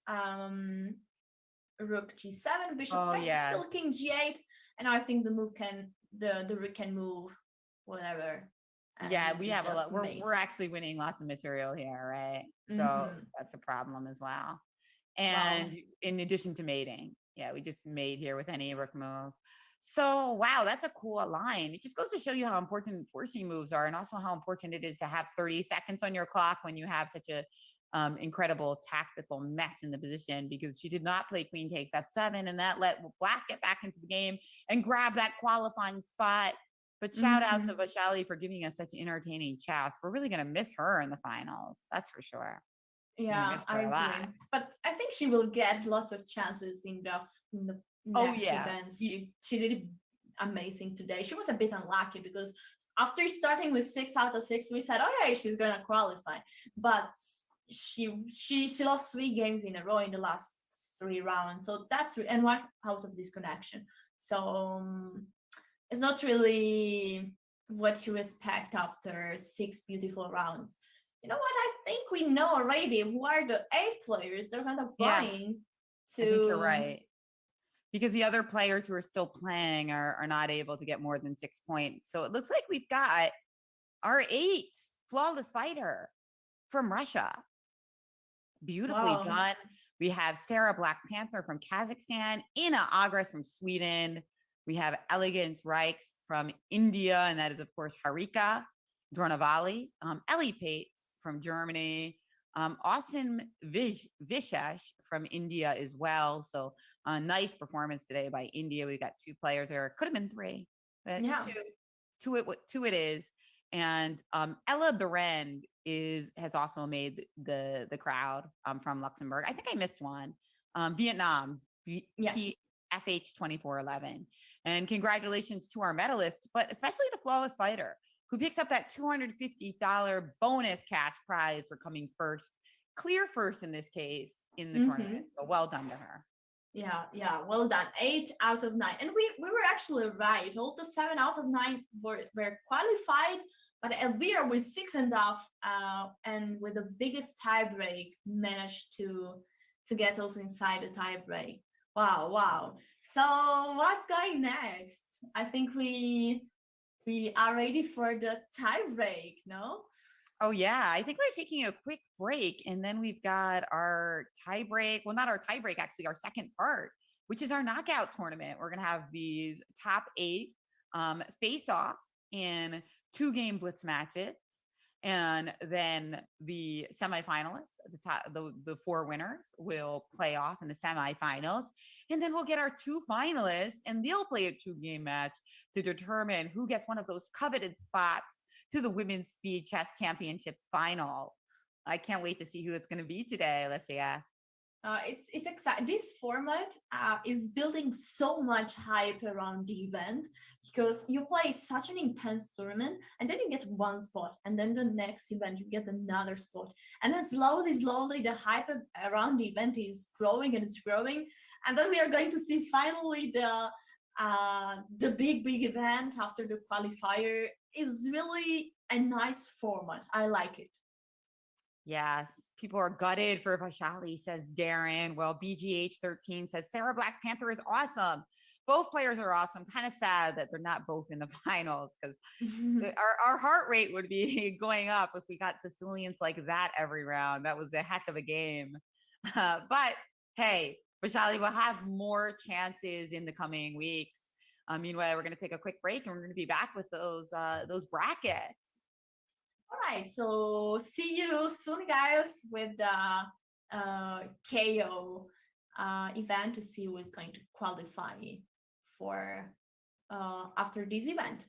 rook g7, bishop still king g8, and I think the rook can move whatever. Yeah, we have a lot. We're actually winning lots of material here, right? So that's a problem as well. And in addition to mating, we just mate here with any rook move. So wow, that's a cool line. It just goes to show you how important forcing moves are, and also how important it is to have 30 seconds on your clock when you have such a incredible tactical mess in the position, because she did not play queen takes f7, and that let black get back into the game and grab that qualifying spot. But shout out to Vaishali for giving us such entertaining chess. We're really going to miss her in the finals. That's for sure. Yeah, I agree. But I think she will get lots of chances in the next events. She did amazing today. She was a bit unlucky because after starting with 6 out of 6, we said, okay, she's going to qualify. But she lost 3 games in a row in the last 3 rounds. So and 1 out of disconnection. So it's not really what you expect after 6 beautiful rounds. You know what? I think we know already who are the 8 players they're kind of going to. I think you're right. Because the other players who are still playing are not able to get more than 6 points. So it looks like we've got our 8th flawless fighter from Russia. Beautifully done. We have Sarah Black Panther from Kazakhstan, Ina Agres from Sweden. We have Elegance Reichs from India, and that is, of course, Harika Dronavali. Ellie Pates from Germany. Austin Vishesh from India as well. So a nice performance today by India. We got 2 players there. Could have been 3, but two it is. And Ella Berend has also made the crowd from Luxembourg. I think I missed one. Vietnam, FH 2411. And congratulations to our medalists, but especially to Flawless Fighter, who picks up that $250 bonus cash prize for coming first, clear first in this case, in the tournament. So well done to her. Yeah, well done. 8 out of 9. And we were actually right. All the 7 out of 9 were qualified, but Elvira with 6.5 and with the biggest tiebreak managed to get us inside the tiebreak. Wow. So what's going next? I think we are ready for the tiebreak, no? Oh yeah, I think we're taking a quick break, and then we've got our tiebreak. Well, not our tiebreak, actually, our second part, which is our knockout tournament. We're gonna have these top 8 face off in 2-game blitz matches, and then the semifinalists, the 4 winners, will play off in the semifinals, and then we'll get our 2 finalists, and they'll play a 2-game match to determine who gets one of those coveted spots to the Women's Speed Chess Championships final. I can't wait to see who it's going to be today, Alicia. It's exciting. This format is building so much hype around the event, because you play such an intense tournament, and then you get 1 spot, and then the next event you get another spot, and then slowly the hype around the event is growing, and it's growing, and then we are going to see finally the big event after the qualifier. Is really a nice format. I like it. Yes, people are gutted for Vaishali, says Darren. Well, BGH13 says Sarah Black Panther is awesome. Both players are awesome. Kind of sad that they're not both in the finals, because our heart rate would be going up if we got Sicilians like that every round. That was a heck of a game. But hey, Vaishali will have more chances in the coming weeks. Meanwhile, we're going to take a quick break, and we're going to be back with those brackets. All right, so see you soon, guys, with the KO event, to see who is going to qualify for after this event.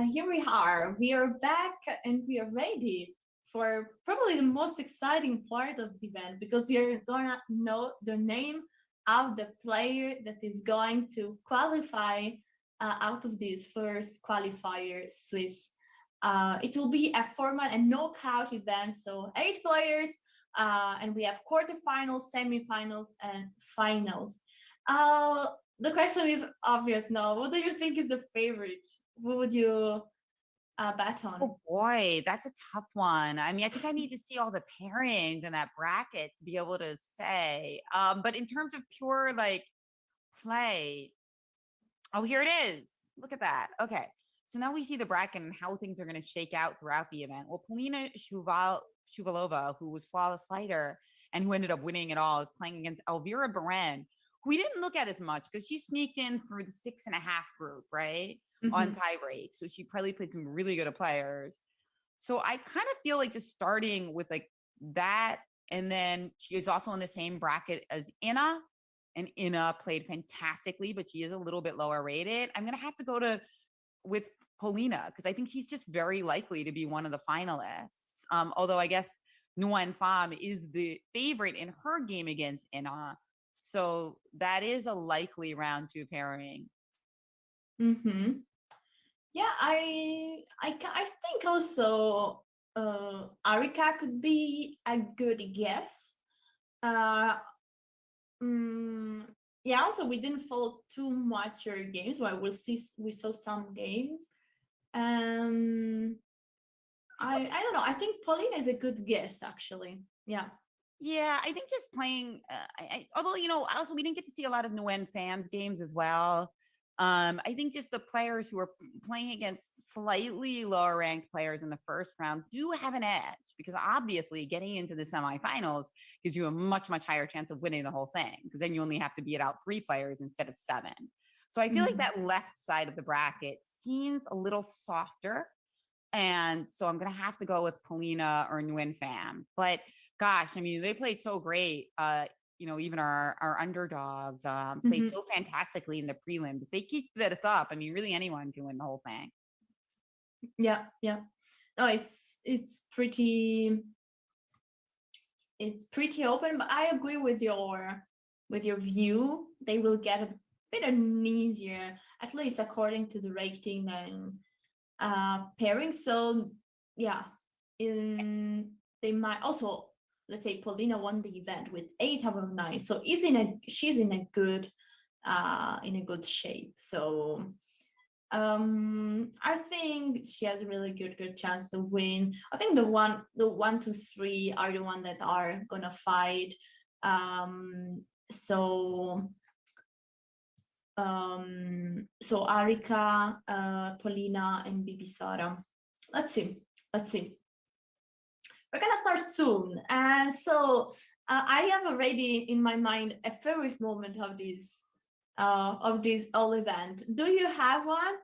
Here we are. We are back and we are ready for probably the most exciting part of the event, because we are gonna know the name of the player that is going to qualify out of this first qualifier Swiss. It will be a formal and knockout event, so 8 players, and we have quarterfinals, semifinals, and finals. The question is obvious now. What do you think is the favorite? Who would you bet on? Oh boy, that's a tough one. I mean, I think I need to see all the pairings in that bracket to be able to say. But in terms of pure like play, oh, here it is. Look at that. Okay. So now we see the bracket and how things are going to shake out throughout the event. Well, Polina Shuvalova, who was flawless fighter and who ended up winning it all, is playing against Elvira Beren, who we didn't look at as much because she sneaked in through the 6.5 group, right? On tie break. So she probably played some really good players. So I kind of feel like just starting with like that. And then she is also in the same bracket as Inna. And Inna played fantastically, but she is a little bit lower rated. I'm going to have to go with Polina because I think she's just very likely to be one of the finalists. Although I guess Nguyen Pham is the favorite in her game against Inna. So that is a likely round 2 pairing. Mm-hmm. Yeah, I think also Arika could be a good guess. Yeah, also we didn't follow too much your games, but we saw some games. I don't know. I think Paulina is a good guess, actually. Yeah. Yeah, I think just playing. Although also we didn't get to see a lot of Nguyen Pham's games as well. I think just the players who are playing against slightly lower ranked players in the first round do have an edge because obviously getting into the semifinals gives you a much, much higher chance of winning the whole thing because then you only have to beat out 3 players instead of 7. So I feel like that left side of the bracket seems a little softer. And so I'm going to have to go with Polina or Nguyen Pham. But gosh, I mean, they played so great. Even our underdogs played so fantastically in the prelims. If they keep this up, I mean, really anyone can win the whole thing. Yeah. No, it's pretty open, but I agree with your view. They will get a bit easier, at least according to the rating and pairing. So yeah, they might also, let's say Polina won the event with 8 out of 9, so she's in a good shape. So I think she has a really good chance to win. I think the 1, 2, 3 are the one that are gonna fight. So Arika, Polina, and Bibi Sara. Let's see. We're gonna start soon, and so I have already in my mind a favorite moment of this whole event. Do you have one,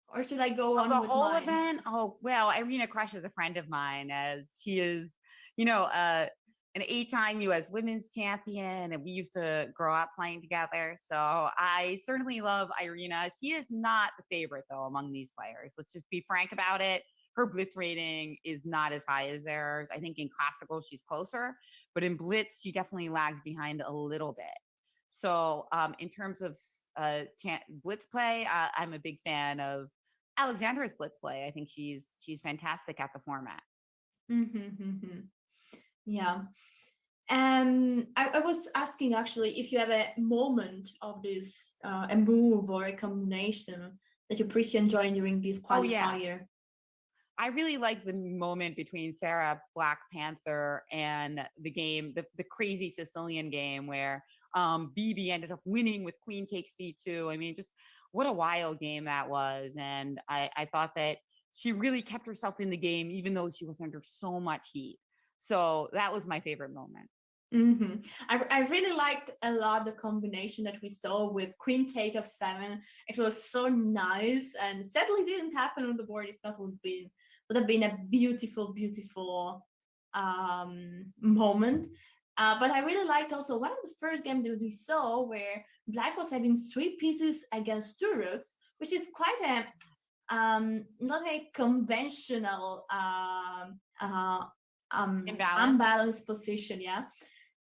or should I go on the with whole mine? event? Oh well, Irina Krush is a friend of mine, as she is, an 8-time U.S. women's champion, and we used to grow up playing together. So I certainly love Irina. She is not the favorite though among these players. Let's just be frank about it. Her blitz rating is not as high as theirs. I think in classical she's closer, but in blitz she definitely lags behind a little bit. So in terms of blitz play, I'm a big fan of Alexandra's blitz play. I think she's fantastic at the format. Yeah. I was asking actually if you have a moment of this, a move or a combination that you pretty enjoy during this qualifier. Oh, yeah. I really like the moment between Sarah Black Panther and the game, the crazy Sicilian game where Bibi ended up winning with Queen takes C2. I mean, just what a wild game that was. And I thought that she really kept herself in the game, even though she was under so much heat. So that was my favorite moment. I really liked a lot the combination that we saw with Queen take of 7. It was so nice, and sadly didn't happen on the board. If not, would have been a beautiful moment. But I really liked also one of the first games that we saw where Black was having 3 pieces against 2 rooks, which is quite not a conventional unbalanced position, yeah.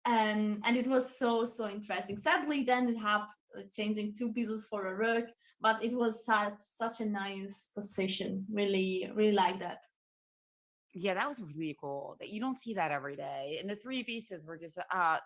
And it was so interesting. Sadly, then it had changing two pieces for a rook, but it was such a nice position. Really like that. Yeah, that was really cool. That you don't see that every day. And the three pieces were just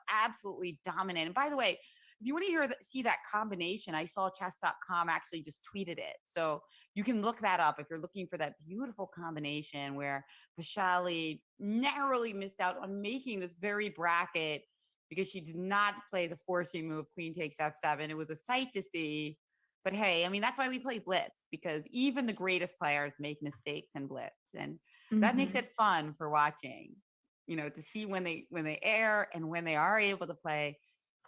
absolutely dominant. And by the way, if you want to see that combination, I saw chess.com actually just tweeted it. So you can look that up if you're looking for that beautiful combination where Vaishali narrowly missed out on making this very bracket because she did not play the forcing move, queen takes f7. It was a sight to see. But hey, I mean, that's why we play blitz, because even the greatest players make mistakes in blitz. And that makes it fun for watching, to see when they err and when they are able to play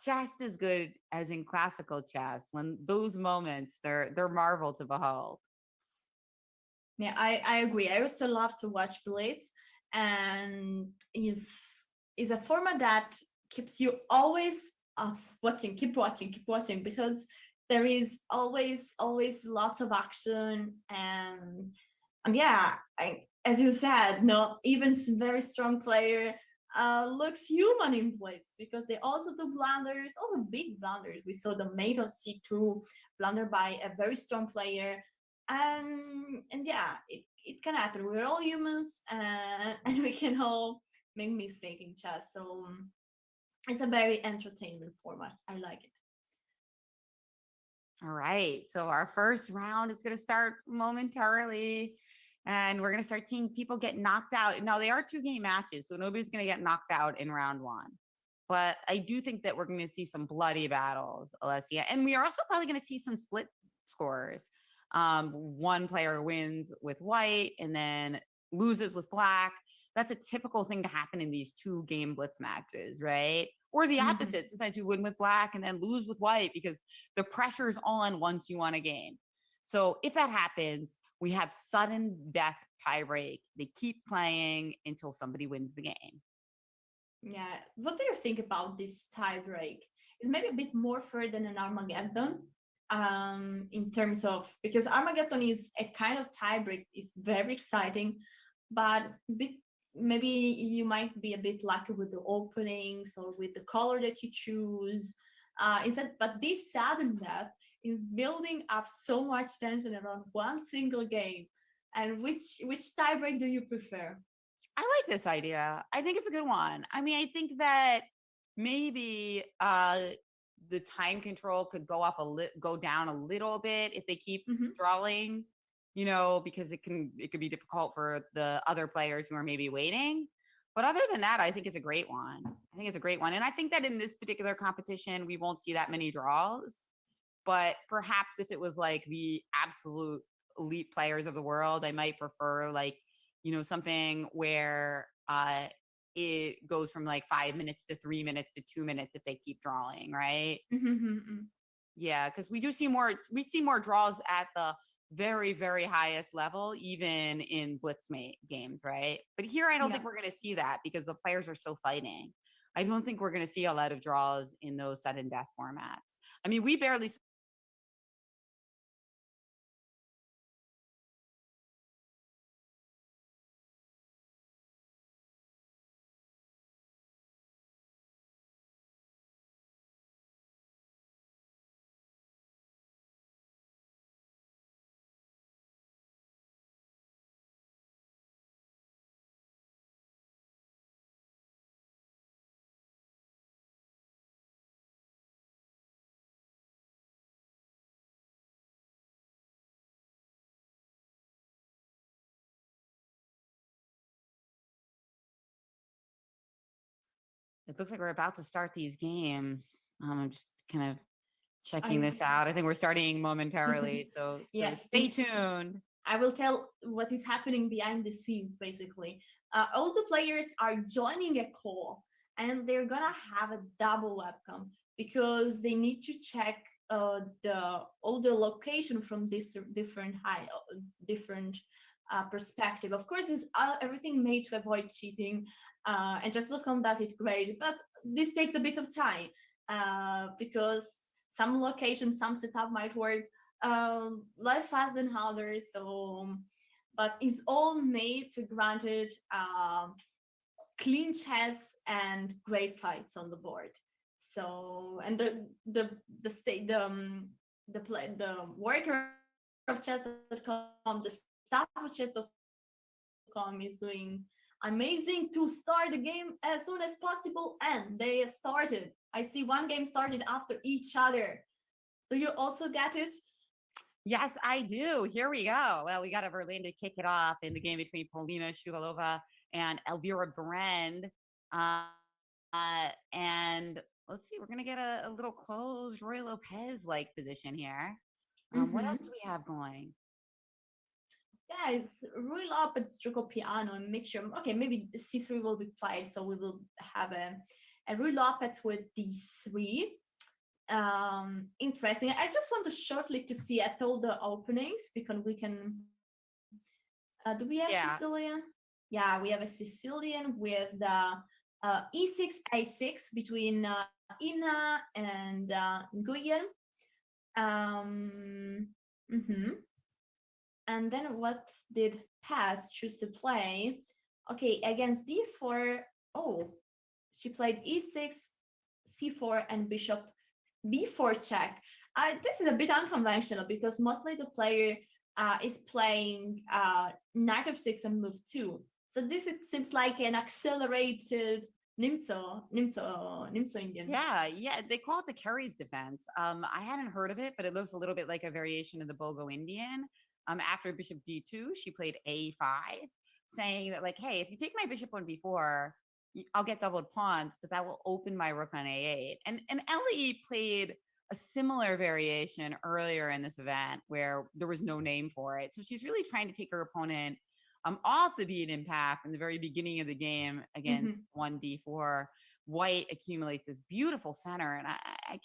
just as good as in classical chess. When those moments, they're marvel to behold. Yeah, I agree. I also love to watch blitz, and is a format that keeps you always watching, keep watching, because there is always lots of action. And yeah, as you said, no, even very strong player looks human in blitz, because they also do blunders, also big blunders. We saw the mate on c2 blunder by a very strong player. And yeah, it can happen. We're all humans, and we can all make mistakes in chess. So it's a very entertainment format. I like it. All right. So our first round is going to start momentarily, and we're going to start seeing people get knocked out. Now, they are 2-game matches, so nobody's going to get knocked out in round one. But I do think that we're going to see some bloody battles, Alessia. And we are also probably going to see some split scores. One player wins with white and then loses with black. That's a typical thing to happen in these 2-game blitz matches, right? Or the opposite. Sometimes you win with black and then lose with white because the pressure is on once you won a game. So if that happens, we have sudden death tie break. They keep playing until somebody wins the game. Yeah. What do you think about this tie break? It's maybe a bit more fair than an Armageddon, in terms of, because Armageddon is a kind of tie break. It's very exciting, but maybe you might be a bit lucky with the openings or with the color that you choose. But this sudden death is building up so much tension around one single game. And which tiebreak do you prefer? I like this idea. I think it's a good one. I mean, I think that maybe the time control could go down a little bit if they keep drawing, because it could be difficult for the other players who are maybe waiting. But other than that, I think it's a great one. And I think that in this particular competition, we won't see that many draws. But perhaps if it was like the absolute elite players of the world, I might prefer something where it goes from like 5 minutes to 3 minutes to 2 minutes if they keep drawing, right? Yeah, because we see more draws at the very, very highest level, even in blitzmate games, right? But here, I don't think we're going to see that because the players are so fighting. I don't think we're going to see a lot of draws in those sudden death formats. I mean, we barely It looks like we're about to start these games. I'm just kind of checking this out. I think we're starting momentarily, so stay tuned. I will tell what is happening behind the scenes, basically. All the players are joining a call, and they're gonna have a double webcam because they need to check all the location from this different perspective. Of course, it's everything made to avoid cheating, and Chess.com does it great, but this takes a bit of time because some location, some setup might work, less fast than others. So, but it's all made to granted clean chess and great fights on the board. So, and the state the worker of chess.com, the staff of chess.com is doing amazing to start the game as soon as possible, and they have started. I see one game started after each other. Do you also get it? Yes, I do. Here we go. Well, we got a Berlin to kick it off in the game between Polina Shuvalova and Elvira Brand. And let's see, we're going to get a little closed Roy Lopez-like position here. What else do we have going? Yeah, it's Rui Lopez, Choco Piano, and mixture. Okay, maybe C3 will be played, so we will have a Rui Lopez with D3. Interesting. I just want to shortly to see at all the openings because we can. Do we have Sicilian? Yeah, we have a Sicilian with the E6 A6 between Ina and Nguyen. And then what did Paz choose to play? Okay, against D4. Oh, she played E6, C4, and Bishop B4 check. This is a bit unconventional because mostly the player is playing Knight of 6 and move 2. So this it seems like an accelerated Nimzo Indian. Yeah, they call it the Kerry's defense. I hadn't heard of it, but it looks a little bit like a variation of the Bogo Indian. After Bishop D2, she played A5, saying that like, hey, if you take my bishop on B4, I'll get doubled pawns, but that will open my rook on A8. And Ellie played a similar variation earlier in this event where there was no name for it. So she's really trying to take her opponent off the beaten path in the very beginning of the game against 1D4. White accumulates this beautiful center, and I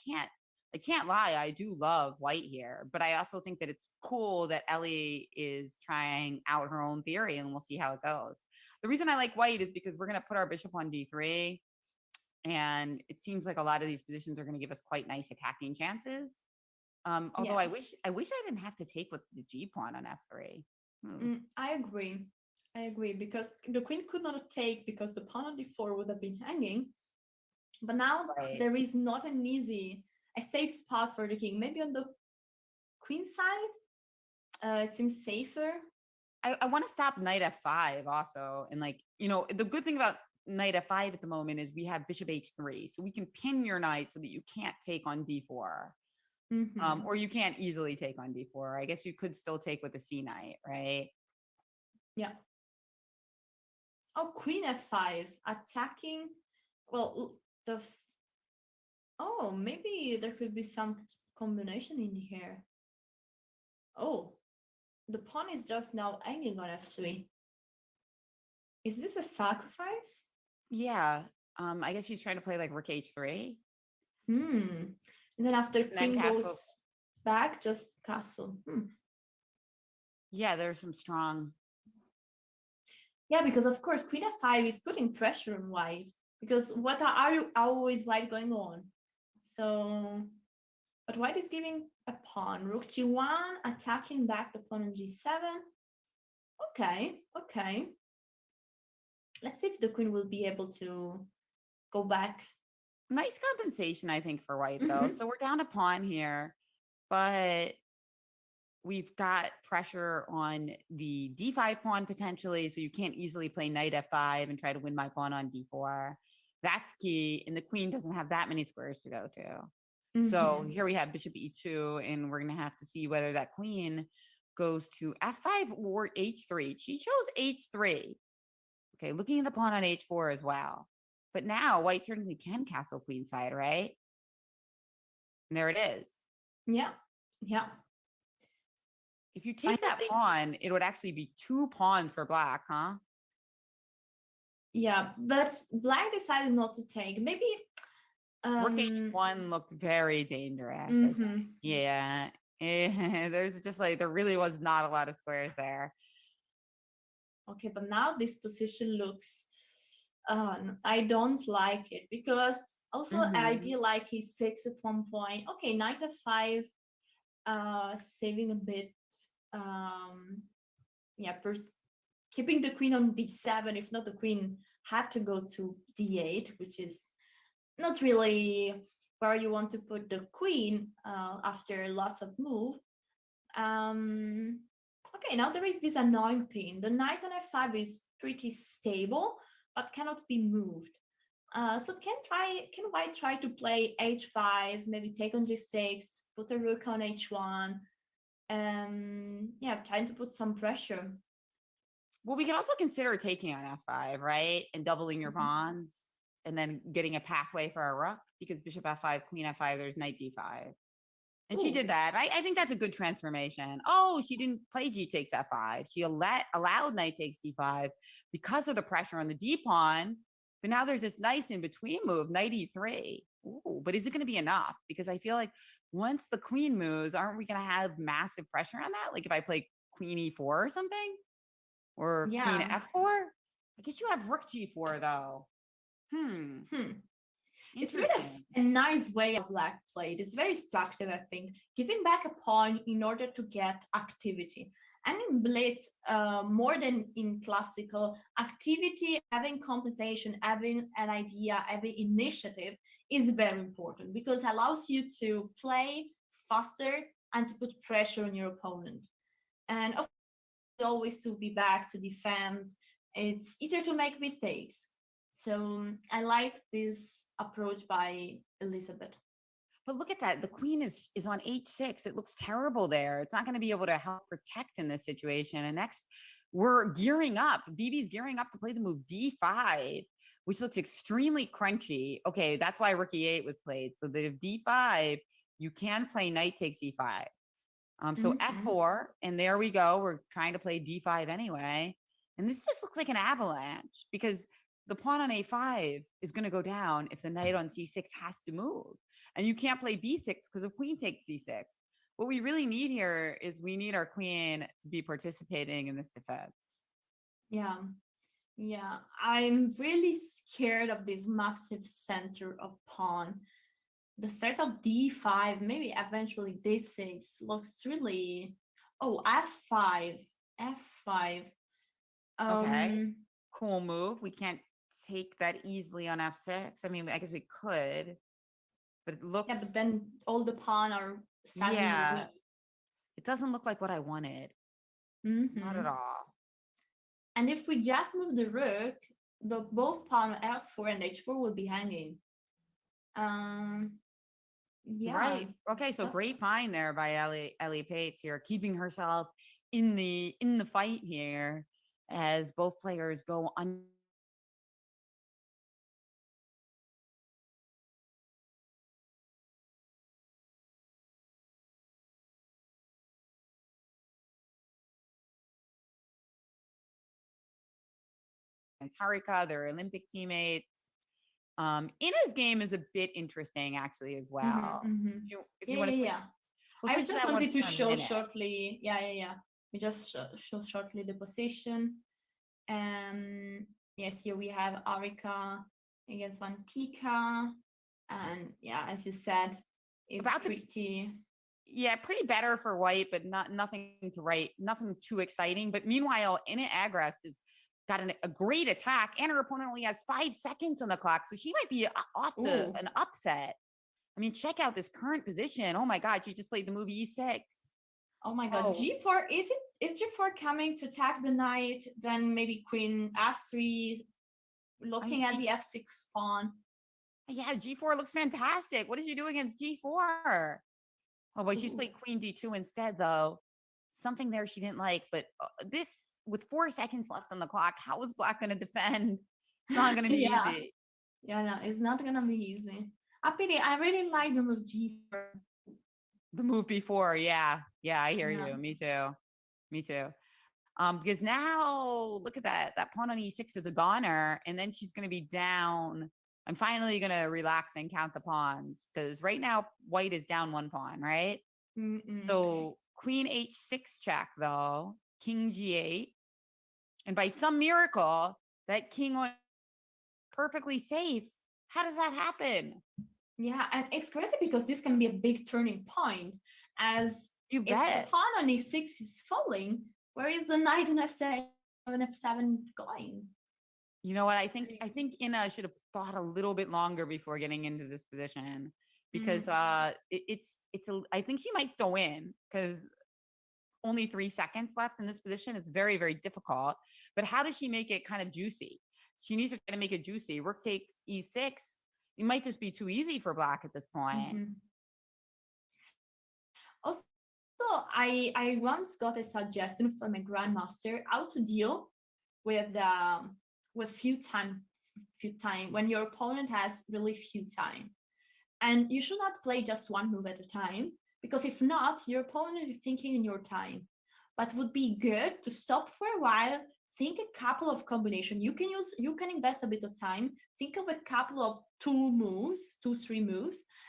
can't lie, I do love white here, but I also think that it's cool that Ellie is trying out her own theory, and we'll see how it goes. The reason I like white is because we're going to put our bishop on D3, and it seems like a lot of these positions are going to give us quite nice attacking chances. Although I wish I didn't have to take with the G pawn on F3. I agree because the queen could not take because the pawn on D4 would have been hanging. But now there is not an easy, a safe spot for the king. Maybe on the queen side, it seems safer. I want to stop knight F5 also. And like, you know, the good thing about knight F5 at the moment is we have bishop H3. So we can pin your knight so that you can't take on D4. Or you can't easily take on D4. I guess you could still take with the C knight, right? Yeah. Oh, queen F5 attacking. Well, maybe there could be some combination in here. Oh, the pawn is just now hanging on F3. Is this a sacrifice? Yeah. I guess she's trying to play like rook H3. And then after queen goes back, just castle. Yeah, there's some strong. Yeah, because of course queen F5 is putting pressure on white. Because what are you always white going on? So, but white is giving a pawn. Rook G1, attacking back the pawn on G7. Okay. Let's see if the queen will be able to go back. Nice compensation, I think, for white, though. So we're down a pawn here, but we've got pressure on the D5 pawn potentially, so you can't easily play knight F5 and try to win my pawn on D4. That's key, and the queen doesn't have that many squares to go to. So here we have bishop E2, and we're going to have to see whether that queen goes to F5 or H3. She chose H3. Okay, looking at the pawn on H4 as well. But now white certainly can castle queenside, right? And there it is. Yeah. If you take that pawn, it would actually be 2 pawns for black, huh? Yeah, but black decided not to take. Maybe rook H1 looked very dangerous. Yeah. There's just like, there really was not a lot of squares there. Okay, but now this position looks, I don't like it because also I did like his 6 at one point. Okay, knight F5 saving a bit, yeah, keeping the queen on d7. If not, the queen had to go to d8, which is not really where you want to put the queen after lots of move. Okay, now there is this annoying pin. The knight on f5 is pretty stable, but cannot be moved. So can white try to play h5, maybe take on g6, put a rook on h1, yeah, trying to put some pressure. Well, we can also consider taking on f5, right? And doubling your pawns and then getting a pathway for our rook, because bishop f5, queen f5, there's knight d5. And she did that. I think that's a good transformation. Oh, she didn't play g takes f5. She allowed knight takes d5 because of the pressure on the d pawn. But now there's this nice in between move, knight e3. Ooh, but is it going to be enough? Because I feel like once the queen moves, aren't we going to have massive pressure on that? Like if I play queen e4 or something, or queen f4. I guess you have rook g4 though. It's really a nice way of black played. It's very structured, I think, giving back a pawn in order to get activity. And in blitz, more than in classical, activity, having compensation, having an idea, having initiative is very important, because it allows you to play faster and to put pressure on your opponent. And of course, always to be back to defend. It's easier to make mistakes. So I like this approach by Elizabeth. But look at that. The queen is on h6. It looks terrible there. It's not going to be able to help protect in this situation. And next, we're gearing up. BB's gearing up to play the move d5, which looks extremely crunchy. Okay, that's why rook e8 was played. So that if d5, you can play knight takes e5. So f4, and there we go. We're trying to play d5 anyway. And this just looks like an avalanche, because the pawn on a5 is going to go down if the knight on c6 has to move. And you can't play b6 because the queen takes c6. What we really need here is we need our queen to be participating in this defense. Yeah. I'm really scared of this massive center of pawn. The threat of d5, maybe eventually d6, looks really... Oh, f5. Okay. Cool move. We can't take that easily on f6. I mean, I guess we could, but it looks... Yeah, but then all the pawn are suddenly weak. It doesn't look like what I wanted. Not at all. And if we just move the rook, the both pawn f4 and h4 will be hanging. Yeah. Right. Okay. So great find there by Ellie Pates here, keeping herself in the fight here as both players go on. Harika, their Olympic teammates. Ina's game is a bit interesting actually as well. If you want to switch, we'll I just wanted to show shortly. Yeah. We just show shortly the position. Yes, here we have Harika against Vantika, and yeah, as you said, it's pretty better for white, but nothing to write, nothing too exciting. But meanwhile, Ina Agrest is got a great attack, and her opponent only has 5 seconds on the clock, so she might be off to an upset. I mean, check out this current position. Oh my God, she just played the move e6. Oh my God, g4, is g4 coming to attack the knight, then maybe queen f3, looking at the f6 pawn? Yeah, g4 looks fantastic. What did she do against g4? Oh, boy, she's played queen d2 instead, though. Something there she didn't like, but this, with 4 seconds left on the clock, how is black going to defend? It's not going to be easy. Yeah, no, it's not going to be easy. I really like the move g4. The move before, yeah, I hear you. Me too. Because now look at that pawn on e6 is a goner, and then she's going to be down. I'm finally going to relax and count the pawns, because right now white is down 1 pawn, right? So queen h6 check, though, king g8, and by some miracle that king on perfectly safe. How does that happen? Yeah, and it's crazy because this can be a big turning point. as You if the bet. pawn on e6 is falling, where is the knight on f7 going? You know what? I think Ina should have thought a little bit longer before getting into this position, because I think she might still win, because only 3 seconds left in this position. It's very, very difficult. But how does she make it kind of juicy? She needs to kind of make it juicy. Rook takes e6. It might just be too easy for black at this point. Also, I once got a suggestion from a grandmaster how to deal with few time when your opponent has really few time, and you should not play just one move at a time, because if not, your opponent is thinking in your time. But would be good to stop for a while, think a couple of combination. You can invest a bit of time, think of a couple of 3 moves,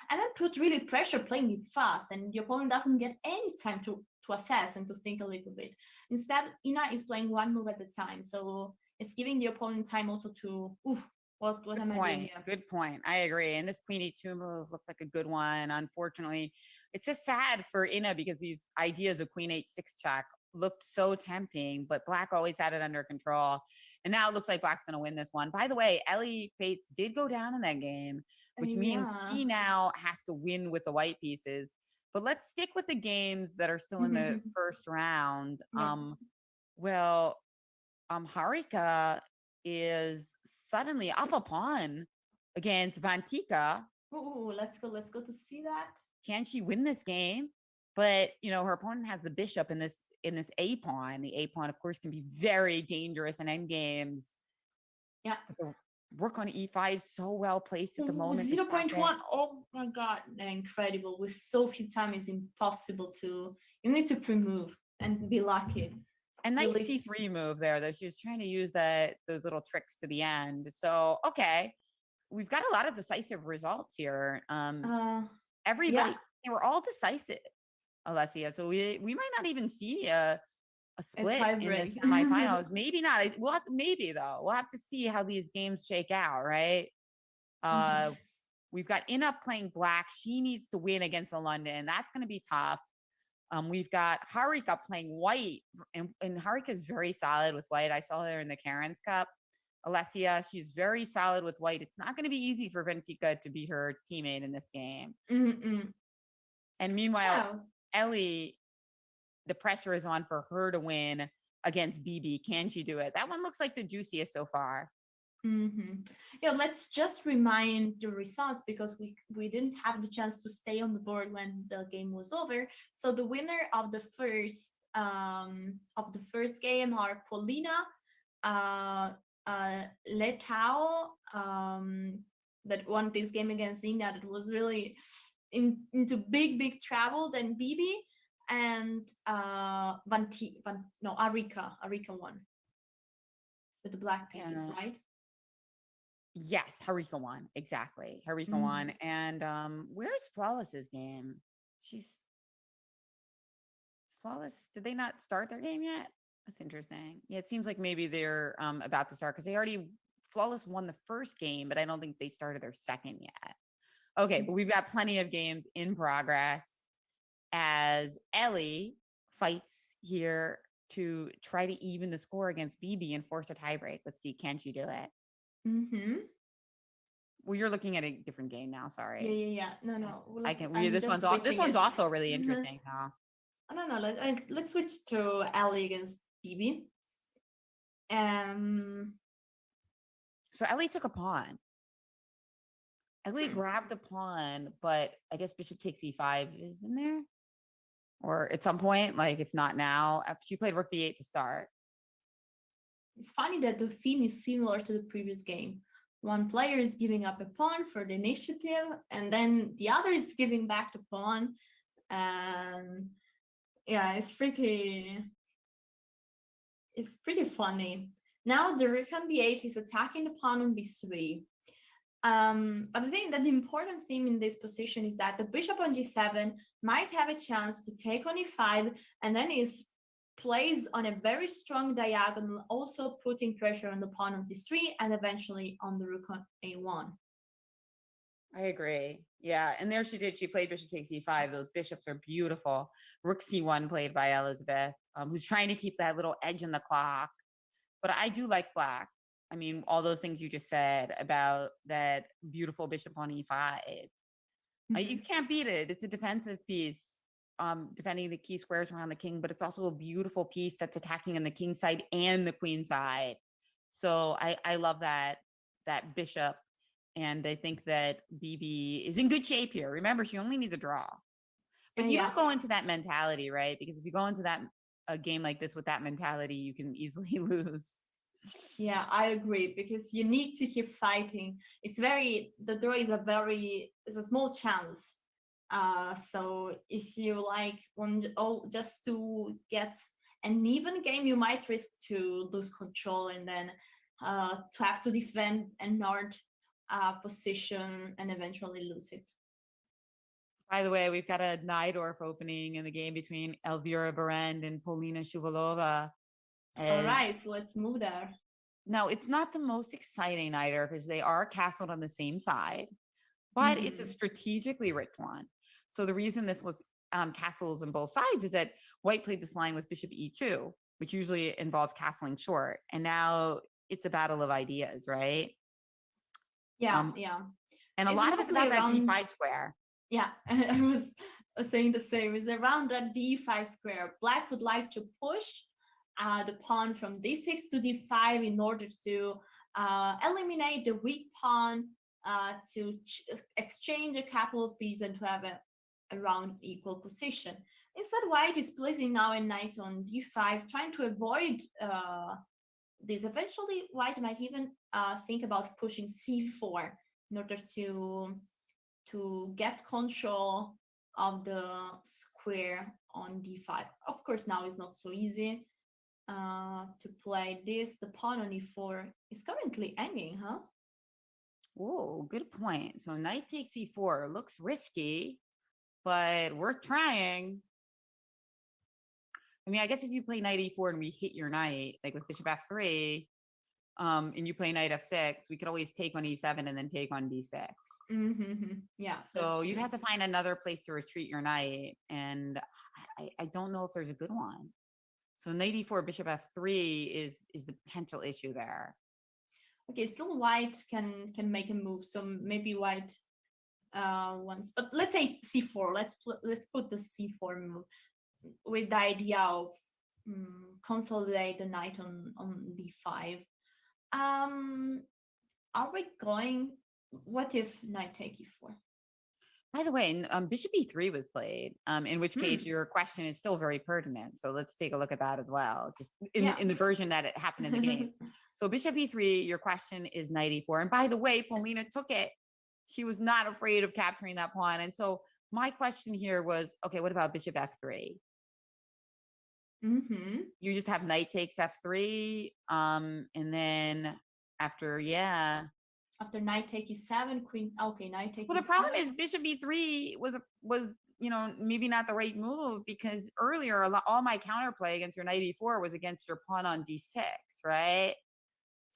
and then put really pressure playing it fast, and the opponent doesn't get any time to assess and to think a little bit. Instead, Ina is playing 1 move at a time, so it's giving the opponent time also to what am I doing here? Good point. I agree. And this queen e2 move looks like a good one. Unfortunately, it's just sad for Ina, because these ideas of queen 8-6 check looked so tempting, but black always had it under control. And now it looks like black's going to win this one. By the way, Ellie Bates did go down in that game, which means she now has to win with the white pieces. But let's stick with the games that are still in the first round. Harika is suddenly up a pawn against Vantika. Oh, let's go to see that. Can she win this game? But her opponent has the bishop in this a pawn. The a pawn, of course, can be very dangerous in endgames. Yeah. But the rook on e5 so well placed at the moment. 0.1. Oh my god, incredible! With so few time, it's impossible to. You need to pre-move and be lucky. And nice c3 move there, though. She was trying to use those little tricks to the end. So okay, we've got a lot of decisive results here. Everybody, they were all decisive, Alessia. So we might not even see a split in the semifinals. Maybe not. Maybe though. We'll have to see how these games shake out, right? We've got Ina playing black. She needs to win against the London. That's going to be tough. We've got Harika playing white, and Harika is very solid with white. I saw her in the Karen's Cup. Alessia, she's very solid with white. It's not going to be easy for Vantika to beat her teammate in this game. And meanwhile, Ellie, the pressure is on for her to win against BB. Can she do it? That one looks like the juiciest so far. Yeah, let's just remind the results, because we didn't have the chance to stay on the board when the game was over. So the winner of the first game are Polina Letao, that won this game against Ina, that was really into big trouble. Then BB and Arika won with the black pieces, right? Yes, Harika won. Exactly. Harika won. And where's Flawless's game? She's Flawless. Did they not start their game yet? That's interesting. Yeah, it seems like maybe they're about to start, because Flawless won the first game, but I don't think they started their second yet. Okay, but we've got plenty of games in progress as Ellie fights here to try to even the score against BB and force a tiebreak. Let's see, can she do it? Well, you're looking at a different game now. Sorry. Yeah. No. This one's also really interesting. No. Let's switch to Ellie against BB. So Ellie took a pawn. Ellie grabbed the pawn, but I guess bishop takes e5 is in there, or at some point, like if not now. She played rook b8 to start. It's funny that the theme is similar to the previous game. One player is giving up a pawn for the initiative, and then the other is giving back the pawn. Yeah, it's pretty funny. Now the rook on b8 is attacking the pawn on b3. But I think that the important theme in this position is that the bishop on g7 might have a chance to take on e5, and then is placed on a very strong diagonal, also putting pressure on the pawn on c3 and eventually on the rook on a1. I agree. Yeah. And there she did. She played bishop takes e5. Those bishops are beautiful. Rook c1 played by Elizabeth, who's trying to keep that little edge in the clock. But I do like black. I mean, all those things you just said about that beautiful bishop on e5. You can't beat it. It's a defensive piece, defending the key squares around the king, but it's also a beautiful piece that's attacking on the king side and the queen side. So I love that bishop. And I think that BB is in good shape here. Remember, she only needs a draw. But you don't go into that mentality, right? Because if you go into that a game like this with that mentality, you can easily lose. Yeah, I agree, because you need to keep fighting. The draw is a small chance. So if you want just to get an even game, you might risk to lose control and then to have to defend another position and eventually lose it. By the way, we've got a Najdorf opening in the game between Elvira Berend and Polina Shuvalova. All right, so let's move there. No, it's not the most exciting Najdorf because they are castled on the same side, but it's a strategically rich one. So the reason this was castles on both sides is that White played this line with bishop e2, which usually involves castling short. And now it's a battle of ideas, right? Yeah, And a lot of it's about that d5 square. Yeah, I was saying the same. It's around that d5 square. Black would like to push the pawn from d6 to d5 in order to eliminate the weak pawn, to exchange a couple of pieces and to have a round equal position. Instead, White is placing now a knight on d5, trying to avoid this. Eventually, White might even think about pushing c4 in order to get control of the square on d5. Of course, now it's not so easy to play this. The pawn on e4 is currently hanging, huh? Oh, good point. So knight takes e4 looks risky, but worth trying. I mean, I guess if you play knight e4 and we hit your knight, like with bishop f3, and you play knight f6, we could always take on e7 and then take on d6. Yeah. So you'd have to find another place to retreat your knight, and I don't know if there's a good one. So knight e4, bishop f3 is the potential issue there. Okay, still White can make a move, so maybe White wants. But let's say c4. Let's put the c4 move with the idea of consolidate the knight on d5. Are we going? What if knight take e4? By the way, bishop e3 was played, in which case your question is still very pertinent. So let's take a look at that as well, just in the version that it happened in the game. So bishop e3, your question is knight e4. And by the way, Polina took it. She was not afraid of capturing that pawn. And so my question here was, okay, what about bishop f3? You just have knight takes f3, and then after knight take e7, queen. Okay, knight take. Well, the problem is bishop e3 was maybe not the right move, because earlier all my counterplay against your knight e4 was against your pawn on d6, right?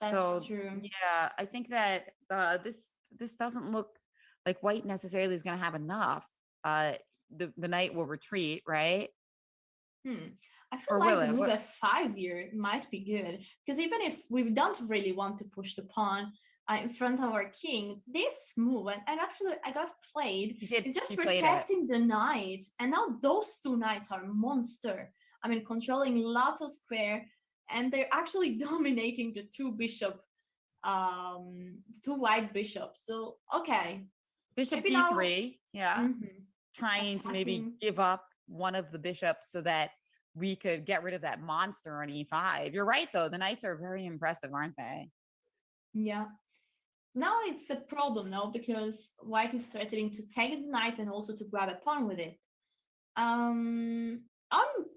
That's true. Yeah, I think that this doesn't look like White necessarily is going to have enough. The knight will retreat, right? I feel like the move f5 here might be good, because even if we don't really want to push the pawn in front of our king, this move, and actually I got played, it's just protecting the knight, and now those two knights are monster. I mean, controlling lots of square, and they're actually dominating the two white bishops. So okay, bishop d3, trying to maybe give up one of the bishops so that we could get rid of that monster on e5. You're right, though. The knights are very impressive, aren't they? Yeah. Now it's a problem now, because White is threatening to take the knight and also to grab a pawn with it.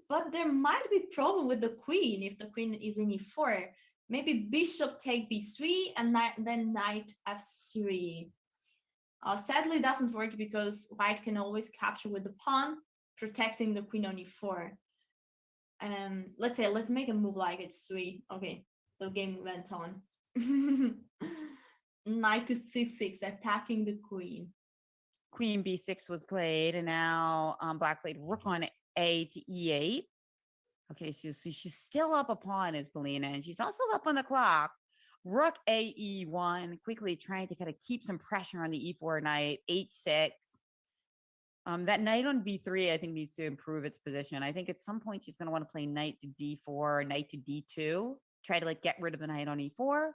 But there might be problem with the queen if the queen is in e4. Maybe bishop take b3 and then knight f3. Sadly, it doesn't work because White can always capture with the pawn, protecting the queen on e4. Let's make a move like h3. Okay, the game went on. knight to c6, attacking the queen. Queen b6 was played, and now black played rook on a to e8. Okay, so she's still up a pawn, is Polina, and she's also up on the clock. Rook a e1, quickly trying to kind of keep some pressure on the e4 knight, h6. That knight on b3, I think, needs to improve its position. I think at some point she's going to want to play knight to d4, knight to d2, try to like get rid of the knight on e4,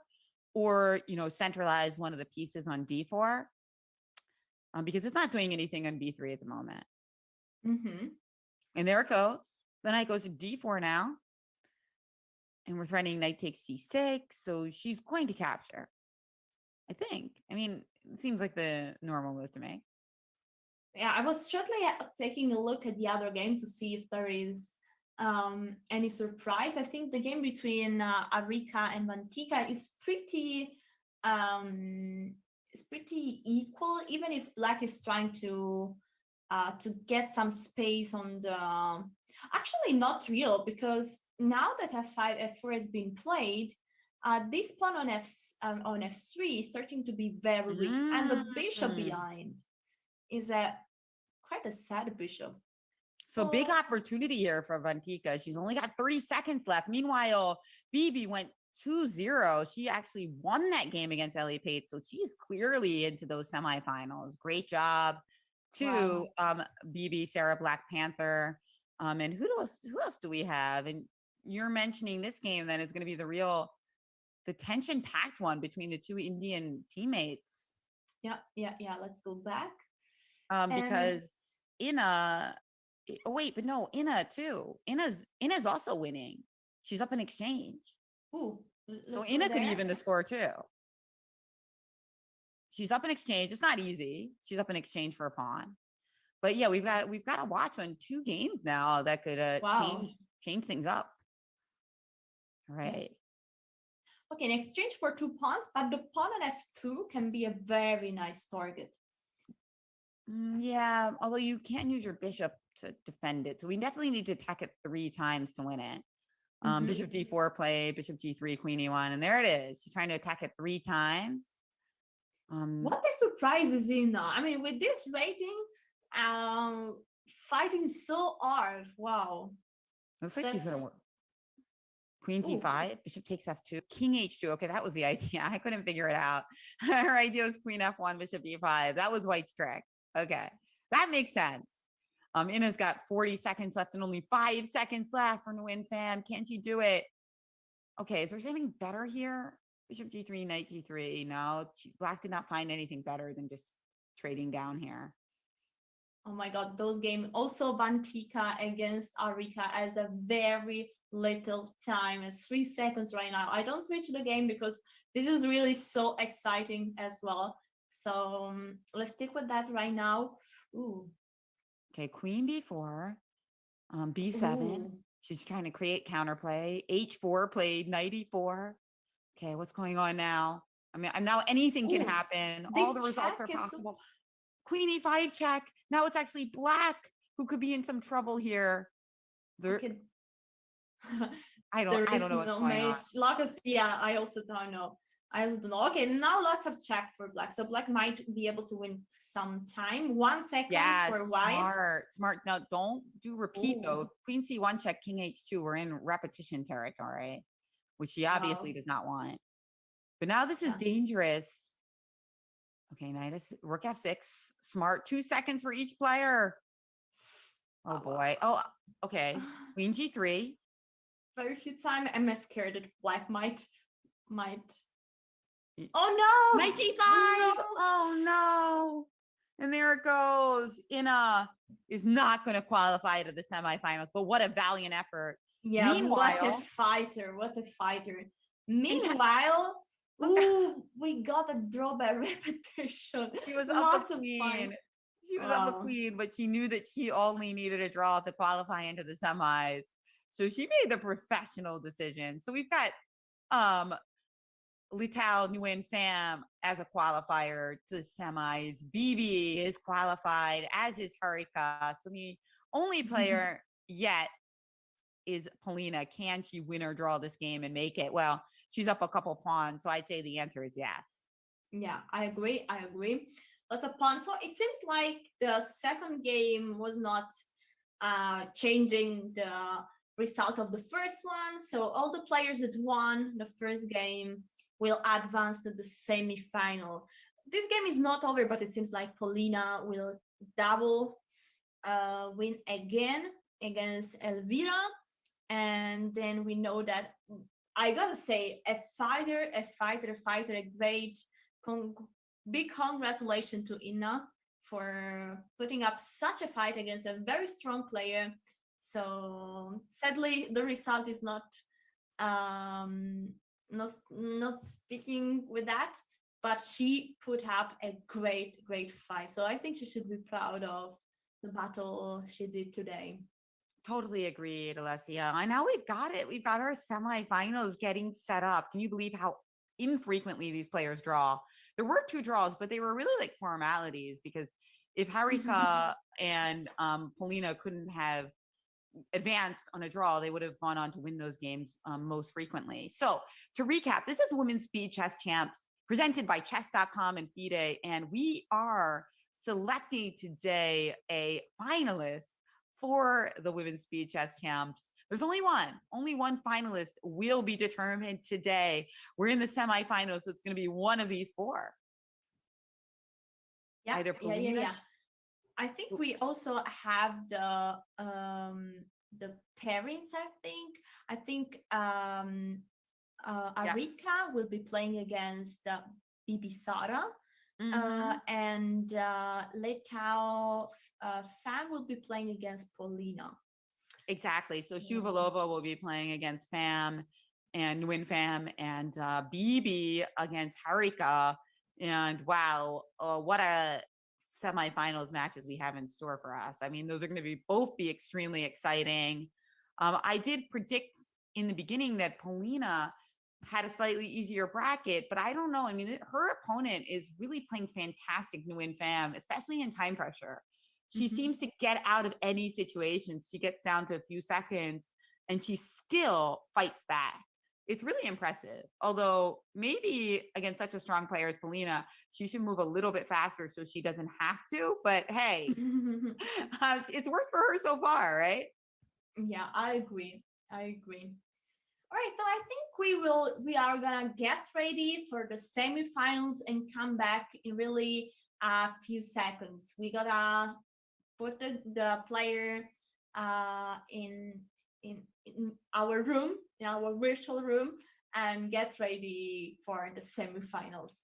or, you know, centralize one of the pieces on d4, because it's not doing anything on b3 at the moment. Mm-hmm. And there it goes. The knight goes to d4 now. And we're threatening knight takes c6. So she's going to capture, I think. I mean, it seems like the normal move to make. Yeah, I was shortly taking a look at the other game to see if there is any surprise. I think the game between Arika and Vantika is pretty equal, even if black is trying to get some space on the. Actually, not real, because now that f5, f4 has been played, this pawn on f3 is starting to be very weak, and the bishop behind is quite a sad bishop. So big opportunity here for Vantika. She's only got 30 seconds left. Meanwhile, Bibi went 2-0. She actually won that game against Ellie Pate, so she's clearly into those semifinals. Great job to Bibi, Sarah Black Panther. And who else do we have? And you're mentioning this game, then, is going to be the tension-packed one between the two Indian teammates. Yeah. Let's go back. Because Inna too. Inna's also winning. She's up in exchange. Ooh, so Inna could even the score too. She's up in exchange. It's not easy. She's up in exchange for a pawn. But yeah, we've got to watch on 2 games now that could change things up. All right. Okay, in exchange for 2 pawns, but the pawn on f2 can be a very nice target. Yeah, although you can't use your bishop to defend it. So we definitely need to attack it 3 times to win it. Bishop d4 play, bishop g3, queen e1, and there it is. She's trying to attack it 3 times. What a surprise is Inna. I mean, with this rating, fighting so hard. Wow. Looks like she's going to work. Queen d5, bishop takes f2, king h2. Okay, that was the idea. I couldn't figure it out. Her idea was queen f1, bishop d5. That was White's trick. Okay, that makes sense. Inna's got 40 seconds left and only 5 seconds left for Nguyen Pham. Can't you do it? Okay, is there something better here? Bishop g3, knight g3. No, black did not find anything better than just trading down here. Oh my God, those games. Also, Vantika against Arika has a very little time. It's 3 seconds right now. I don't switch the game because this is really so exciting as well. So let's stick with that right now. Ooh. Okay, queen b4, b7. Ooh. She's trying to create counterplay. h4 played, knight e4. Okay, what's going on now? I mean, now anything can happen. All the results are possible. Queen e5 check. Now it's actually black who could be in some trouble here. Okay. I don't know what's going on. Lucas, yeah, I also don't know. Okay, now lots of check for black. So black might be able to win some time. 1 second for white. Smart. Now don't do repeat though. Queen c1 check, king h2. We're in repetition territory, which she obviously does not want. But now this is dangerous. Okay, rook f6. Smart. 2 seconds for each player. Oh boy. Oh, okay. Queen g3. Very few time. I'm scared that black might. Oh no! Knight g5. No. Oh no! And there it goes. Inna is not going to qualify to the semifinals. But what a valiant effort! Yeah. Meanwhile, what a fighter! Meanwhile. Ooh, we got a draw by repetition. She was up a queen. She was up a queen, but she knew that she only needed a draw to qualify into the semis. So she made the professional decision. So we've got Litao Nguyen Pham as a qualifier to the semis. Bibi is qualified, as is Harika. So the only player yet is Polina. Can she win or draw this game and make it? Well, she's up a couple pawns, so I'd say the answer is yes. Yeah, I agree. I agree. Lots of fun. So it seems like the second game was not changing the result of the first one. So all the players that won the first game will advance to the semi-final. This game is not over, but it seems like Polina will double win again against Elvira. And then we know that I gotta say, a great, con- big congratulations to Inna for putting up such a fight against a very strong player. So sadly, the result is not speaking with that, but she put up a great fight. So I think she should be proud of the battle she did today. Totally agreed, Alessia. I know we've got it. We've got our semifinals getting set up. Can you believe how infrequently these players draw? There were two draws, but they were really like formalities because if Harika and Polina couldn't have advanced on a draw, they would have gone on to win those games most frequently. So to recap, this is Women's Speed Chess Champs presented by chess.com and FIDE, and we are selecting today a finalist for the Women's Speed Chess Champs. There's only one finalist will be determined today. We're in the semifinals, so it's going to be one of these four. Yeah, either Polina. yeah. I think we also have the pairings. I think Arika will be playing against Bibi Sara, and Letao Fan will be playing against Polina. Exactly. So Shuvalova will be playing against Fam and Nguyen Pham, and Bibi against Harika. And wow, what a semifinals matches we have in store for us. I mean, those are going to both be extremely exciting. I did predict in the beginning that Polina had a slightly easier bracket, but I don't know. I mean, her opponent is really playing fantastic, Nguyen Pham, especially in time pressure. She seems to get out of any situation. She gets down to a few seconds and she still fights back. It's really impressive. Although maybe against such a strong player as Polina, she should move a little bit faster so she doesn't have to. But hey, it's worked for her so far, right? Yeah, I agree. All right, so I think we are gonna get ready for the semifinals and come back in really a few seconds. We gotta put the player in our room, in our virtual room, and get ready for the semifinals.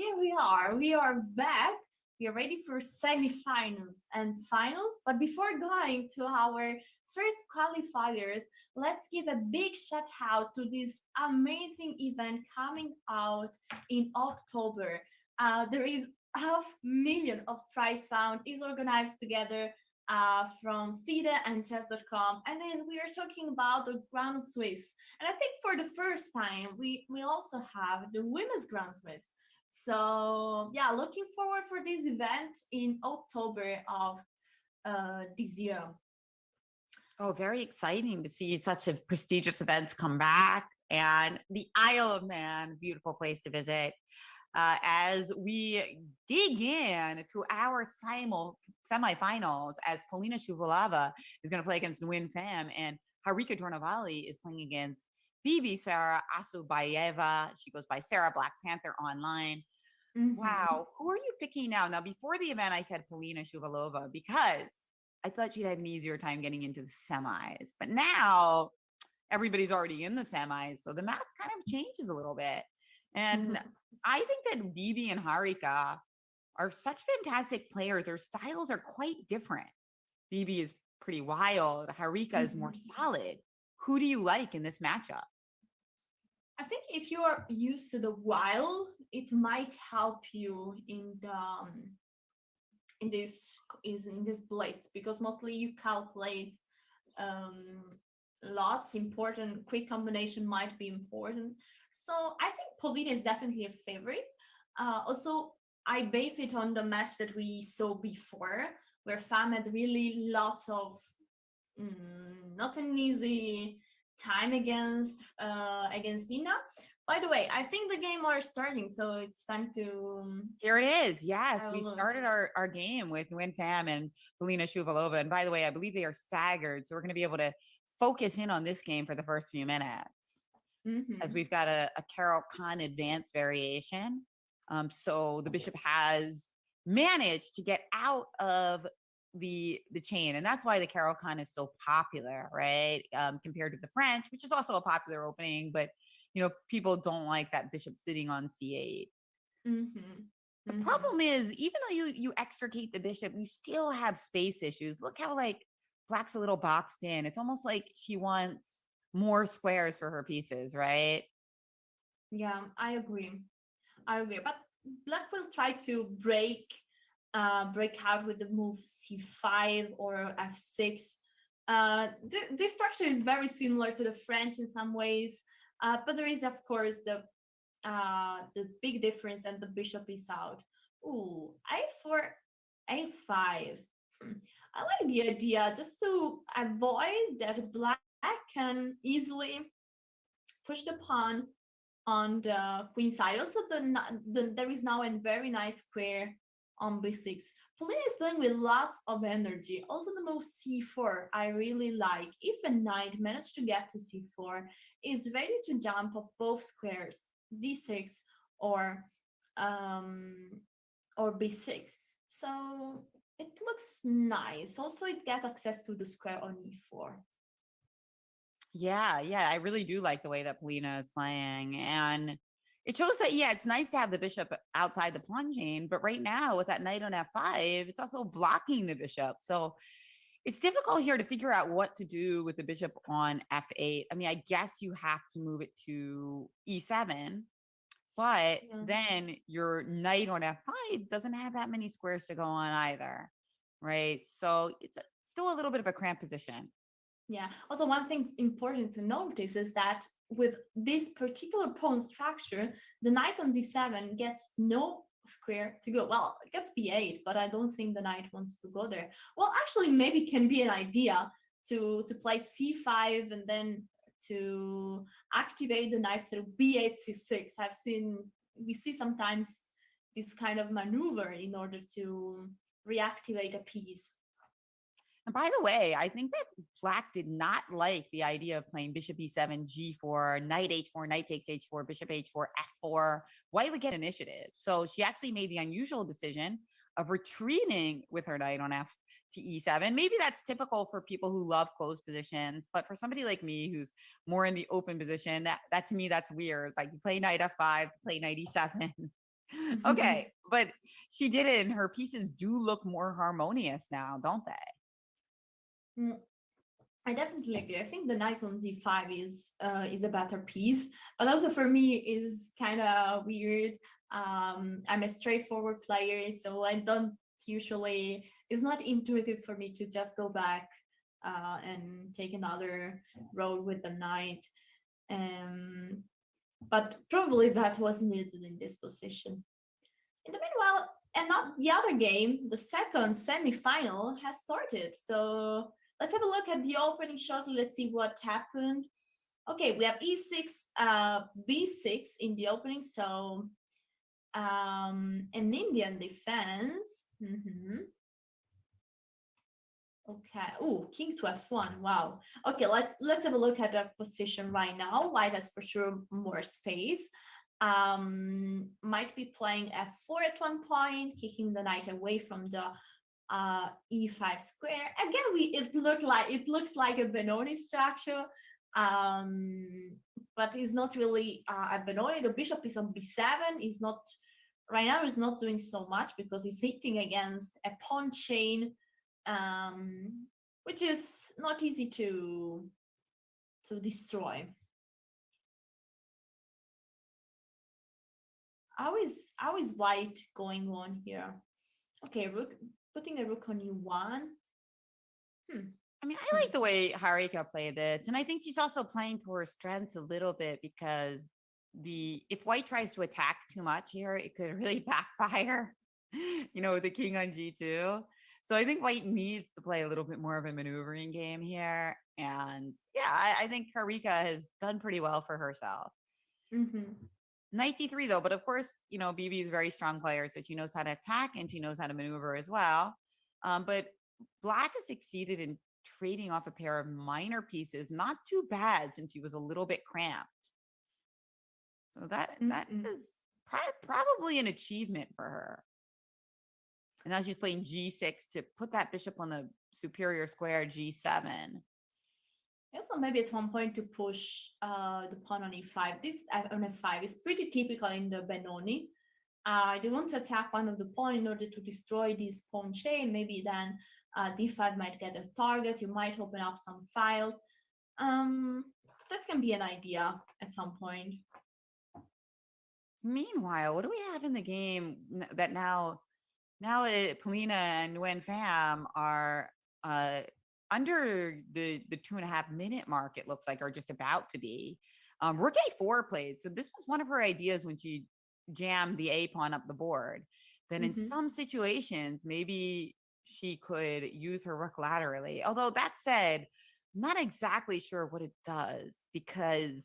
here we are. We are back. We are ready for semifinals and finals. But before going to our first qualifiers, let's give a big shout out to this amazing event coming out in October. There is 500,000 of prize found is organized together from FIDE and chess.com, and as we are talking about the Grand Swiss, and I think for the first time we also have the women's Grand Swiss. So yeah, looking forward for this event in October of this year. Oh, very exciting to see such a prestigious events come back, and the Isle of Man, beautiful place to visit. As we dig in to our semifinals, as Polina Shuvalova is going to play against Nguyen Pham, and Harika Dornavali is playing against Bibi Sarah Asubayeva. She goes by Sarah Black Panther online. Mhm. Wow. Who are you picking now? Now, before the event, I said Polina Shuvalova because I thought she'd have an easier time getting into the semis. But now everybody's already in the semis, so the math kind of changes a little bit. And I think that Bibi and Harika are such fantastic players. Their styles are quite different. Bibi is pretty wild. Harika is more solid. Who do you like in this matchup? I think if you are used to the wild, it might help you in the in this blitz, because mostly you calculate lots important. Quick combination might be important. So I think Polina is definitely a favorite. Also, I base it on the match that we saw before, where Pham had really lots of not an easy time against Ina. By the way, I think the game are starting, so it's time to. Here it is. Yes, we started our game with Nguyen Pham and Polina Shuvalova. And by the way, I believe they are staggered, so we're going to be able to focus in on this game for the first few minutes. As we've got a Carol Khan advanced variation. So the bishop has managed to get out of the chain, and that's why the Carol Khan is so popular, right? Compared to the French, which is also a popular opening, but people don't like that bishop sitting on c8. The problem is, even though you extricate the bishop, you still have space issues. Look how Black's a little boxed in. It's almost like she wants more squares for her pieces, right? Yeah, I agree. But Black will try to break out with the move c5 or f6. This structure is very similar to the French in some ways, but there is, of course, the big difference that the bishop is out. Ooh, a4, a5. I like the idea just to avoid that Black can easily push the pawn on the queen side. Also, there is now a very nice square on b6. Polina is playing with lots of energy. Also, the move c4 I really like. If a knight managed to get to c4, is ready to jump off both squares, d6 or b6. So it looks nice. Also, it gets access to the square on e4. Yeah, I really do like the way that Polina is playing. And it shows that, it's nice to have the bishop outside the pawn chain. But right now, with that knight on f5, it's also blocking the bishop. So it's difficult here to figure out what to do with the bishop on f8. I mean, I guess you have to move it to e7. But then your knight on f5 doesn't have that many squares to go on either, right? So it's still a little bit of a cramped position. Yeah. Also, one thing important to notice is that with this particular pawn structure, the knight on d7 gets no square to go. Well, it gets b8, but I don't think the knight wants to go there. Well, actually, maybe it can be an idea to play c5 and then to activate the knight through b8, c6. We see sometimes this kind of maneuver in order to reactivate a piece. And by the way, I think that Black did not like the idea of playing bishop e7, g4, knight h4, knight takes h4, bishop h4, f4. White would get initiative. So she actually made the unusual decision of retreating with her knight on f to e7. Maybe that's typical for people who love closed positions, but for somebody like me who's more in the open position, that to me, that's weird. Like you play knight f5, play knight e7. Okay, but she did it, and her pieces do look more harmonious now, don't they? I definitely agree. I think the knight on d5 is a better piece, but also for me is kind of weird. I'm a straightforward player, so I don't usually. It's not intuitive for me to just go back and take another road with the knight. But probably that was needed in this position. In the meanwhile, and not the other game, the second semi-final has started. So let's have a look at the opening shortly. Let's see what happened. Okay, we have e6, b6 in the opening. So an Indian defense. Okay. Oh, king to f1. Wow. Okay, let's have a look at that position right now. White has for sure more space. Might be playing f4 at one point, kicking the knight away from the e5 square. Again, it looks like a Benoni structure, but it's not really a Benoni. The bishop is on b7. Is not right now. Is not doing so much because he's hitting against a pawn chain, which is not easy to destroy. How is white going on here? Okay, rook, putting a rook on e1. I mean, I like the way Harika played this, and I think she's also playing to her strengths a little bit because if white tries to attack too much here, it could really backfire. With the king on g2. So I think white needs to play a little bit more of a maneuvering game here, and yeah, I think Harika has done pretty well for herself. Knight d3 though, but of course, BB is a very strong player, so she knows how to attack and she knows how to maneuver as well. But black has succeeded in trading off a pair of minor pieces, not too bad since she was a little bit cramped. So that is probably an achievement for her. And now she's playing g6 to put that bishop on the superior square, g7. Also, maybe at one point to push the pawn on e5. This on f5 is pretty typical in the Benoni. They want to attack one of the pawn in order to destroy this pawn chain. Maybe then d5 might get a target. You might open up some files. That can be an idea at some point. Meanwhile, what do we have in the game that now Polina and Nguyen Pham are under the 2.5 minute mark, it looks like, or just about to be. Rook a4 played. So this was one of her ideas when she jammed the a pawn up the board. Then in some situations, maybe she could use her rook laterally. Although that said, I'm not exactly sure what it does because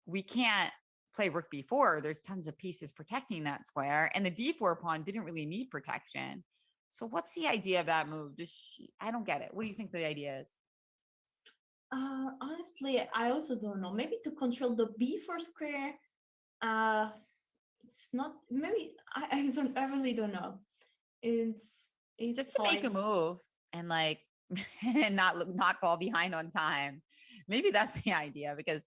we can't play rook b4. There's tons of pieces protecting that square, and the d4 pawn didn't really need protection. So what's the idea of that move? I don't get it. What do you think the idea is? Honestly, I also don't know. Maybe to control the b4 square. It's not. Maybe I really don't know. It's just to make a move and and not fall behind on time. Maybe that's the idea because.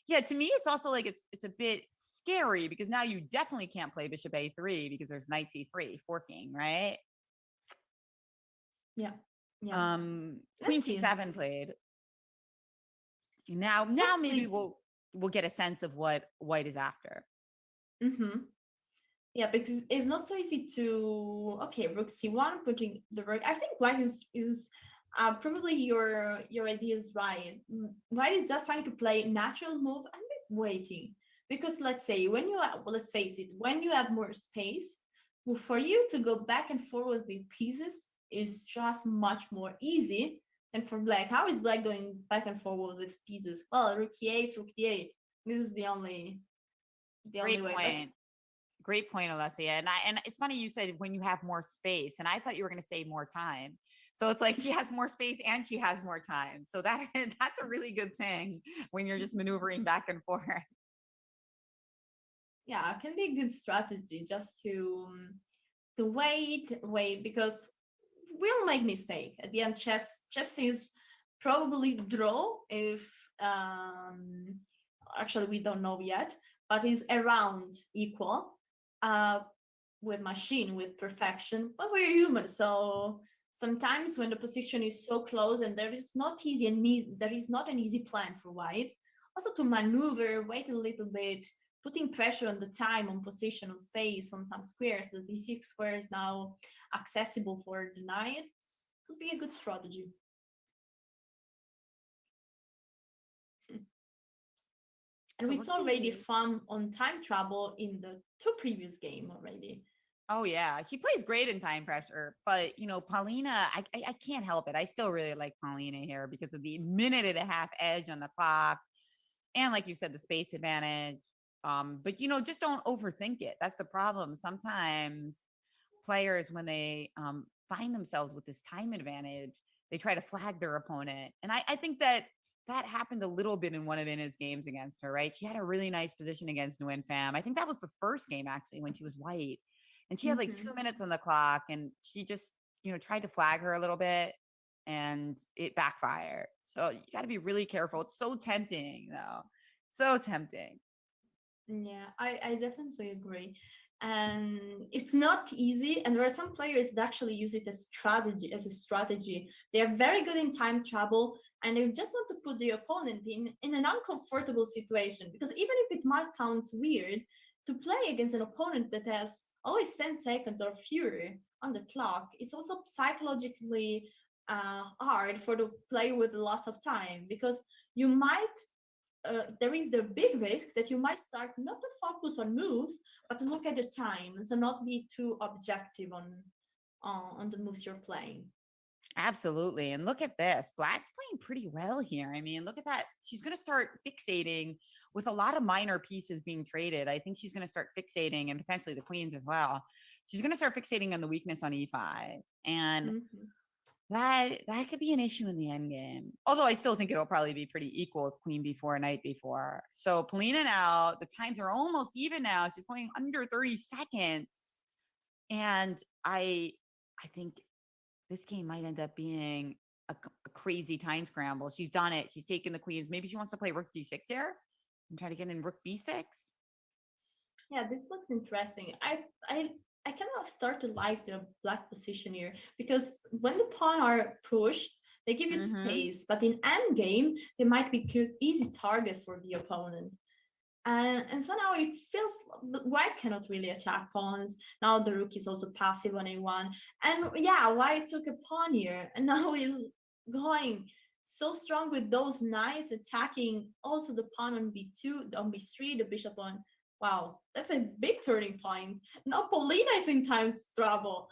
Yeah, to me, it's also it's a bit scary because now you definitely can't play bishop a3 because there's knight c3 forking, right? Yeah. Queen c7 played. Now maybe we'll get a sense of what white is after. Yeah, because it's not so easy to rook c1, putting the rook. I think white is probably your idea is right. White is just trying to play natural move and waiting, because let's say let's face it, when you have more space, for you to go back and forward with pieces is just much more easy than for black. How is black going back and forward with pieces? Well, rook e8, rook d8. This is the only way. Great point, Alessia. And it's funny you said when you have more space, and I thought you were going to say more time. So it's like she has more space and she has more time. So that's a really good thing when you're just maneuvering back and forth. Yeah, it can be a good strategy just to wait, because we'll make mistake. At the end, chess is probably draw if actually we don't know yet. but is around equal with machine, with perfection. But we're human, so sometimes when the position is so close and there is not an easy plan for white, also to maneuver, wait a little bit, putting pressure on the time, on position, on space, on some squares. The d6 square is now accessible for the knight. Could be a good strategy. And we saw already fun on time trouble in the 2 previous game already. Oh yeah, she plays great in time pressure, but Polina, I can't help it. I still really like Polina here because of the minute-and-a-half edge on the clock, and like you said, the space advantage. But just don't overthink it. That's the problem. Sometimes players, when they find themselves with this time advantage, they try to flag their opponent, and I think that happened a little bit in one of Ina's games against her. Right, she had a really nice position against Nguyen Pham. I think that was the first game actually when she was white. And she had like 2 minutes on the clock, and she just, tried to flag her a little bit, and it backfired. So you got to be really careful. It's so tempting, though. So tempting. Yeah, I definitely agree. And it's not easy. And there are some players that actually use it as a strategy. They are very good in time trouble, and they just want to put the opponent in an uncomfortable situation. Because even if it might sound weird, to play against an opponent that has always 10 seconds or fewer on the clock, it's also psychologically hard for the player with lots of time, because you might there is the big risk that you might start not to focus on moves, but to look at the time, so not be too objective on the moves you're playing. Absolutely. And look at this. Black's playing pretty well here. I mean, look at that. She's going to start fixating with a lot of minor pieces being traded. I think she's going to start fixating, and potentially the queens as well. She's going to start fixating on the weakness on e5. And that could be an issue in the end game. Although I still think it'll probably be pretty equal with queen b4, knight b4. So Polina now, the times are almost even now. She's going under 30 seconds. And I think this game might end up being a crazy time scramble. She's done it. She's taken the queens. Maybe she wants to play rook d6 here and try to get in rook b6. Yeah, this looks interesting. I cannot start to like the black position here, because when the pawn are pushed, they give you space, but in endgame, they might be good, easy target for the opponent. And so now it feels white cannot really attack pawns. Now the rook is also passive on a1. And yeah, white took a pawn here, and now is going so strong with those knights attacking also the pawn on b2, on b3, the bishop on. Wow, that's a big turning point. Now Polina is in time trouble.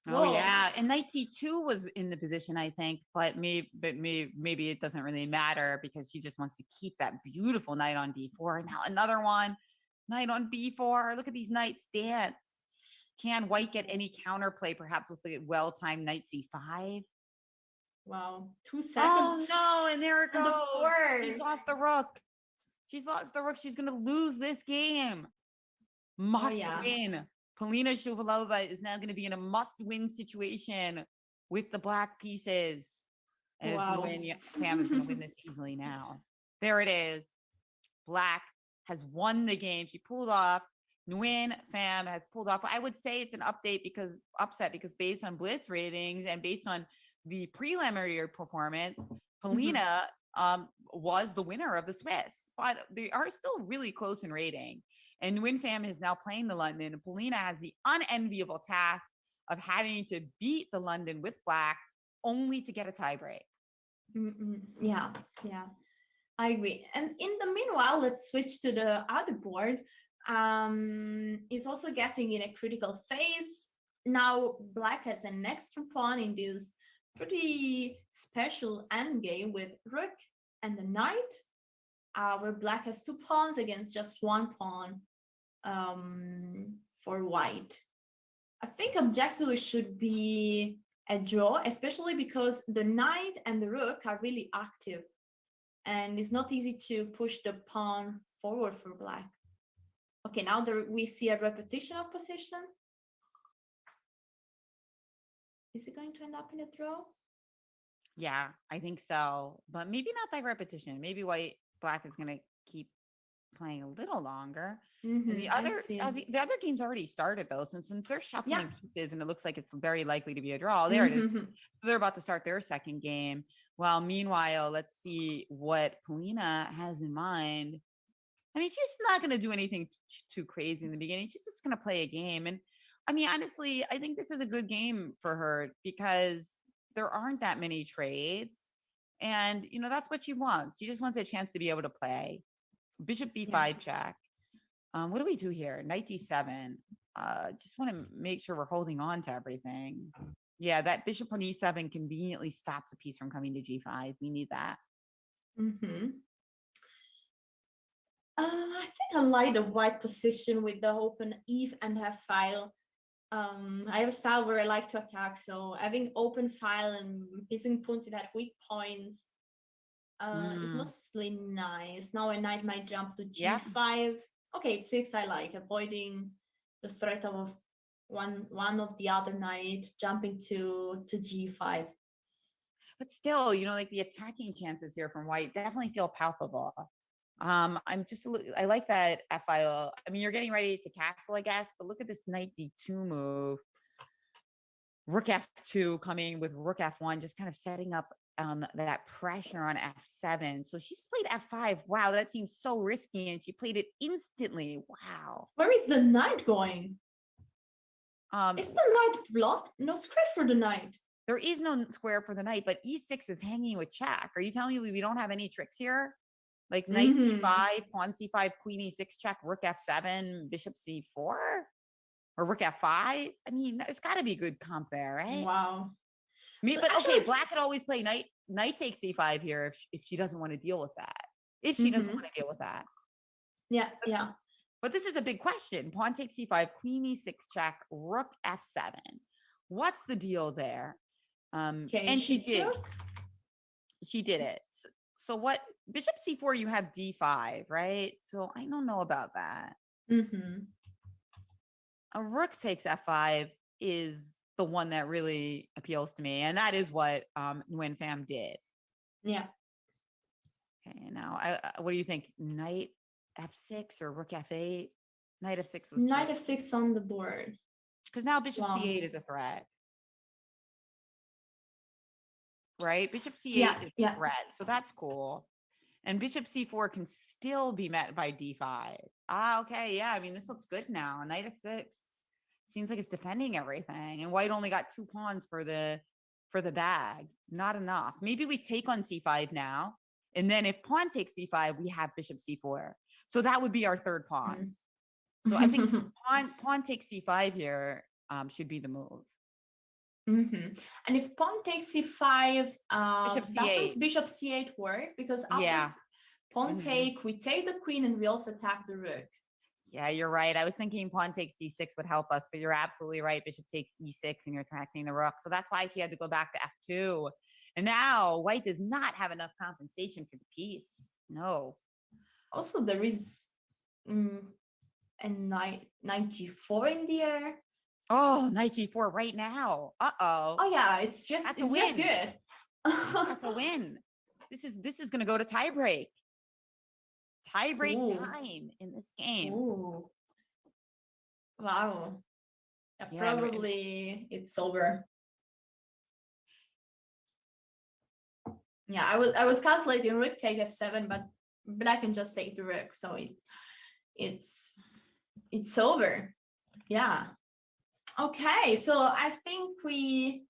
Oh Whoa. Yeah, and knight c2 was in the position, I think, but maybe it doesn't really matter because she just wants to keep that beautiful knight on b4. Now another one, knight on b4. Look at these knights dance. Can white get any counterplay, perhaps with the well-timed knight c5? Wow, 2 seconds. Oh no, and there it goes. She's lost the rook. She's lost the rook. She's going to lose this game. Must win. Polina Shuvalova is now going to be in a must-win situation with the black pieces. And Nguyen Pham is going to win this easily now. There it is. Black has won the game. She pulled off. Nguyen Pham has pulled off. I would say it's an upset because based on blitz ratings and based on the preliminary performance, Polina was the winner of the Swiss, but they are still really close in rating. And Nguyen Pham is now playing the London, and Polina has the unenviable task of having to beat the London with black only to get a tiebreak. Yeah, I agree. And in the meanwhile, let's switch to the other board. Is also getting in a critical phase. Now black has an extra pawn in this pretty special endgame with rook and the knight, where black has 2 pawns against just 1 pawn for white. I think objectively should be a draw, especially because the knight and the rook are really active, and it's not easy to push the pawn forward for black. Okay, now we see a repetition of position. Is it going to end up in a draw? Yeah, I think so, but maybe not by repetition. Maybe black is going to keep playing a little longer. And I see. the other game's already started though. Since they're Yeah. shuffling pieces and it looks like it's very likely to be a draw. There it is. So they're about to start their second game. Well, meanwhile, let's see what Polina has in mind. I mean, she's not going to do anything too crazy in the beginning. She's just going to play a game. And I mean, honestly, I think this is a good game for her because there aren't that many trades. And, you know, that's what she wants. She just wants a chance to be able to play. Bishop b5 check. What do we do here? Knight d7. Just want to make sure we're holding on to everything. Yeah, that bishop on e7 conveniently stops a piece from coming to g5. We need that. I think I like the white position with the open eve and have file. I have a style where I like to attack, so having open file and missing pointed at weak points is mostly nice. Now a knight might jump to g5. Okay, 6 I like, avoiding the threat of one of the other knight jumping to g5. But still, you know, like the attacking chances here from white definitely feel palpable. I like that f file. I mean, you're getting ready to castle, I guess, but look at this knight d2 move. Rook f2 coming with rook f1, just kind of setting up that pressure on f7. So she's played f5. Wow, that seems so risky, and she played it instantly. Wow. Where is the knight going? Is the knight blocked? No square for the knight. There is no square for the knight, but e6 is hanging with check. Are you telling me we don't have any tricks here? Like knight c5, pawn c5, queen e6 check, rook f7, bishop c4, or rook f5. I mean, there's got to be a good comp there, right? Wow. But actually, black could always play knight takes c5 here if she doesn't want to deal with that. If she doesn't want to deal with that. Yeah. But this is a big question. Pawn takes c5, queen e6 check, rook f7. What's the deal there? And she did. She did it. So what? Bishop c4, you have d5, right? So I don't know about that. A rook takes f5 is the one that really appeals to me, and that is what Nguyen Pham did. Yeah. Okay, now what do you think? Knight f6 or rook f8? Knight f6 was knight f6 on the board. Because now bishop c8 is a threat. Right? Bishop c8 is a threat, so that's cool. And bishop c4 can still be met by d5. Okay, yeah. I mean, this looks good now. Knight f6 seems like it's defending everything, and white only got 2 pawns for the bag. Not enough. Maybe we take on c5 now, and then if pawn takes c5, we have bishop c4. So that would be our third pawn. So I think pawn takes c5 here should be the move. And if pawn takes c5, bishop c8. doesn't bishop c8 work? Because after pawn take, we take the queen and we also attack the rook. Yeah, you're right. I was thinking pawn takes d6 would help us, but you're absolutely right. Bishop takes e6 and you're attacking the rook. So that's why she had to go back to f2. And now white does not have enough compensation for the piece. No. Also, there is a knight g4 in the air. Oh, knight g4 right now. Oh yeah, it's just good. That's a win. This is going to go to tiebreak. Tiebreak time in this game. Ooh. Wow. Yeah, probably it's over. Yeah, I was calculating rook take f7, but black can just take the rook, so it's over. Yeah. Okay, so I think we.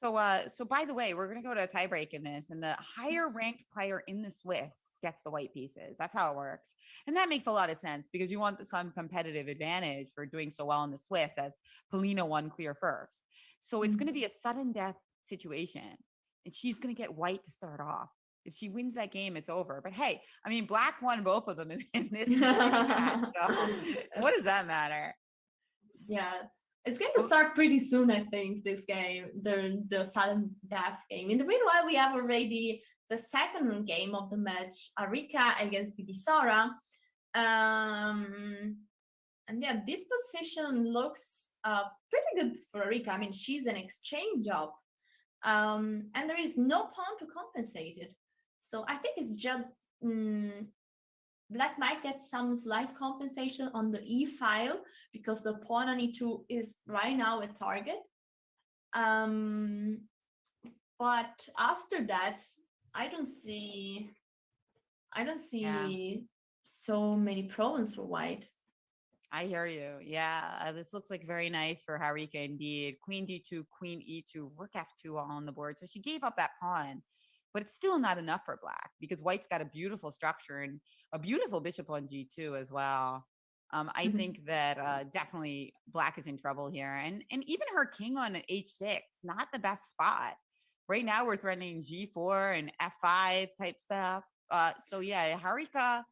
So by the way, we're gonna go to a tiebreak in this, and the higher ranked player in the Swiss gets the white pieces. That's how it works, and that makes a lot of sense because you want some competitive advantage for doing so well in the Swiss, as Polina won clear first. So it's gonna be a sudden death situation, and she's gonna get white to start off. If she wins that game, it's over. But hey, I mean, black won both of them in this match, so what does that matter? Yeah. It's going to start pretty soon, I think, this game, the sudden death game. In the meanwhile, we have already the second game of the match, Arika against Bibisara. And yeah, this position looks pretty good for Arika. I mean, she's an exchange up. And there is no pawn to compensate it. So I think it's just Black might get some slight compensation on the e file because the pawn on e2 is right now a target. But after that, I don't see so many problems for white. I hear you. Yeah, this looks like very nice for Harika indeed. Queen d2, queen e2, rook f2 all on the board. So she gave up that pawn, but it's still not enough for black because white's got a beautiful structure and a beautiful bishop on g2 as well. I think that definitely black is in trouble here. And even her king on an h6, not the best spot. Right now we're threatening g4 and f5 type stuff. So yeah, Harika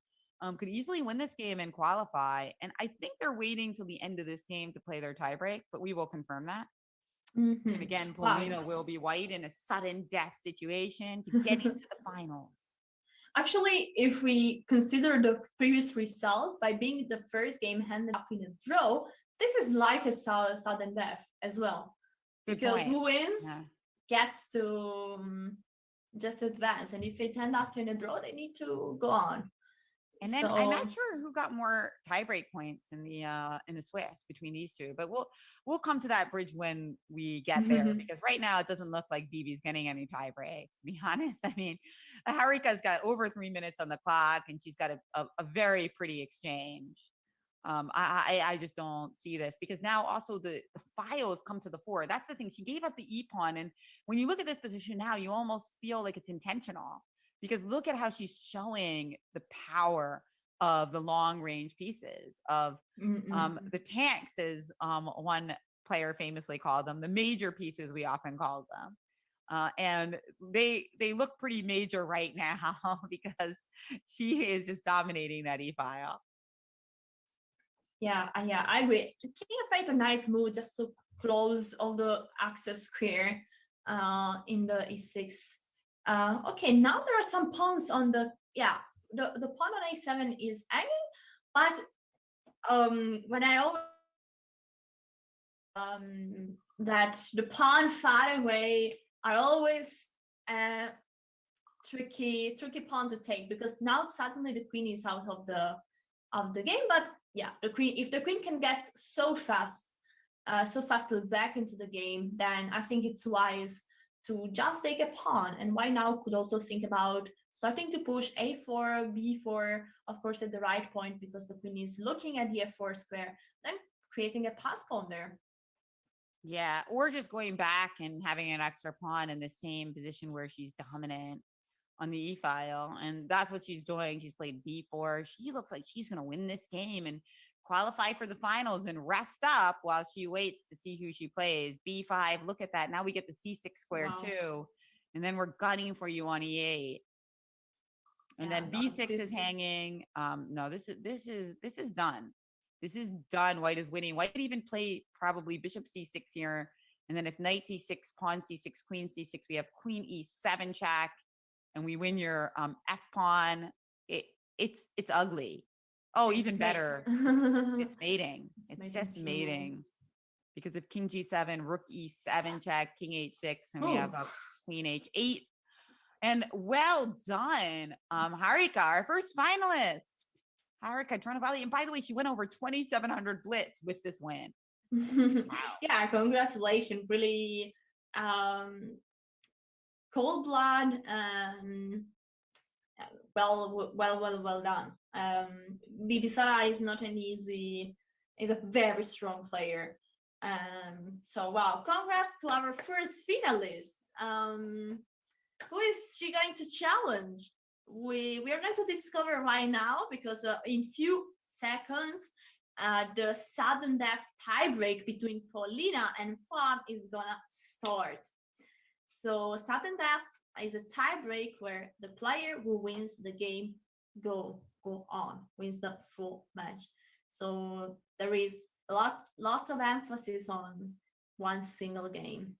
could easily win this game and qualify. And I think they're waiting till the end of this game to play their tiebreak, but we will confirm that. And again, Polina will be white in a sudden death situation to get into the finals. Actually, if we consider the previous result, by being the first game ended up in a draw, this is like a sudden death as well. Because who wins gets to just advance. And if it ends up in a draw, they need to go on. And then I'm not sure who got more tiebreak points in the Swiss between these two, but we'll come to that bridge when we get there because right now it doesn't look like Bibi's getting any tiebreak, to be honest. I mean, Harika's got over 3 minutes on the clock and she's got a very pretty exchange. I just don't see this because now also the files come to the fore. That's the thing. She gave up the e pawn, and when you look at this position now, you almost feel like it's intentional. Because look at how she's showing the power of the long range pieces of the tanks, as one player famously called them, the major pieces we often called them. And they look pretty major right now because she is just dominating that e-file. Yeah, I agree. King f8 a nice move just to close all the access square in the e6. Okay, now there are some pawns on the pawn on a7 is hanging, but when I always that the pawn far away are always tricky pawn to take because now suddenly the queen is out of the game. But yeah, if the queen can get so fast back into the game, then I think it's wise to just take a pawn. And why now could also think about starting to push a4, b4, of course, at the right point because the queen is looking at the f4 square, then creating a pass pawn there. Yeah, or just going back and having an extra pawn in the same position where she's dominant on the e-file. And that's what she's doing. She's played b4. She looks like she's going to win this game and qualify for the finals and rest up while she waits to see who she plays. b5, look at that. Now we get the c6 square too. And then we're gunning for you on e8. And then b6 is hanging. No, this is done. This is done. White is winning. White could even play probably bishop c6 here. And then if knight c6, pawn c6, queen c6, we have queen e7 check. And we win your f pawn. It's ugly. Oh, it's even better. It's mating. It's just mating. Because of king g7, rook e7 check, king h6, and we have a queen h8. And well done, Harika, our first finalist. Harika Tronovalli. And by the way, she went over 2,700 blitz with this win. Wow. Yeah, congratulations. Really cold blood and well done. Bibi Sara is not an easy, is a very strong player. So wow, congrats to our first finalist. Who is she going to challenge? We are going to discover right now because in few seconds the sudden death tiebreak between Polina and Fab is gonna start. So sudden death is a tiebreak where the player who wins the game go on, wins the full match. So there is lots of emphasis on one single game.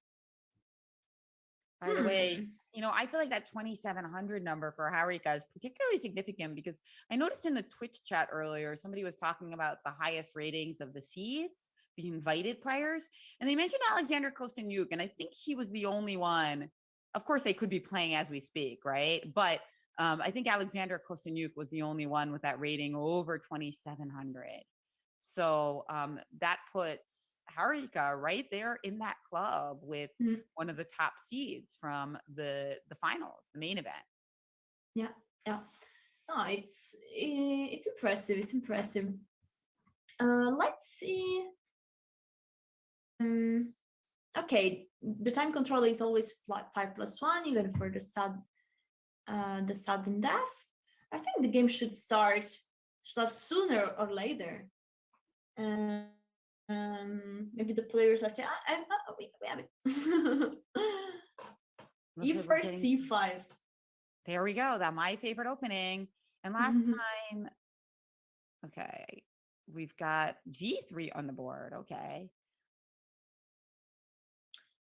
By the way, I feel like that 2,700 number for Harika is particularly significant because I noticed in the Twitch chat earlier, somebody was talking about the highest ratings of the seeds, the invited players, and they mentioned Alexandra Kostyanyuk, and I think she was the only one. Of course, they could be playing as we speak, right? But I think Alexander Kosteniuk was the only one with that rating over 2,700. So that puts Harika right there in that club with one of the top seeds from the finals, the main event. Yeah. Oh, it's impressive. It's impressive. Let's see. Okay, the time control is always 5+1, even for the sudden death. I think the game should start sooner or later. Maybe the players are we have it. E4 C5. There we go. That my favorite opening. And last time, okay, we've got G3 on the board. Okay.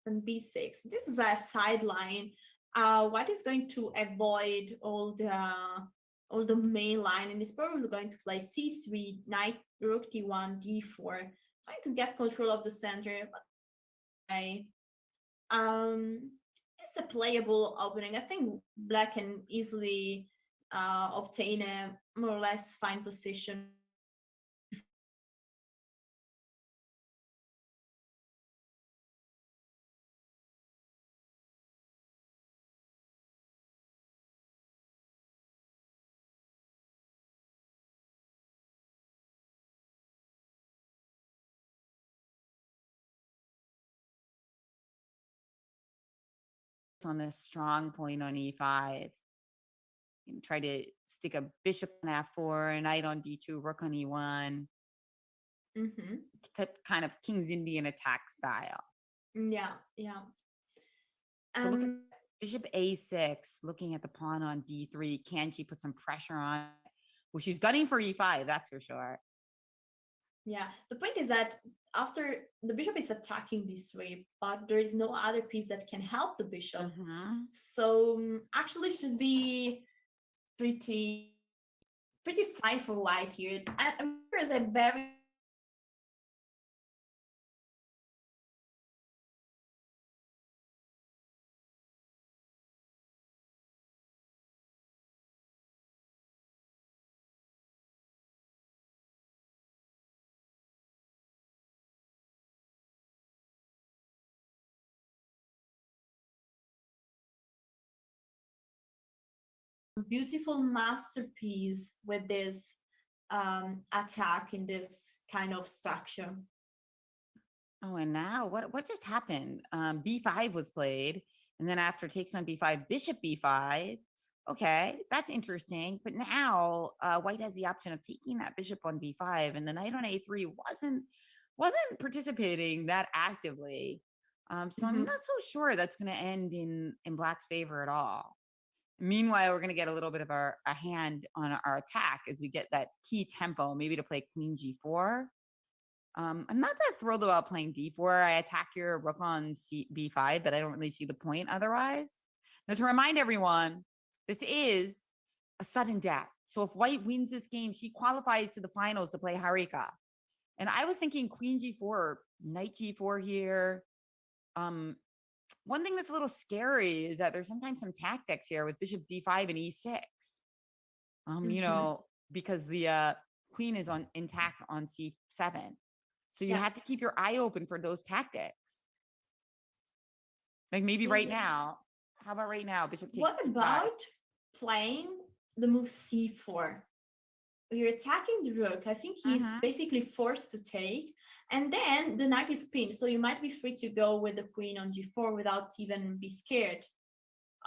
And B6. This is a sideline. White is going to avoid all the main line, and is probably going to play C3, knight, rook D1, D4, trying to get control of the center. But it's a playable opening. I think black can easily obtain a more or less fine position. On this strong point on E5. You can try to stick a bishop on F4, knight on D2, rook on E1. Kind of King's Indian attack style. Yeah. But look at bishop A6, looking at the pawn on D3. Can she put some pressure on it? Well, she's gunning for E5, that's for sure. Yeah, the point is that after the bishop is attacking this way, but there is no other piece that can help the bishop. So actually should be pretty fine for white here. And there is a very beautiful masterpiece with this attack in this kind of structure. Oh, and now what just happened? B5 was played, and then after takes on B5, bishop B5. Okay, that's interesting. But now white has the option of taking that bishop on B5, and the knight on A3 wasn't participating that actively. So I'm not so sure that's going to end in black's favor at all. Meanwhile, we're going to get a little bit of a hand on our attack as we get that key tempo, maybe to play queen G4. I'm not that thrilled about playing D4. I attack your rook on B5, but I don't really see the point otherwise. Now, to remind everyone, this is a sudden death. So if white wins this game, she qualifies to the finals to play Harika. And I was thinking queen G4, knight G4 here. One thing that's a little scary is that there's sometimes some tactics here with bishop D5 and E6. You know, because the queen is intact on C7. So you have to keep your eye open for those tactics. Like maybe right now. How about right now? Bishop takes What about playing the move C4? You're attacking the rook. I think he's basically forced to take. And then the knight is pinned. So you might be free to go with the queen on G4 without even be scared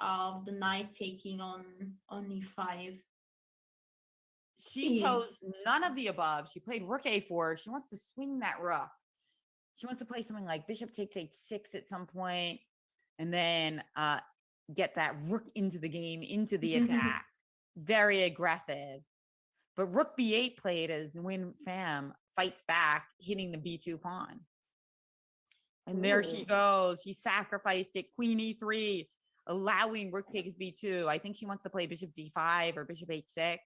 of the knight taking on E5. She chose none of the above. She played rook A4. She wants to swing that rook. She wants to play something like bishop takes H6 at some point, and then get that rook into the game, into the attack. Very aggressive. But rook B8 played as Nguyen Pham fights back, hitting the B2 pawn. And there she goes. She sacrificed it. Queen E3, allowing rook takes B2. I think she wants to play bishop D5 or bishop H6.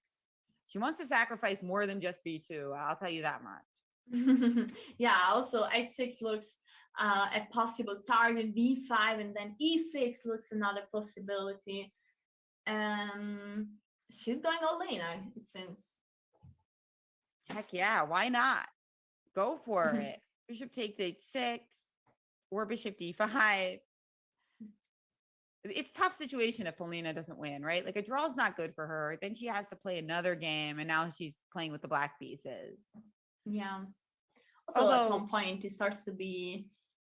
She wants to sacrifice more than just B2. I'll tell you that much. Yeah, also H6 looks a possible target, D5, and then E6 looks another possibility. She's going all in, it seems. Heck yeah, why not? Go for it. Bishop takes h6 or bishop d5. It's a tough situation if Polina doesn't win, right? Like a draw is not good for her. Then she has to play another game, and now she's playing with the black pieces. Yeah. Also, at one point, it starts to be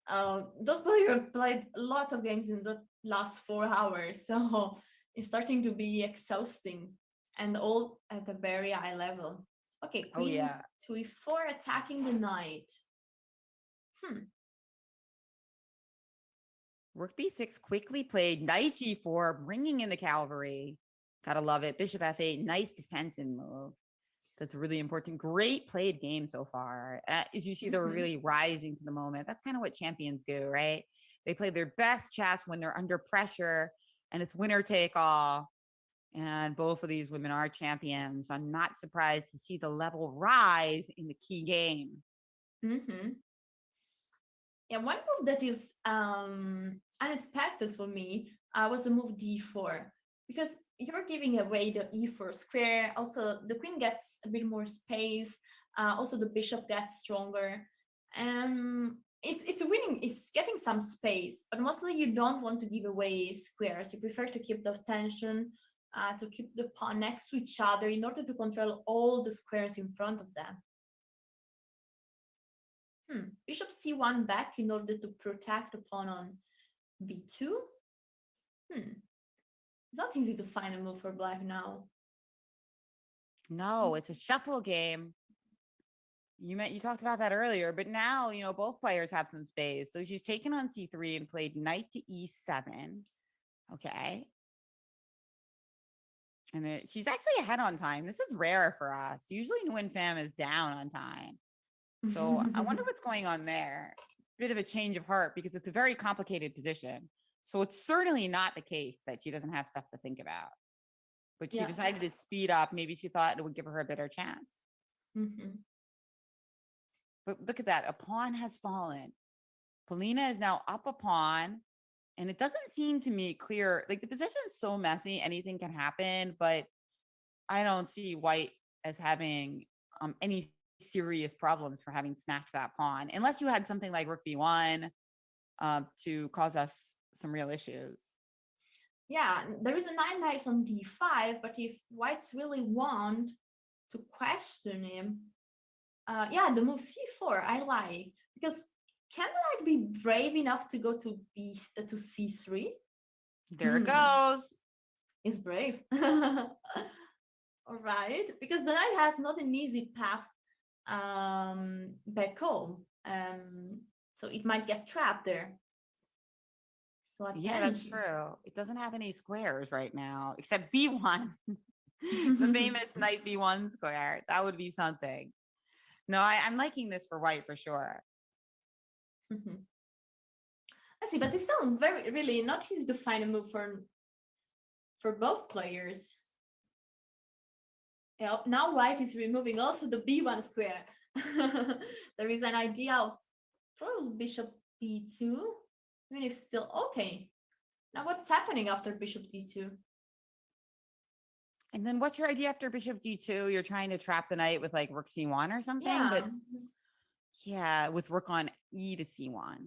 those players played lots of games in the last 4 hours, so it's starting to be exhausting and all at a very high level. Okay, queen to e4, attacking the knight. Rook b6 quickly played, knight g4, bringing in the cavalry. Gotta love it. Bishop f8, nice defensive move. That's really important. Great played game so far. As you see, they're really rising to the moment. That's kind of what champions do, right? They play their best chess when they're under pressure, and it's winner take all. And both of these women are champions. So I'm not surprised to see the level rise in the key game. Yeah, one move that is unexpected for me was the move d4, because you're giving away the e4 square. Also, the queen gets a bit more space. Also, the bishop gets stronger. It's winning, it's getting some space, but mostly you don't want to give away squares. You prefer to keep the tension, to keep the pawn next to each other in order to control all the squares in front of them. Bishop c1 back in order to protect the pawn on b2. It's not easy to find a move for black now. No, it's a shuffle game. You talked about that earlier, but now, both players have some space. So she's taken on c3 and played knight to e7. Okay. And she's actually ahead on time. This is rare for us. Usually Nguyen Pham is down on time. So I wonder what's going on there. Bit of a change of heart because it's a very complicated position. So it's certainly not the case that she doesn't have stuff to think about. But she decided to speed up. Maybe she thought it would give her a better chance. But look at that. A pawn has fallen. Polina is now up a pawn. And it doesn't seem to me clear. Like the position is so messy. Anything can happen. But I don't see white as having any serious problems for having snatched that pawn, unless you had something like rook b1 to cause us some real issues. Yeah, there is a 9 knights on d5, but if whites really want to question him, the move c4 I like, because can the knight be brave enough to go to c3? There it goes. He's brave. All right, because the knight has not an easy path back home, so it might get trapped there. So that's true. It doesn't have any squares right now except b1. The famous knight b1 square. That would be something. No, I'm liking this for white for sure. Let's see, but it's still really not easy to find a move for both players. Now white is removing also the b1 square. There is an idea of probably bishop d2, even if still okay. Now what's happening after bishop d2? And then what's your idea after bishop d2? You're trying to trap the knight with like rook c1 or something? But with rook on e to c1,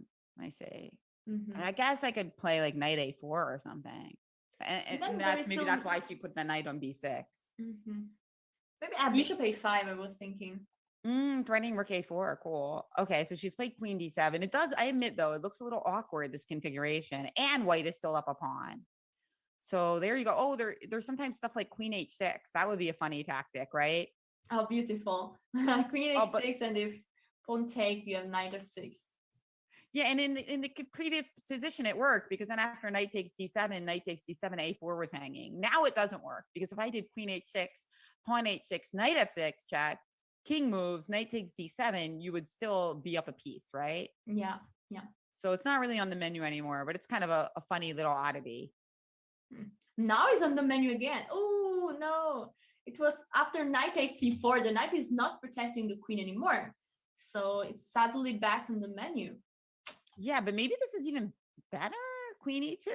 I say. And I guess I could play like knight a4 or something. And that's why she put the knight on b6. Maybe bishop a5, I was thinking. Threatening rook a4, cool. Okay, so she's played queen d7. It does, I admit though, it looks a little awkward, this configuration. And white is still up a pawn. So there you go. Oh, there's sometimes stuff like queen h6. That would be a funny tactic, right? Oh, beautiful. Queen h6, and if pawn take, you have knight f6. Yeah, and in the previous position, it works because then after knight takes d7, knight takes d7, a4 was hanging. Now it doesn't work because if I did queen h6, pawn h6, knight f6 check, king moves, knight takes d7, you would still be up a piece, right? Yeah. So it's not really on the menu anymore, but it's kind of a funny little oddity. Now it's on the menu again. Oh, no. It was after knight ac4. The knight is not protecting the queen anymore. So it's suddenly back on the menu. Yeah, but maybe this is even better. Queen e2.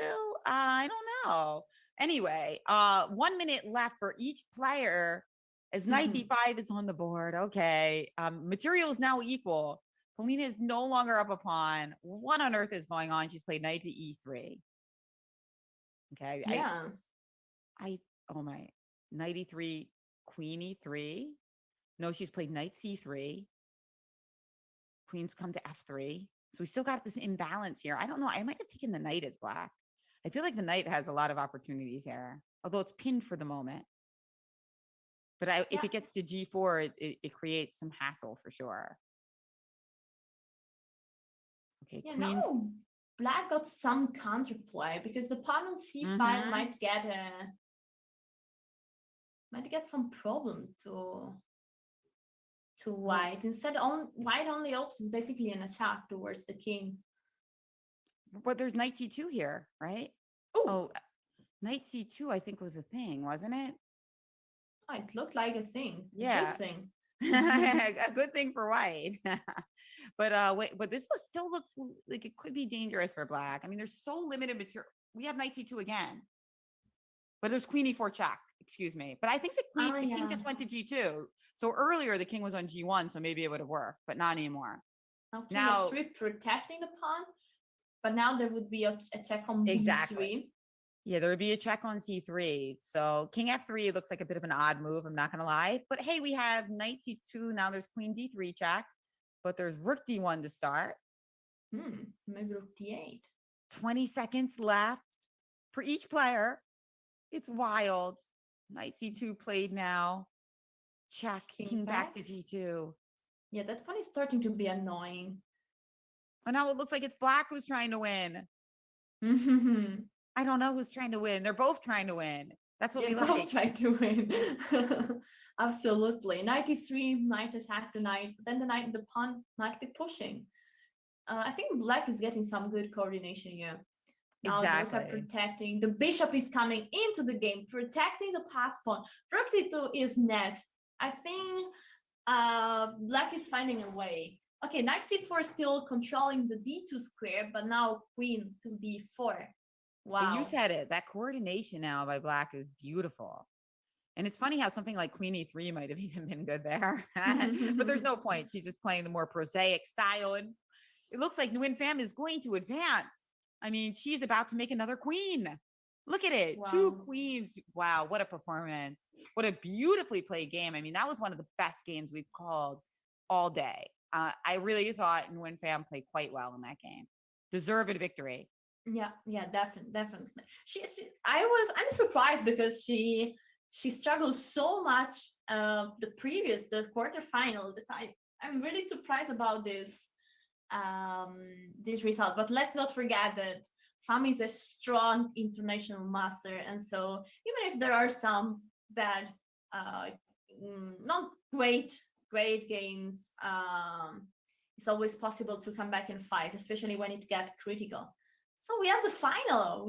I don't know. Anyway, 1 minute left for each player as knight d5 is on the board. Okay. Material is now equal. Polina is no longer up a pawn. What on earth is going on? She's played knight to e3. Okay. Yeah. Oh my, knight e3, queen e3. No, she's played knight c3. Queen's come to f3. So we still got this imbalance here. I don't know. I might have taken the knight as black. I feel like the knight has a lot of opportunities here, although it's pinned for the moment. But if it gets to g4, it creates some hassle for sure. Okay, Yeah, queen's... now black got some counterplay because the pawn on c5 might get some problem to white. Instead, white only opts is basically an attack towards the king. But there's knight c2 here, right? Oh, knight c2 I think was a thing, wasn't it? Oh, it looked like a thing. Yeah. Good thing. A good thing for white. But this still looks like it could be dangerous for black. I mean, there's so limited material. We have knight c2 again. But there's queen e4 check, excuse me. But I think the king just went to g2. So earlier the king was on g1, so maybe it would have worked, but not anymore. Now king f3 protecting the pawn, but now there would be a check on b3. Yeah, there would be a check on c3. So king f3 looks like a bit of an odd move, I'm not going to lie. But hey, we have knight c2. Now there's queen d3 check, but there's rook d1 to start. Maybe rook d8. 20 seconds left for each player. It's wild. Knight c2 played now. Check, king back to g2. Yeah, that pawn is starting to be annoying. And now it looks like it's black who's trying to win. I don't know who's trying to win. They're both trying to win. That's what we like. They're both trying to win. Absolutely. Knight e3 might attack the knight, but then the knight and the pawn might be pushing. I think black is getting some good coordination here. Now look at protecting. The bishop is coming into the game, protecting the pass pawn. Rook d2 is next. I think black is finding a way. Okay, knight c4 still controlling the d2 square, but now queen to d4. Wow. You said it. That coordination now by black is beautiful. And it's funny how something like queen e3 might have even been good there. But there's no point. She's just playing the more prosaic style. And it looks like Nguyen Pham is going to advance. I mean, she's about to make another queen. Look at it. Wow. 2 queens. Wow, what a performance. What a beautifully played game. I mean, that was one of the best games we've called all day. I really thought Nguyen Pham played quite well in that game. Deserved victory. Yeah, definitely. I'm surprised because she struggled so much the quarterfinal. I'm really surprised about these results. But let's not forget that Pham is a strong international master, and so even if there are some bad, not great games, it's always possible to come back and fight, especially when it gets critical. So we have the final.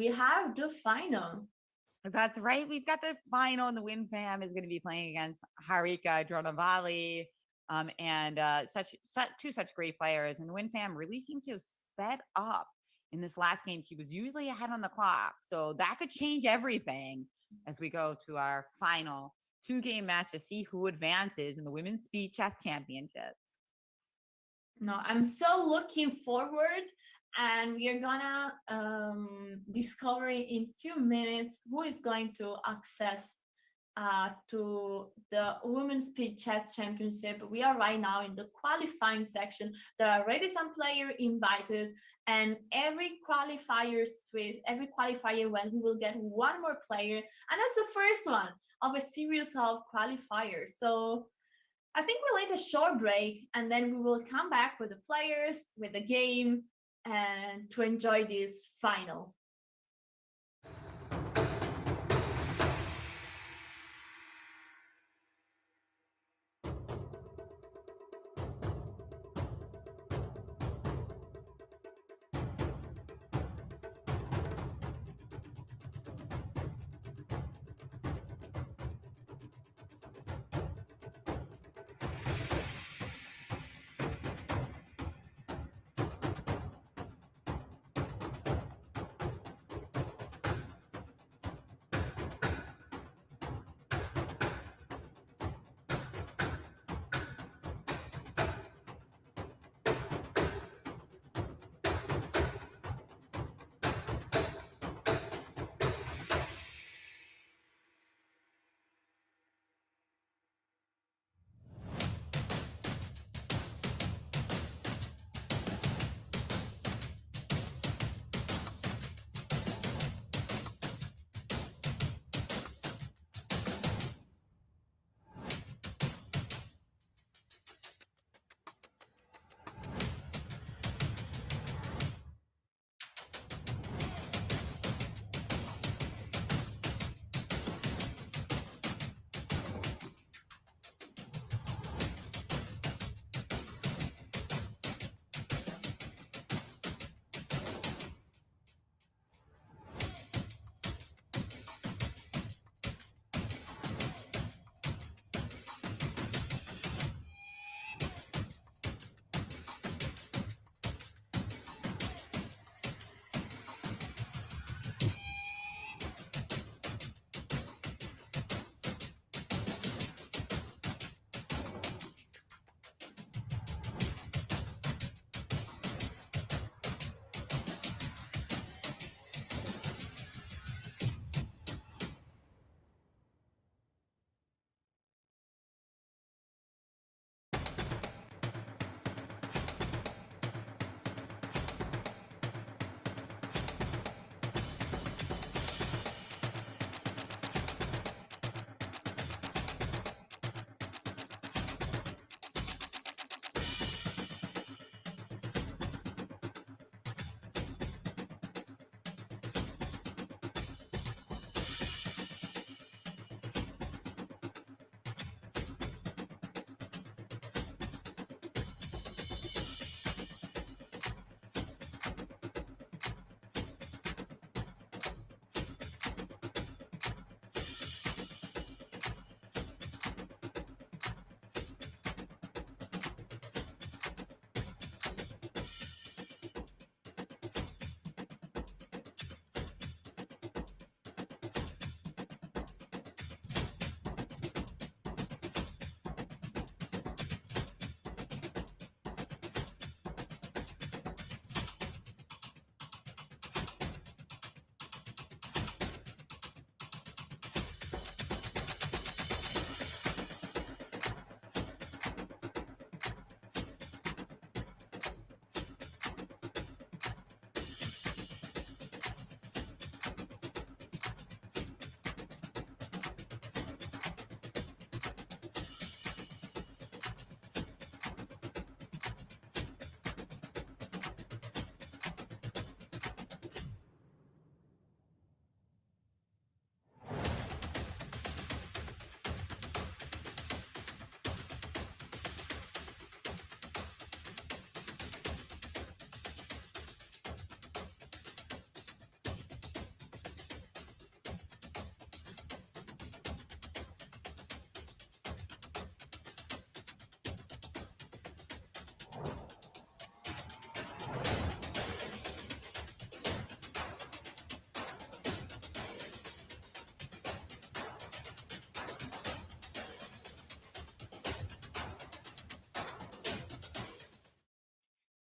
That's right. We've got the final, and the Nguyen Pham is going to be playing against Harika Dronavali, and such great players. And Nguyen Pham really seemed to have sped up in this last game. She was usually ahead on the clock, so that could change everything as we go to our final 2-game match to see who advances in the Women's Speed Chess Championships. No, I'm so looking forward. And we are gonna discover in a few minutes who is going to access to the Women's Speed Chess Championship. We are right now in the qualifying section. There are already some players invited, and every qualifier went, we will get one more player, and that's the first one of a series of qualifiers. So I think we'll take a short break, and then we will come back with the players, with the game, and to enjoy this final.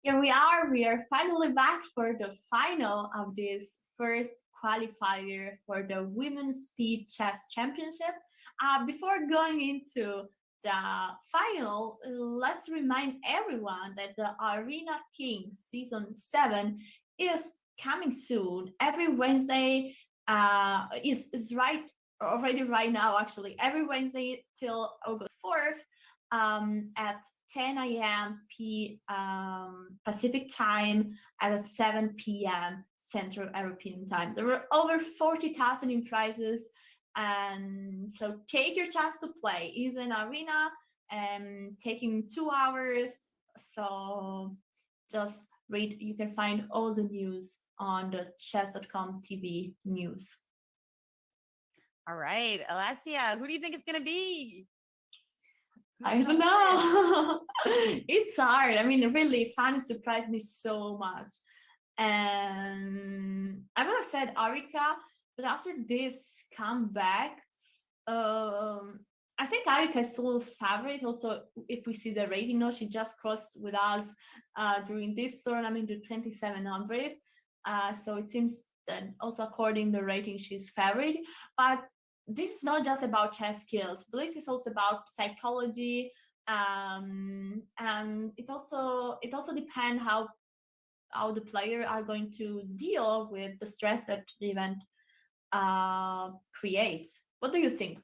Here we are. We are finally back for the final of this first qualifier for the Women's Speed Chess Championship. Before going into the final, let's remind everyone that the Arena Kings Season 7 is coming soon. Every Wednesday is right already right now, actually. Every Wednesday till August 4th at 10 a.m. Pacific time at 7 p.m. Central European time. There were over 40,000 in prizes, and so take your chance to play. It's an arena taking 2 hours, so just read. You can find all the news on the chess.com TV news. All right, Alessia, who do you think it's going to be? I don't know. It's hard. I mean, really, Fanny surprised me so much. And I would have said Arika, but after this comeback, I think Arika is still a favorite. Also, if we see the rating, no, she just crossed with us during this tournament to 2,700. So it seems that also according to the rating, she's favorite. But this is not just about chess skills. This is also about psychology, and it also depends how the player are going to deal with the stress that the event creates. What do you think?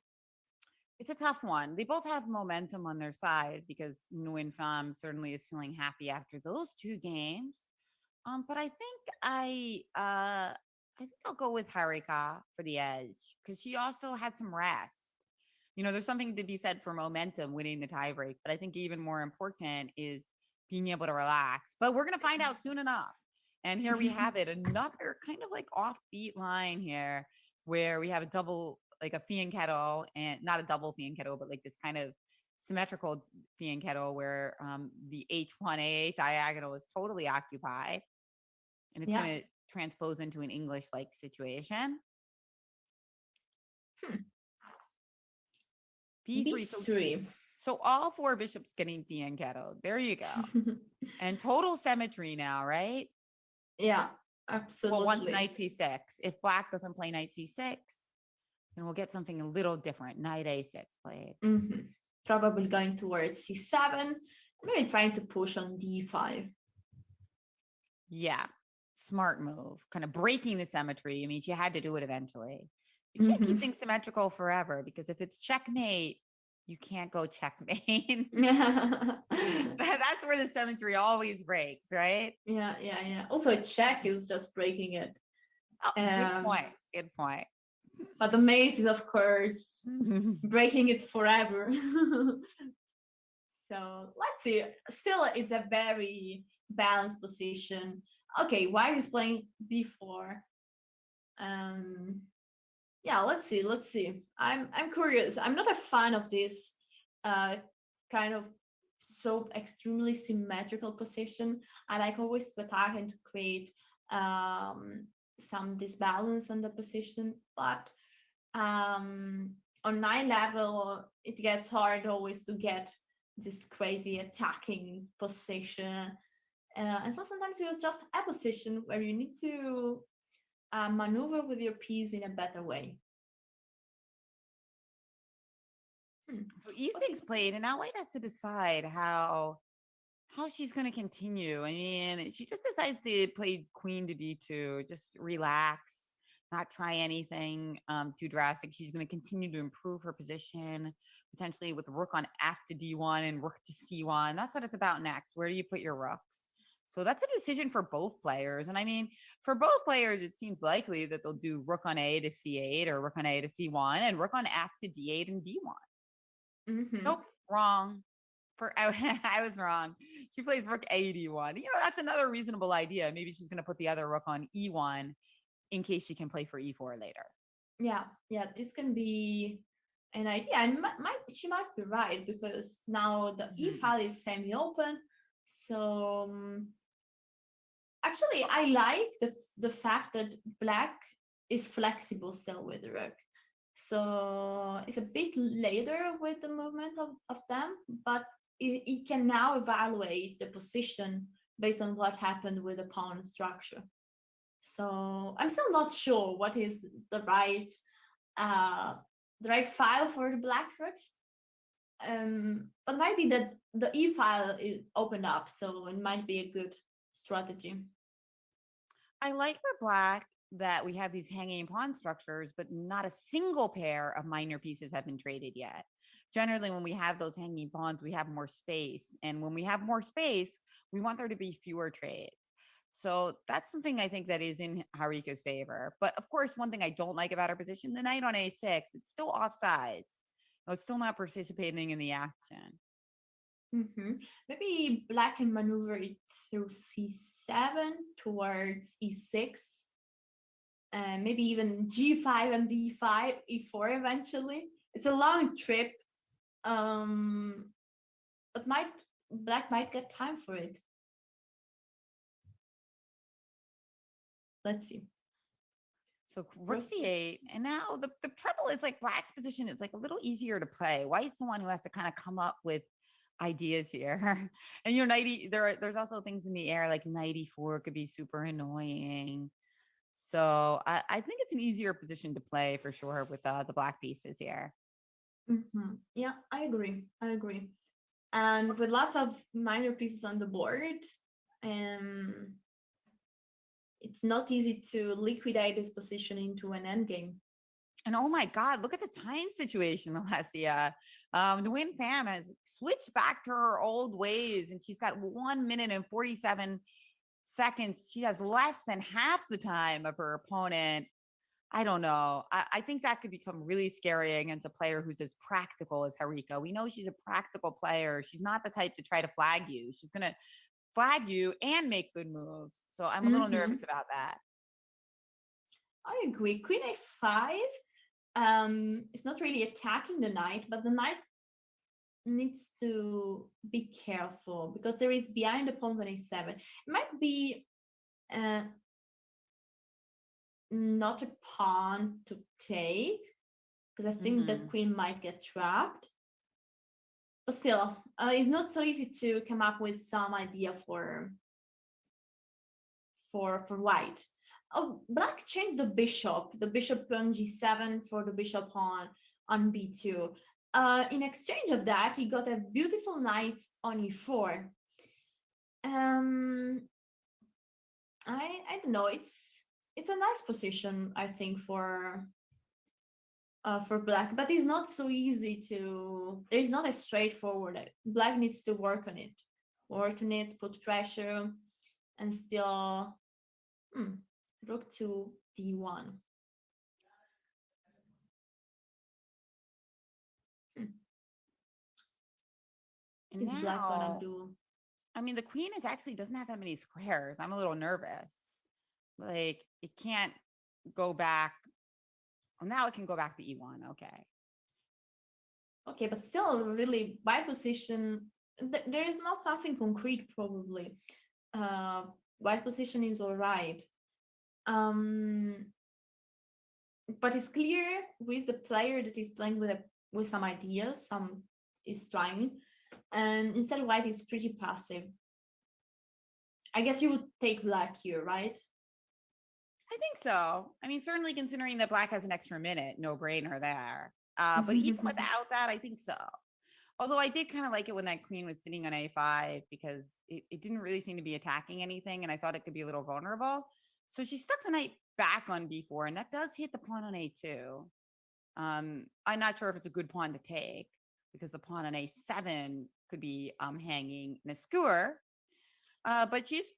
It's a tough one. They both have momentum on their side because Nguyen Pham certainly is feeling happy after those 2 games. But I think I'll go with Harika for the edge because she also had some rest. You know, there's something to be said for momentum winning the tiebreak, but I think even more important is being able to relax. But we're going to find out soon enough. And here we have it, another kind of like offbeat line here where we have a double, like a fianchetto, and not a double fianchetto, but like this kind of symmetrical fianchetto where the H1A diagonal is totally occupied. And it's going to transpose into an English-like situation. B3. So all 4 bishops getting fianchetto. There you go. And total symmetry now, right? Yeah, absolutely. Well, once knight c6. If black doesn't play knight c6, then we'll get something a little different. Knight a6 played. Probably going towards c7. Maybe trying to push on d5. Yeah, smart move. Kind of breaking the symmetry. I mean, she had to do it eventually. You can't keep things symmetrical forever because if it's checkmate, you can't go checkmate. That's where the symmetry always breaks, right? Yeah. Also, a check is just breaking it. Oh, good point. But the mate is, of course, breaking it forever. So let's see. Still, it's a very balanced position. Okay, white is playing d4. Yeah, let's see. I'm curious. I'm not a fan of this kind of so extremely symmetrical position. I like always to attack and to create some disbalance on the position, but on 9 level it gets hard always to get this crazy attacking position, and so sometimes it was just a position where you need to maneuver with your piece in a better way. So e6 played, and now white has to decide how she's going to continue. I mean, she just decides to play queen to d2, just relax, not try anything too drastic. She's going to continue to improve her position, potentially with rook on f to d1 and rook to c1. That's what it's about next. Where do you put your rooks? So that's a decision for both players. And I mean, for both players, it seems likely that they'll do rook on a to c8 or rook on a to c1 and rook on f to d8 and d1. Nope, wrong. I was wrong. She plays rook a d1. You know, that's another reasonable idea. Maybe she's going to put the other rook on e1 in case she can play for e4 later. Yeah, this can be an idea. And she might be right because now the e file is semi-open. So actually, I like the fact that black is flexible still with the rook. So it's a bit later with the movement of them, but it can now evaluate the position based on what happened with the pawn structure. So I'm still not sure what is the right file for the black rooks. But maybe that the E file is opened up, so it might be a good strategy. I like for black that we have these hanging pawn structures, but not a single pair of minor pieces have been traded yet. Generally, when we have those hanging pawns, we have more space. And when we have more space, we want there to be fewer trades. So that's something I think that is in Haruka's favor. But of course, one thing I don't like about her position, the knight on A6, it's still offsides. So it's still not participating in the action. Maybe black can maneuver it through C7 towards E6. Maybe even G5 and D5, E4 eventually. It's a long trip. But black might get time for it. Let's see. So rook C8, and now the trouble is like black's position is like a little easier to play. White's the one who has to kind of come up with ideas here. And there's also things in the air like knight E4 could be super annoying. So I think it's an easier position to play for sure with the black pieces here. Yeah, I agree. And with lots of minor pieces on the board, it's not easy to liquidate this position into an endgame. And oh my God, look at the time situation, Alessia. Nguyen Pham has switched back to her old ways, and she's got 1 minute and 47 seconds. She has less than half the time of her opponent. I don't know. I think that could become really scary against a player who's as practical as Haruka. We know she's a practical player. She's not the type to try to flag you. She's going to flag you and make good moves. So I'm a little nervous about that. I agree. Queen A5 is not really attacking the knight, but the knight needs to be careful because there is behind the pawn on A7. It might be not a pawn to take because I think the queen might get trapped. But still, it's not so easy to come up with some idea for white. Oh, black changed the bishop on G7 for the bishop on B2. In exchange of that, he got a beautiful knight on E4. I don't know. It's a nice position, I think, for black, but it's not so easy to. There's not a straightforward. Black needs to work on it, put pressure, and still. Rook to D1. This black gonna do. I mean, the queen doesn't have that many squares. I'm a little nervous. Like it can't go back. Well, now it can go back to E1. Okay, but still, really, white position. There is not something concrete, probably. White position is all right. But it's clear with the player that is playing with some ideas, some is trying, and instead white is pretty passive. I guess you would take black here, right? I think so. I mean, certainly considering that black has an extra minute, no brainer there. But even without that, I think so. Although I did kind of like it when that queen was sitting on A5 because it didn't really seem to be attacking anything, and I thought it could be a little vulnerable. So she stuck the knight back on B4, and that does hit the pawn on A2. I'm not sure if it's a good pawn to take because the pawn on A7 could be hanging in a skewer. But she's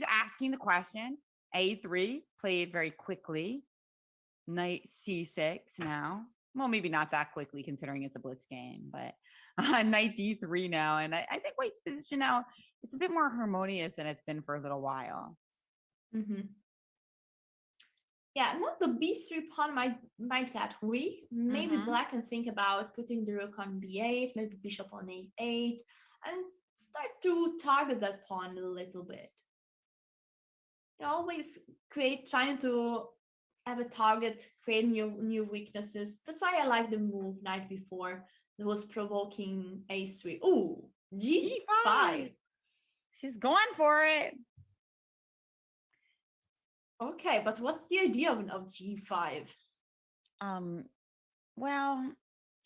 asking the question. A3 played very quickly. Knight C6 now. Well, maybe not that quickly considering it's a blitz game, but knight D3 now. And I think white's position now, it's a bit more harmonious than it's been for a little while. Yeah, not the B3 pawn might get weak. Maybe black can think about putting the rook on B8, maybe bishop on A8, and start to target that pawn a little bit. You always trying to have a target, create new weaknesses. That's why I like the move knight B4. That was provoking A3. Ooh, G5. She's going for it. Okay, but what's the idea of G5? Well,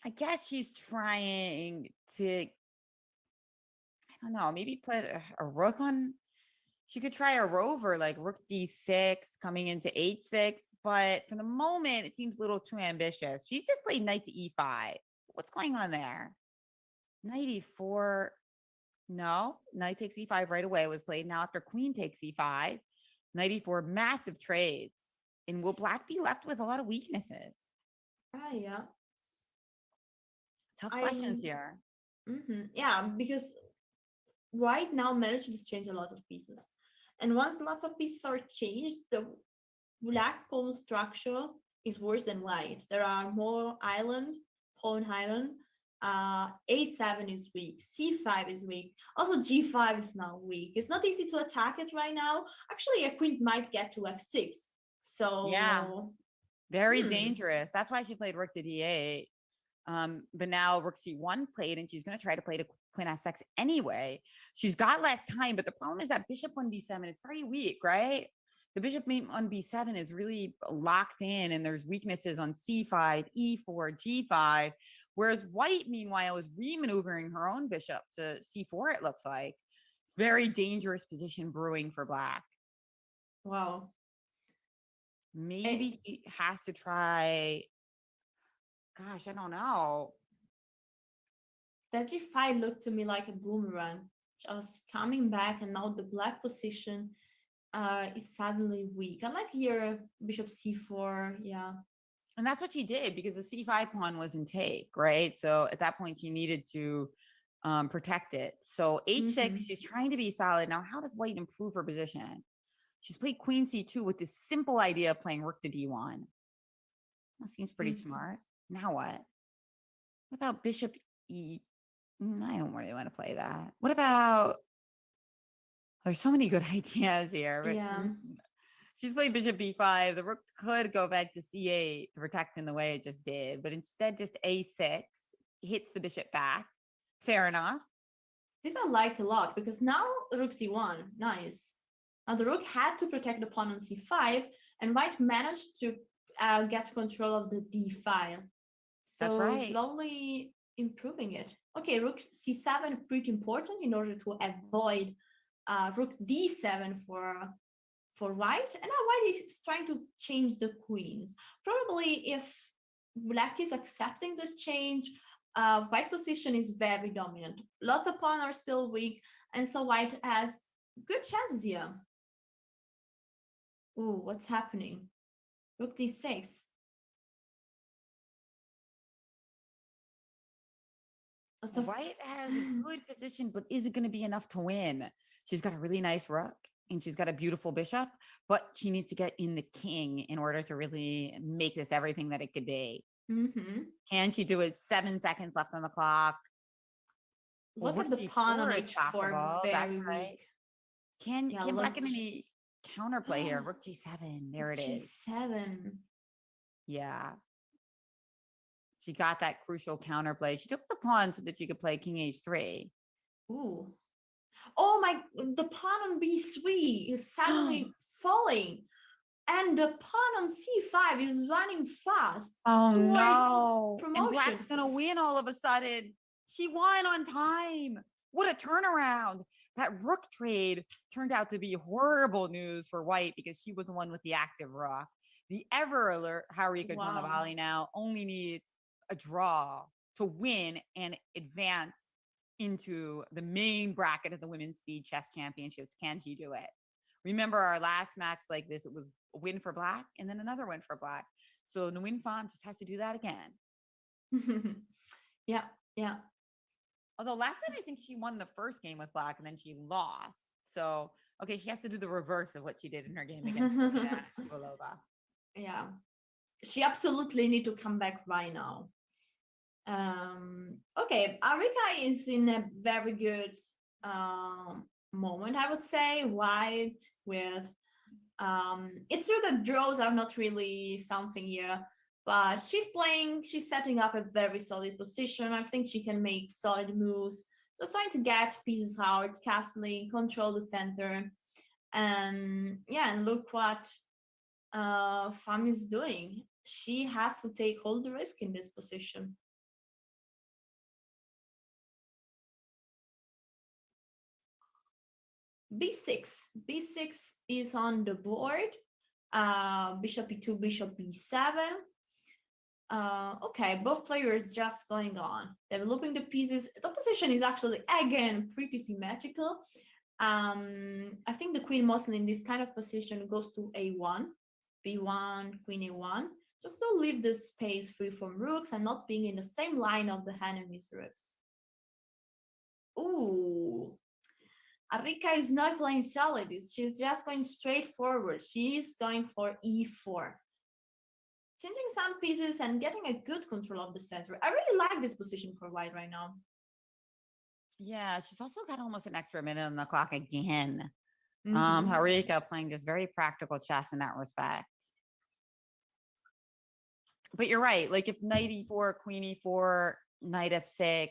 I guess she's trying to, I don't know, maybe put a rook on. She could try a rover like rook d6 coming into h6, but for the moment, it seems a little too ambitious. She just played knight to e5. What's going on there? Knight e4. No, knight takes e5 right away was played. Now after queen takes e5, knight e4, massive trades. And will black be left with a lot of weaknesses? Yeah. Tough questions here. Yeah, because white now managed to change a lot of pieces. And once lots of pieces are changed, the black pawn structure is worse than white. There are more pawn island. A7 is weak, C5 is weak. Also, G5 is now weak. It's not easy to attack it right now. Actually, a queen might get to F6. So yeah, very dangerous. That's why she played rook to D8. But now rook C1 played, and she's going to try to play to queen S6 anyway. She's got less time, but the problem is that bishop on B7 is very weak, right? The bishop on B7 is really locked in, and there's weaknesses on C5, E4, G5. Whereas white, meanwhile, is remaneuvering her own bishop to C4, it looks like. It's very dangerous position brewing for black. Wow. Maybe she has to try, gosh, I don't know. That G5 looked to me like a boomerang, just coming back, and now the black position is suddenly weak. I like here bishop C4, yeah. And that's what she did because the C5 pawn was in take, right? So at that point, she needed to protect it. So H6, she's trying to be solid. Now, how does white improve her position? She's played queen C2 with this simple idea of playing rook to D1. That seems pretty smart. Now what? What about bishop E? I don't really want to play that. What about, there's so many good ideas here. But yeah. She's played bishop b5. The rook could go back to c8 to protect in the way it just did, but instead just a6 hits the bishop back. Fair enough. This I like a lot because now rook d1, nice. Now the rook had to protect the pawn on c5, and white managed to get control of the d file. So that's right. Slowly improving it. Okay, rook c7 pretty important in order to avoid rook d7 for white. And now white is trying to change the queens. Probably if black is accepting the change, white position is very dominant. Lots of pawns are still weak, and so white has good chances here. Ooh, what's happening? Rook d6. White has a good position, but is it going to be enough to win? She's got a really nice rook, and she's got a beautiful bishop, but she needs to get in the king in order to really make this everything that it could be. Can she do it? 7 seconds left on the clock. Look at the pawn on h4, very weak. Can black get any counterplay here? Rook g7. There it is. G7. Yeah. She got that crucial counterplay. She took the pawn so that she could play king h3. Ooh. Oh my, the pawn on b3 is suddenly falling. And the pawn on c5 is running fast. Oh no. Promotion. And black's gonna win all of a sudden. She won on time. What a turnaround. That rook trade turned out to be horrible news for white because she was the one with the active rook. The ever alert Harika Jonavali now only needs a draw to win and advance into the main bracket of the Women's Speed Chess Championships. Can she do it? Remember our last match like this, it was a win for black and then another win for black. So Nguyen Pham just has to do that again. Yeah. Although last time I think she won the first game with black and then she lost. So, okay, she has to do the reverse of what she did in her game against Polina Shuvalova. Yeah. She absolutely need to come back right now. Okay, Harika is in a very good moment, I would say. White with it's true that draws are not really something here, but she's setting up a very solid position. I think she can make solid moves just trying to get pieces out, castling, control the center. And yeah, and look what Fam is doing. She has to take all the risk in this position. B6 is on the board. Bishop e2, bishop b7. Okay, both players just going on, developing the pieces. The position is actually, again, pretty symmetrical. I think the queen mostly in this kind of position goes to a1, b1, queen a1, just to leave the space free from rooks and not being in the same line of the enemy's rooks. Ooh, Arika is not playing solid. She's just going straight forward. She's going for e4. Changing some pieces and getting a good control of the center. I really like this position for white right now. Yeah, she's also got almost an extra minute on the clock again. Harika playing just very practical chess in that respect. But you're right. Like if knight e4, queen e4, knight f6,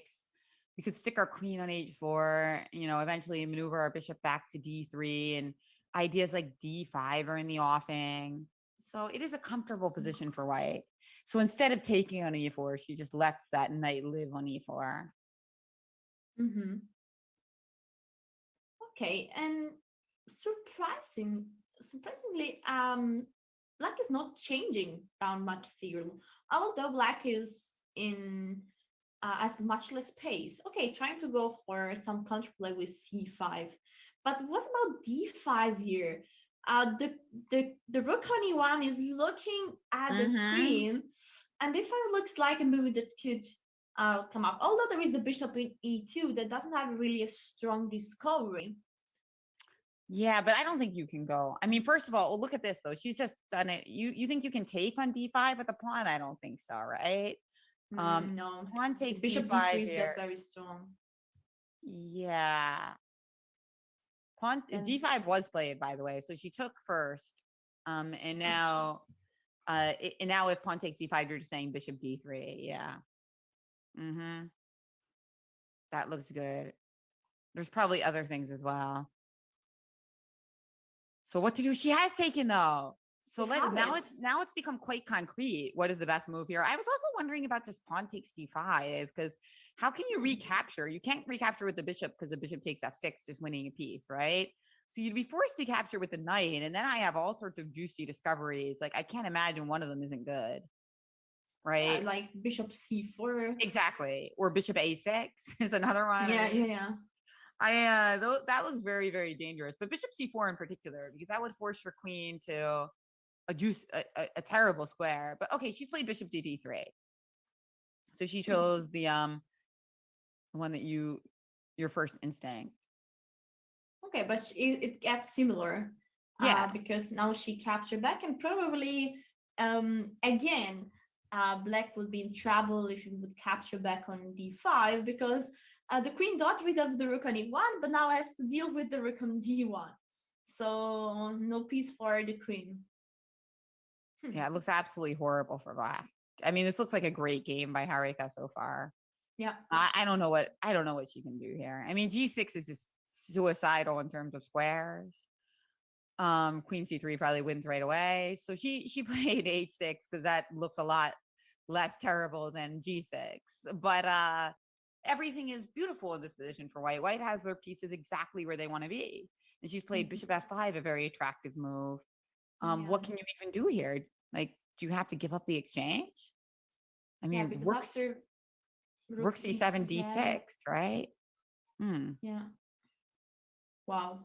we could stick our queen on h4, you know, eventually maneuver our bishop back to d3, and ideas like d5 are in the offing. So it is a comfortable position for white. So instead of taking on e4, she just lets that knight live on e4. Okay, and surprisingly, black is not changing down much field, although black is in as much less pace. Okay, trying to go for some counterplay with c5, but what about d5 here? The rook on e1 is looking at the queen, and d5 looks like a move that could come up. Although there is the bishop in e2 that doesn't have really a strong discovery. Yeah, but I don't think you can go. I mean, first of all, well, look at this though. She's just done it. You think you can take on d5 with the pawn? I don't think so, right? No, pawn takes bishop d5 d3 is here. just very strong. Yeah. Pawn d5 was played, by the way. So she took first. And now if pawn takes d5, you're just saying bishop d3. Yeah. That looks good. There's probably other things as well. So what to do? She has taken though. So now it's become quite concrete. What is the best move here? I was also wondering about just pawn takes d5, because how can you recapture? You can't recapture with the bishop because the bishop takes f6, just winning a piece, right? So you'd be forced to capture with the knight, and then I have all sorts of juicy discoveries. Like I can't imagine one of them isn't good, right? Yeah, like bishop c4. Exactly, or bishop a6 is another one. Yeah. That looks very, very dangerous. But bishop c4 in particular, because that would force your queen to a terrible square. But okay, she's played bishop to d3. So she chose the one that your first instinct. Okay, but it gets similar. Yeah. Because now she captured back, and probably again black would be in trouble if you would capture back on d5, because the queen got rid of the rook on e1, but now has to deal with the rook on d1. So no peace for the queen. Yeah, it looks absolutely horrible for black. I mean, this looks like a great game by Harika so far. Yeah. I don't know what she can do here. I mean, g6 is just suicidal in terms of squares. Queen c3 probably wins right away. So she played h6 because that looks a lot less terrible than g6. But everything is beautiful in this position for white. White has their pieces exactly where they want to be. And she's played bishop f5, a very attractive move. What can you even do here? Like, do you have to give up the exchange? I mean, because after rook c7, d6, right? Yeah. Wow.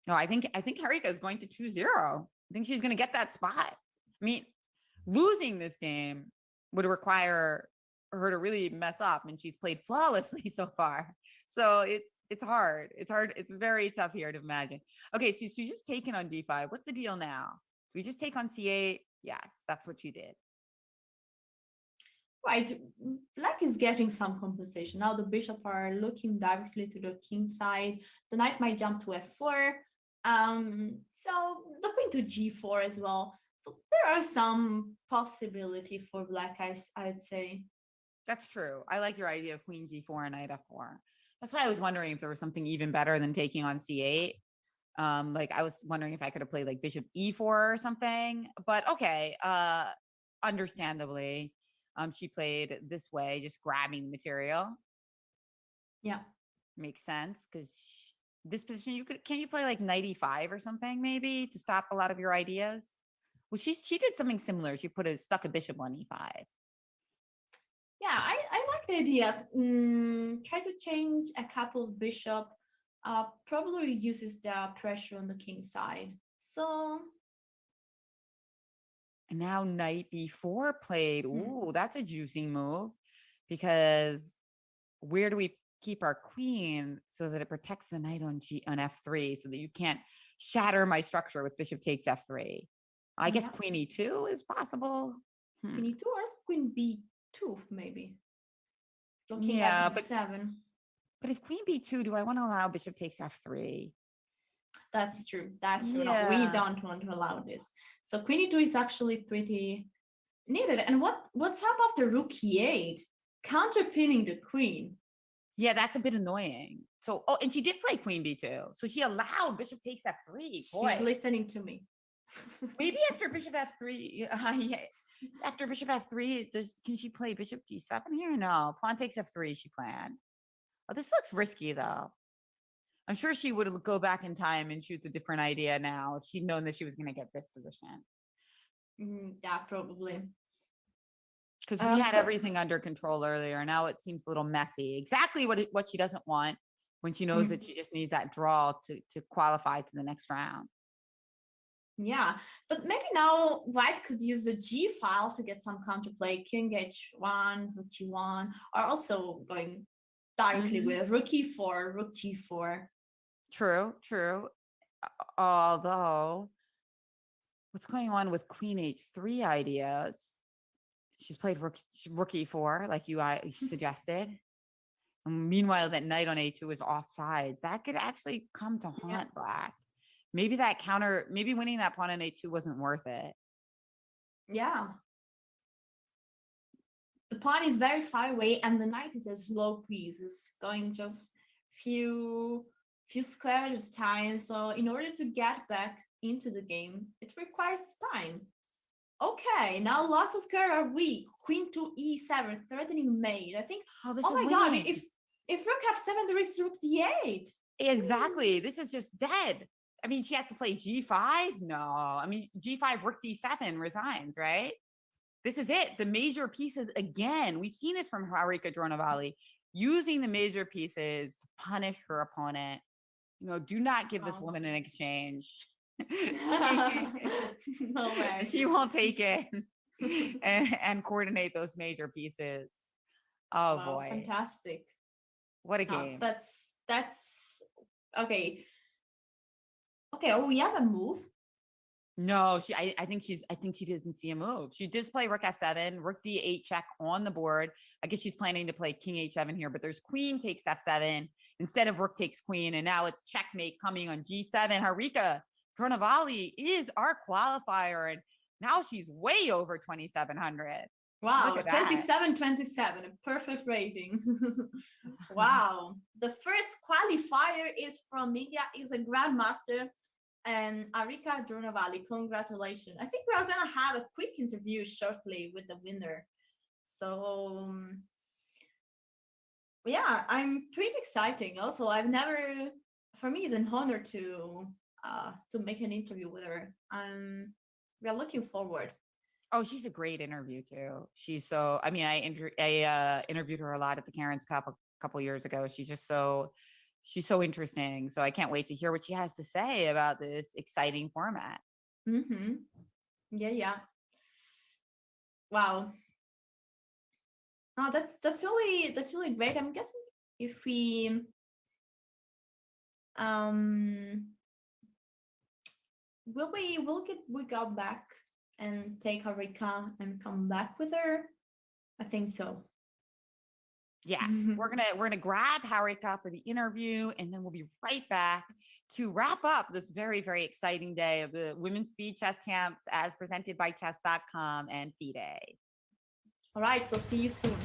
No, I think Harika is going to 2-0. I think she's going to get that spot. I mean, losing this game would require her to really mess up, and she's played flawlessly so far. So it's hard. It's hard. It's very tough here to imagine. Okay, so she's just taken on d5. What's the deal now? Do we just take on c8? Yes, that's what she did. Right, black is getting some compensation. Now the bishop are looking directly to the king side. The knight might jump to f4. So the queen to g4 as well. So there are some possibility for black, I'd say. That's true. I like your idea of queen g4 and knight f4. That's why I was wondering if there was something even better than taking on c8. Like I was wondering if I could have played like bishop e4 or something, but okay. Understandably, she played this way, just grabbing the material. Yeah. Makes sense, because this position, can you play like knight e5 or something maybe to stop a lot of your ideas? Well, she did something similar. She stuck a bishop on e5. Yeah, I like the idea. Try to change a couple of bishop. Probably reduces the pressure on the king side. So. And now knight b4 played. Ooh, that's a juicy move, because where do we keep our queen so that it protects the knight on f3, so that you can't shatter my structure with bishop takes f3? I guess queen e2 is possible. Queen e2 or queen b2 maybe. Looking Yeah, at b7. But if queen b2, do I want to allow bishop takes f3? That's true. That's true. Yeah. No, we don't want to allow this. So queen e2 is actually pretty needed. And what's up after rook e8? Counterpinning the queen. Yeah, that's a bit annoying. So, and she did play queen b2. So she allowed bishop takes f3. Boy. She's listening to me. Maybe after bishop f3, after bishop f3, can she play bishop d7 here? No, pawn takes f3 she planned. Oh, this looks risky though. I'm sure she would go back in time and choose a different idea now if she'd known that she was going to get this position. Yeah, probably. Because we had everything under control earlier. Now it seems a little messy. Exactly what she doesn't want when she knows that she just needs that draw to qualify to the next round. Yeah, but maybe now white could use the g file to get some counterplay. King h1, rook g1, or also going directly with rook e4, rook g4. True. Although, what's going on with queen h3 ideas? She's played rook e4, like you suggested. And meanwhile, that knight on a2 is offsides. That could actually come to haunt black. Maybe winning that pawn on a2 wasn't worth it. Yeah. The pawn is very far away, and the knight is a slow piece. It's going just few squares at a time. So in order to get back into the game, it requires time. Okay, now lots of squares are weak. Queen to e7, threatening mate. I think. Oh my god! If rook f7, there is rook d8. Exactly. This is just dead. I mean, she has to play g5. No, I mean g5, rook d7 resigns, right? This is it. The major pieces again. We've seen this from Harika Dronovalli, using the major pieces to punish her opponent. Do not give this woman an exchange. No way. She won't take it and coordinate those major pieces. Oh wow, boy, fantastic! What a game! That's okay. Okay, oh, we have a move. No, I think she doesn't see a move. She just play rook f7, rook d8 check on the board. I guess she's planning to play king h7 here, but there's queen takes f7 instead of rook takes queen, and now it's checkmate coming on g7. Harika Dronovalli is our qualifier, and now she's way over 2,700. Wow, 27, a perfect rating. Wow. The first qualifier is from India, is a grandmaster, and Harika Dronovalli. Congratulations. I think we are going to have a quick interview shortly with the winner. So, yeah, I'm pretty exciting. Also, for me, it's an honor to make an interview with her. We are looking forward. Oh, she's a great interview too. I interviewed her a lot at the Karen's Cup a couple years ago. She's so interesting. So I can't wait to hear what she has to say about this exciting format. Yeah. Wow. No, that's really great. I'm guessing if we we go back and take Harika and come back with her? I think so. Yeah, we're gonna grab Harika for the interview, and then we'll be right back to wrap up this very, very exciting day of the Women's Speed Chess Champs as presented by Chess.com and FIDE. All right, so see you soon.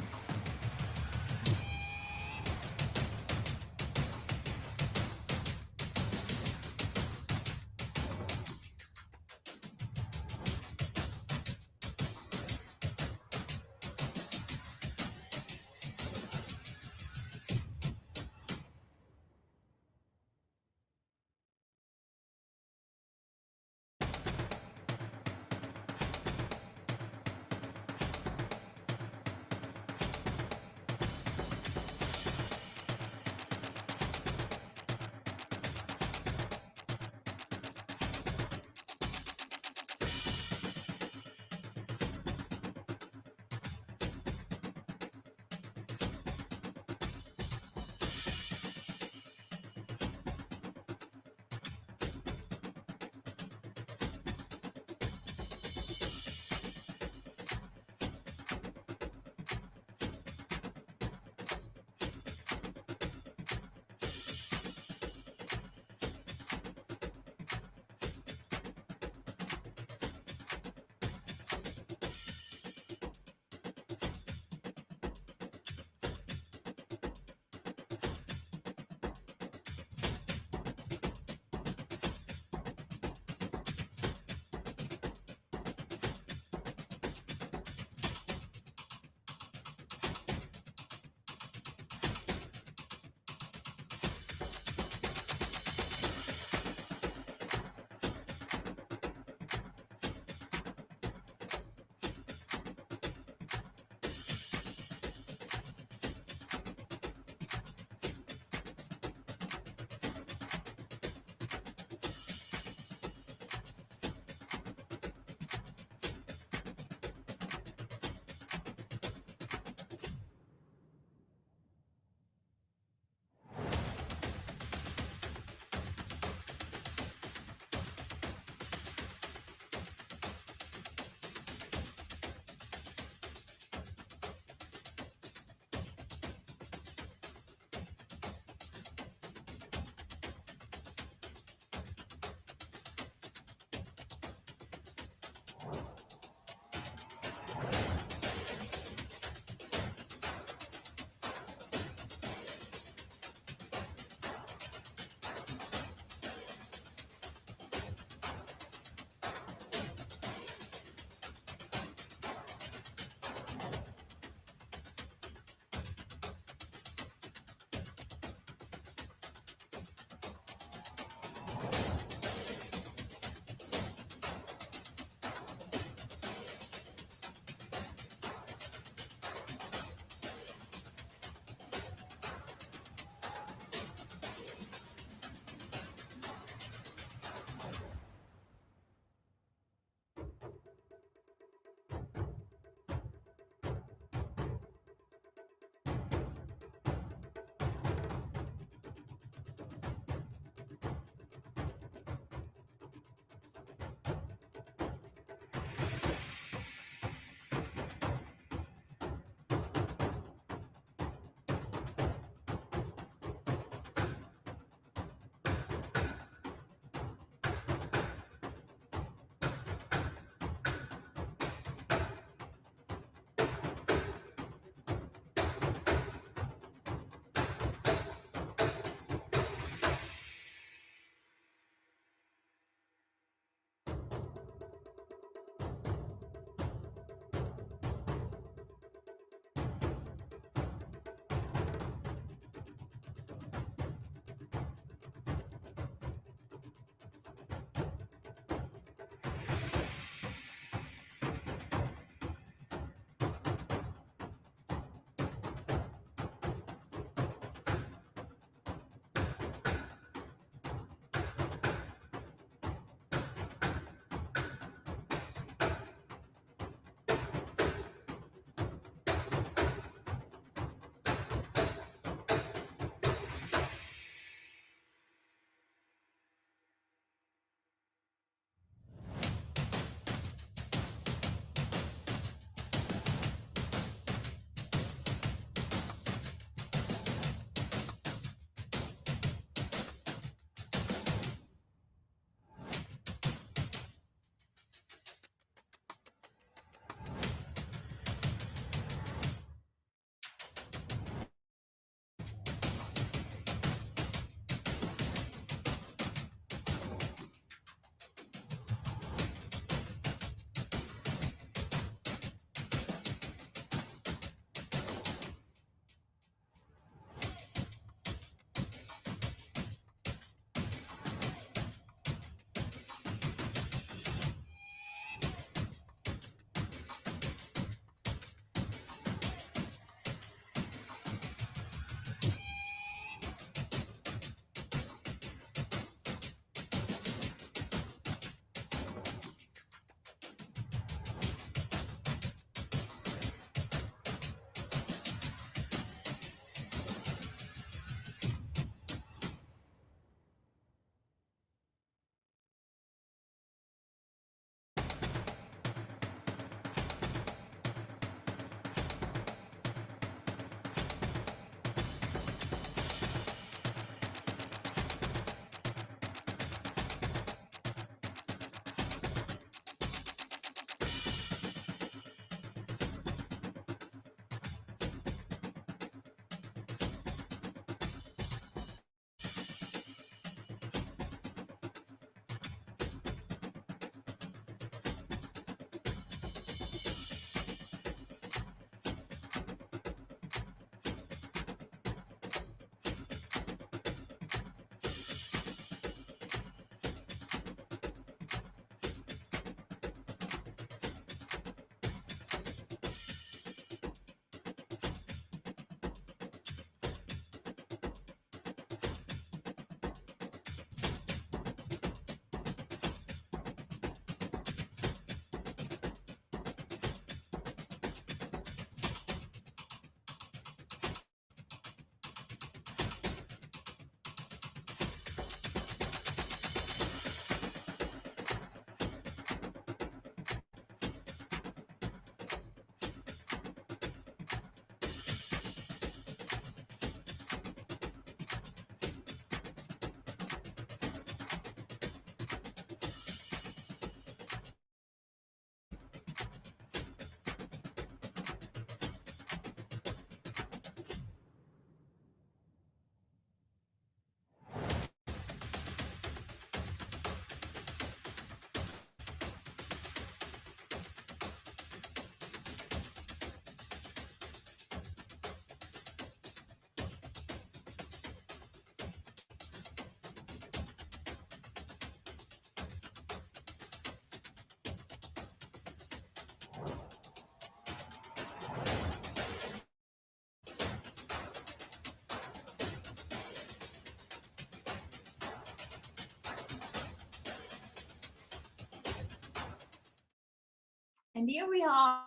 And here we are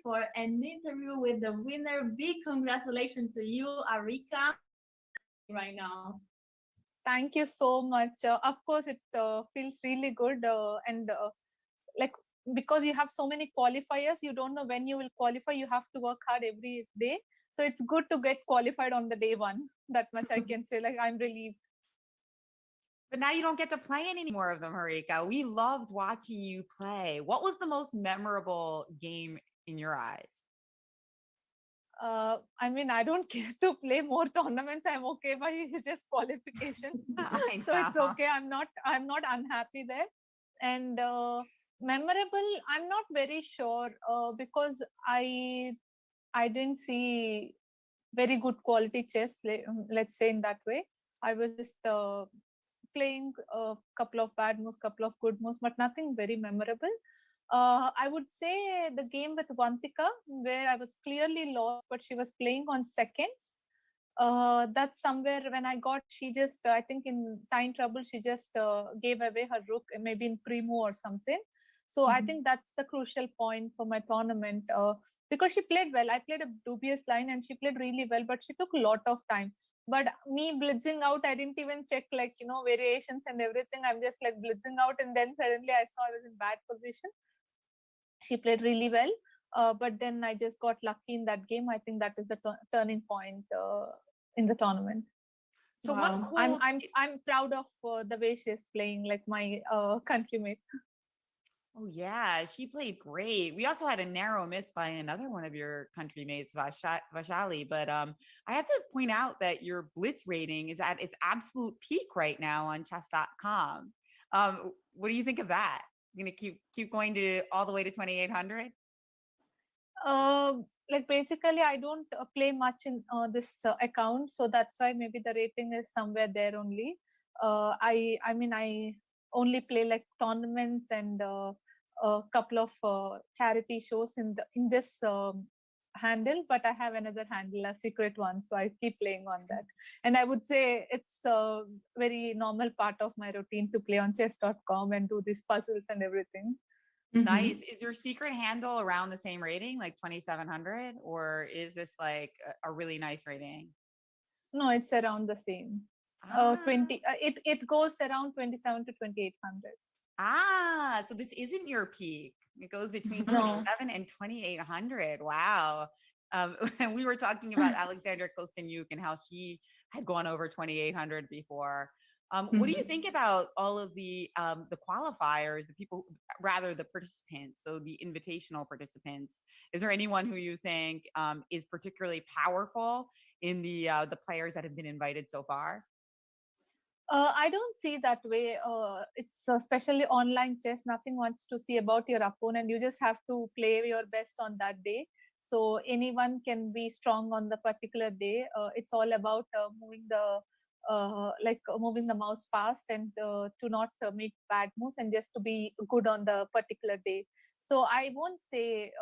for an interview with the winner. Big congratulations to you, Arika, right now. Thank you so much. Of course, it feels really good. And like, because you have so many qualifiers, you don't know when you will qualify. You have to work hard every day. So it's good to get qualified on the day one. That much I can say. Like, I'm relieved. But now you don't get to play any more of them, Harika. We loved watching you play. What was the most memorable game in your eyes? I mean, I don't care to play more tournaments. I'm okay by just qualifications. I So it's know. okay. I'm not unhappy there. And memorable, I'm not very sure because I didn't see very good quality chess. Let's say in that way. I was just playing a couple of bad moves, couple of good moves, but nothing very memorable. I would say the game with Vantika, where I was clearly lost, but she was playing on seconds. That's somewhere when I got, she just, I think in time trouble, she just gave away her rook, maybe in primo or something. So I think that's the crucial point for my tournament because she played well. I played a dubious line and she played really well, but she took a lot of time. But me blitzing out, I didn't even check like, variations and everything. I'm just like blitzing out, and then suddenly I saw I was in bad position. She played really well, but then I just got lucky in that game. I think that is the turning point in the tournament. So Wow. what I'm cool I'm proud of the way she's playing, like my countrymate. Oh yeah, she played great. We also had a narrow miss by another one of your country mates, Vaishali. But I have to point out that your blitz rating is at its absolute peak right now on chess.com. What do you think of that? You gonna keep going to all the way to 2800? Uh, like basically, I don't play much in this account, so that's why maybe the rating is somewhere there only. I mean, I only play like tournaments and a couple of charity shows in this handle, but I have another handle, a secret one, so I keep playing on that. And I would say it's a very normal part of my routine to play on chess.com and do these puzzles and everything. Nice. Is your secret handle around the same rating, like 2700, or is this like a really nice rating? No, it's around the same. Ah, 20. It goes around 27 to 2800. so this isn't your peak. It goes between No. 27 and 2800. Wow. And we were talking about Alexandra Kostenyuk and how she had gone over 2800 before. What do you think about all of the qualifiers, the people, rather the participants, so the invitational participants? Is there anyone who you think is particularly powerful in the players that have been invited so far? I don't see that way. It's especially online chess. Nothing wants to see about your opponent. You just have to play your best on that day. So anyone can be strong on the particular day. It's all about moving the mouse fast and to not make bad moves and just to be good on the particular day. So I won't say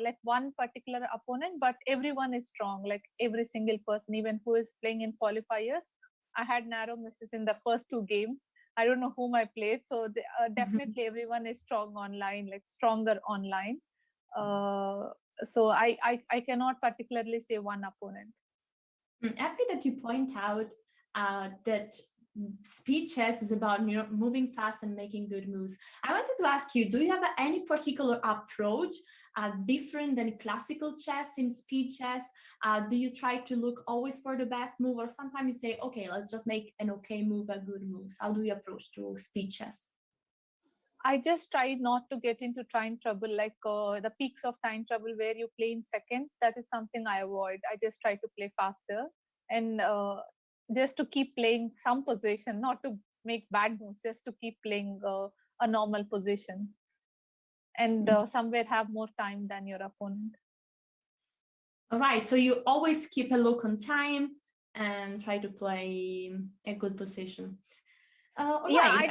like one particular opponent, but everyone is strong. Like every single person, even who is playing in qualifiers. I had narrow misses in the first two games. I don't know whom I played. So definitely everyone is strong online, like stronger online. So I cannot particularly say one opponent. Happy that you point out that speed chess is about moving fast and making good moves. I wanted to ask you, do you have any particular approach different than classical chess in speed chess? Do you try to look always for the best move, or sometimes you say, okay, let's just make an okay move, a good move? How do you approach to speed chess? I just try not to get into time trouble, like the peaks of time trouble where you play in seconds. That is something I avoid. I just try to play faster and just to keep playing some position, not to make bad moves, just to keep playing a normal position and somewhere have more time than your opponent. All right, so you always keep a look on time and try to play a good position. Yeah, Right.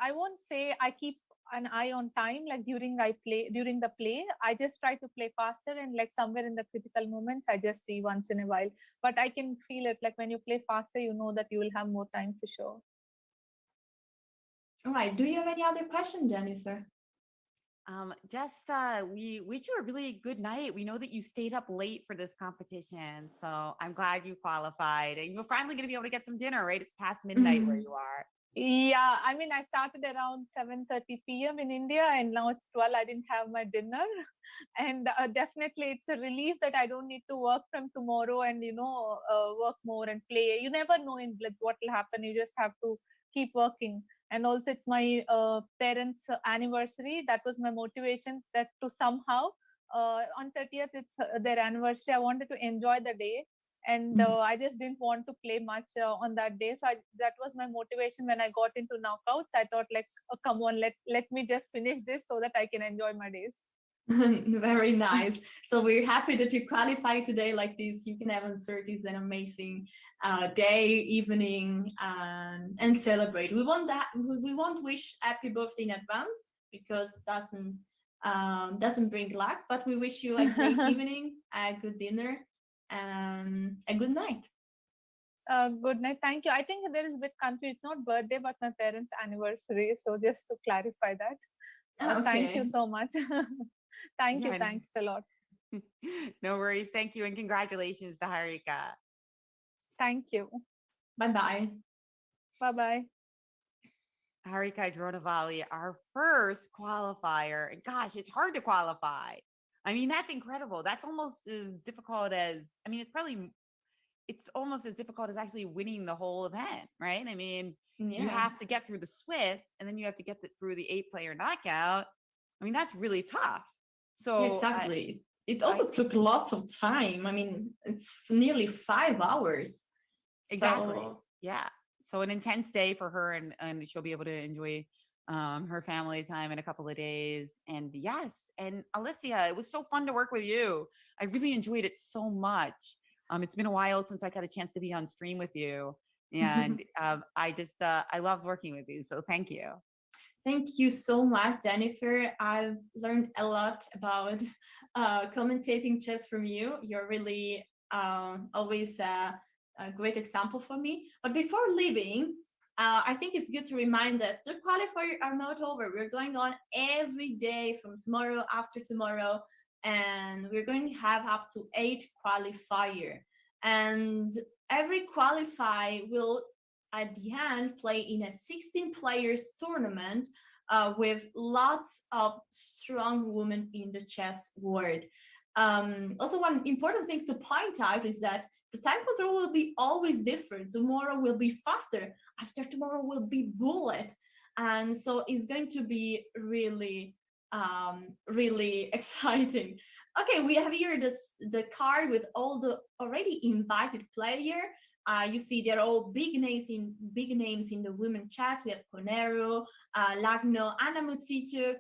I won't say I keep an eye on time like during the play. I just try to play faster and like somewhere in the critical moments I just see once in a while. But I can feel it like when you play faster, you know that you will have more time for sure. All right. Do you have any other question, Jennifer? We wish you a really good night. We know that you stayed up late for this competition, so I'm glad you qualified, and you're finally going to be able to get some dinner, right? It's past midnight where you are. Yeah, I mean, I started around 7:30 p.m. in India, and now it's 12. I didn't have my dinner, and definitely it's a relief that I don't need to work from tomorrow and work more and play. You never know in Blitz what will happen. You just have to keep working. And also, it's my parents' anniversary. That was my motivation that to somehow on 30th it's their anniversary. I wanted to enjoy the day, and I just didn't want to play much on that day. So that was my motivation when I got into knockouts. I thought, like, oh, come on, let me just finish this so that I can enjoy my days. Very nice. So we're happy that you qualified today like this. You can have insert is an amazing day, evening, and celebrate. We won't wish happy birthday in advance because doesn't bring luck. But we wish you a great evening, a good dinner, and a good night. Good night. Thank you. I think there is a bit confusion. It's not birthday, but my parents' anniversary. So just to clarify that. Okay. Thank you so much. Thank you. Thanks a lot. No worries. Thank you. And congratulations to Harika. Thank you. Bye-bye. Bye-bye. Harika Dronavali, our first qualifier. Gosh, it's hard to qualify. I mean, that's incredible. That's almost as difficult as, I mean, it's almost as difficult as actually winning the whole event, right? I mean, you have to get through the Swiss and then you have to get through the 8-player knockout. I mean, that's really tough. So yeah, exactly. It also took lots of time. I mean, it's nearly 5 hours. Exactly. So, yeah. So an intense day for her, and she'll be able to enjoy her family time in a couple of days. And yes, and Alicia, it was so fun to work with you. I really enjoyed it so much. It's been a while since I got a chance to be on stream with you, and I loved working with you. So thank you. Thank you so much, Jennifer. I've learned a lot about commentating chess from you. You're really always a great example for me. But before leaving, I think it's good to remind that the qualifiers are not over. We're going on every day from tomorrow, after tomorrow, and we're going to have up to 8 qualifiers. And every qualifier will, at the end, play in a 16 players tournament with lots of strong women in the chess world. Also, one important thing to point out is that the time control will be always different. Tomorrow will be faster. After tomorrow will be bullet. And so it's going to be really, really exciting. Okay, we have here the card with all the already invited players. You see they're all big names in the women chess. We have Conero, Lagno, Anna Mutsichuk,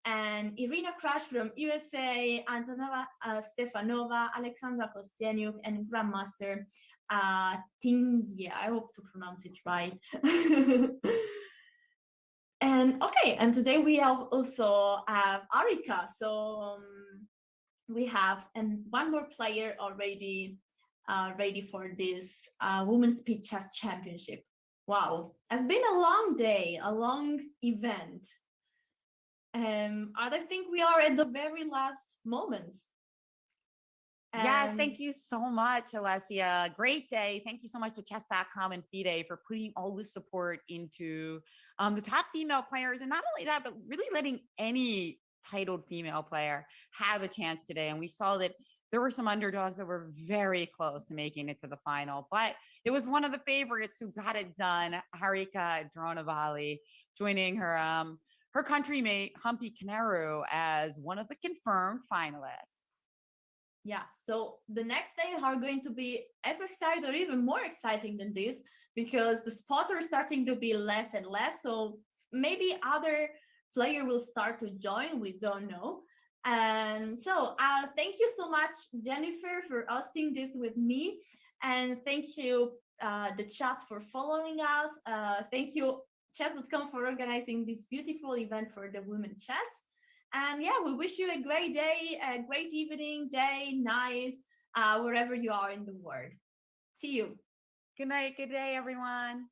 and Irina Crash from USA, Antonova Stefanova, Alexandra Kosteniuk, and Grandmaster Tingia. I hope to pronounce it right. And okay, and today we also have Arika. So we have one more player already ready for this Women's Speed Chess Championship. Wow, it's been a long day, a long event. I think we are at the very last moments. Yes, thank you so much, Alessia. Great day. Thank you so much to chess.com and FIDE for putting all the support into the top female players. And not only that, but really letting any titled female player have a chance today. And we saw that there were some underdogs that were very close to making it to the final, but it was one of the favorites who got it done, Harika Dronavali, joining her her countrymate Humpy Conero as one of the confirmed finalists. Yeah, so the next days are going to be as exciting or even more exciting than this, because the spots are starting to be less and less. So maybe other player will start to join. We don't know. And so thank you so much, Jennifer, for hosting this with me. And thank you, the chat, for following us. Thank you, chess.com, for organizing this beautiful event for the women chess. And yeah, we wish you a great day, a great evening, day, night, wherever you are in the world. See you. Good night. Good day, everyone.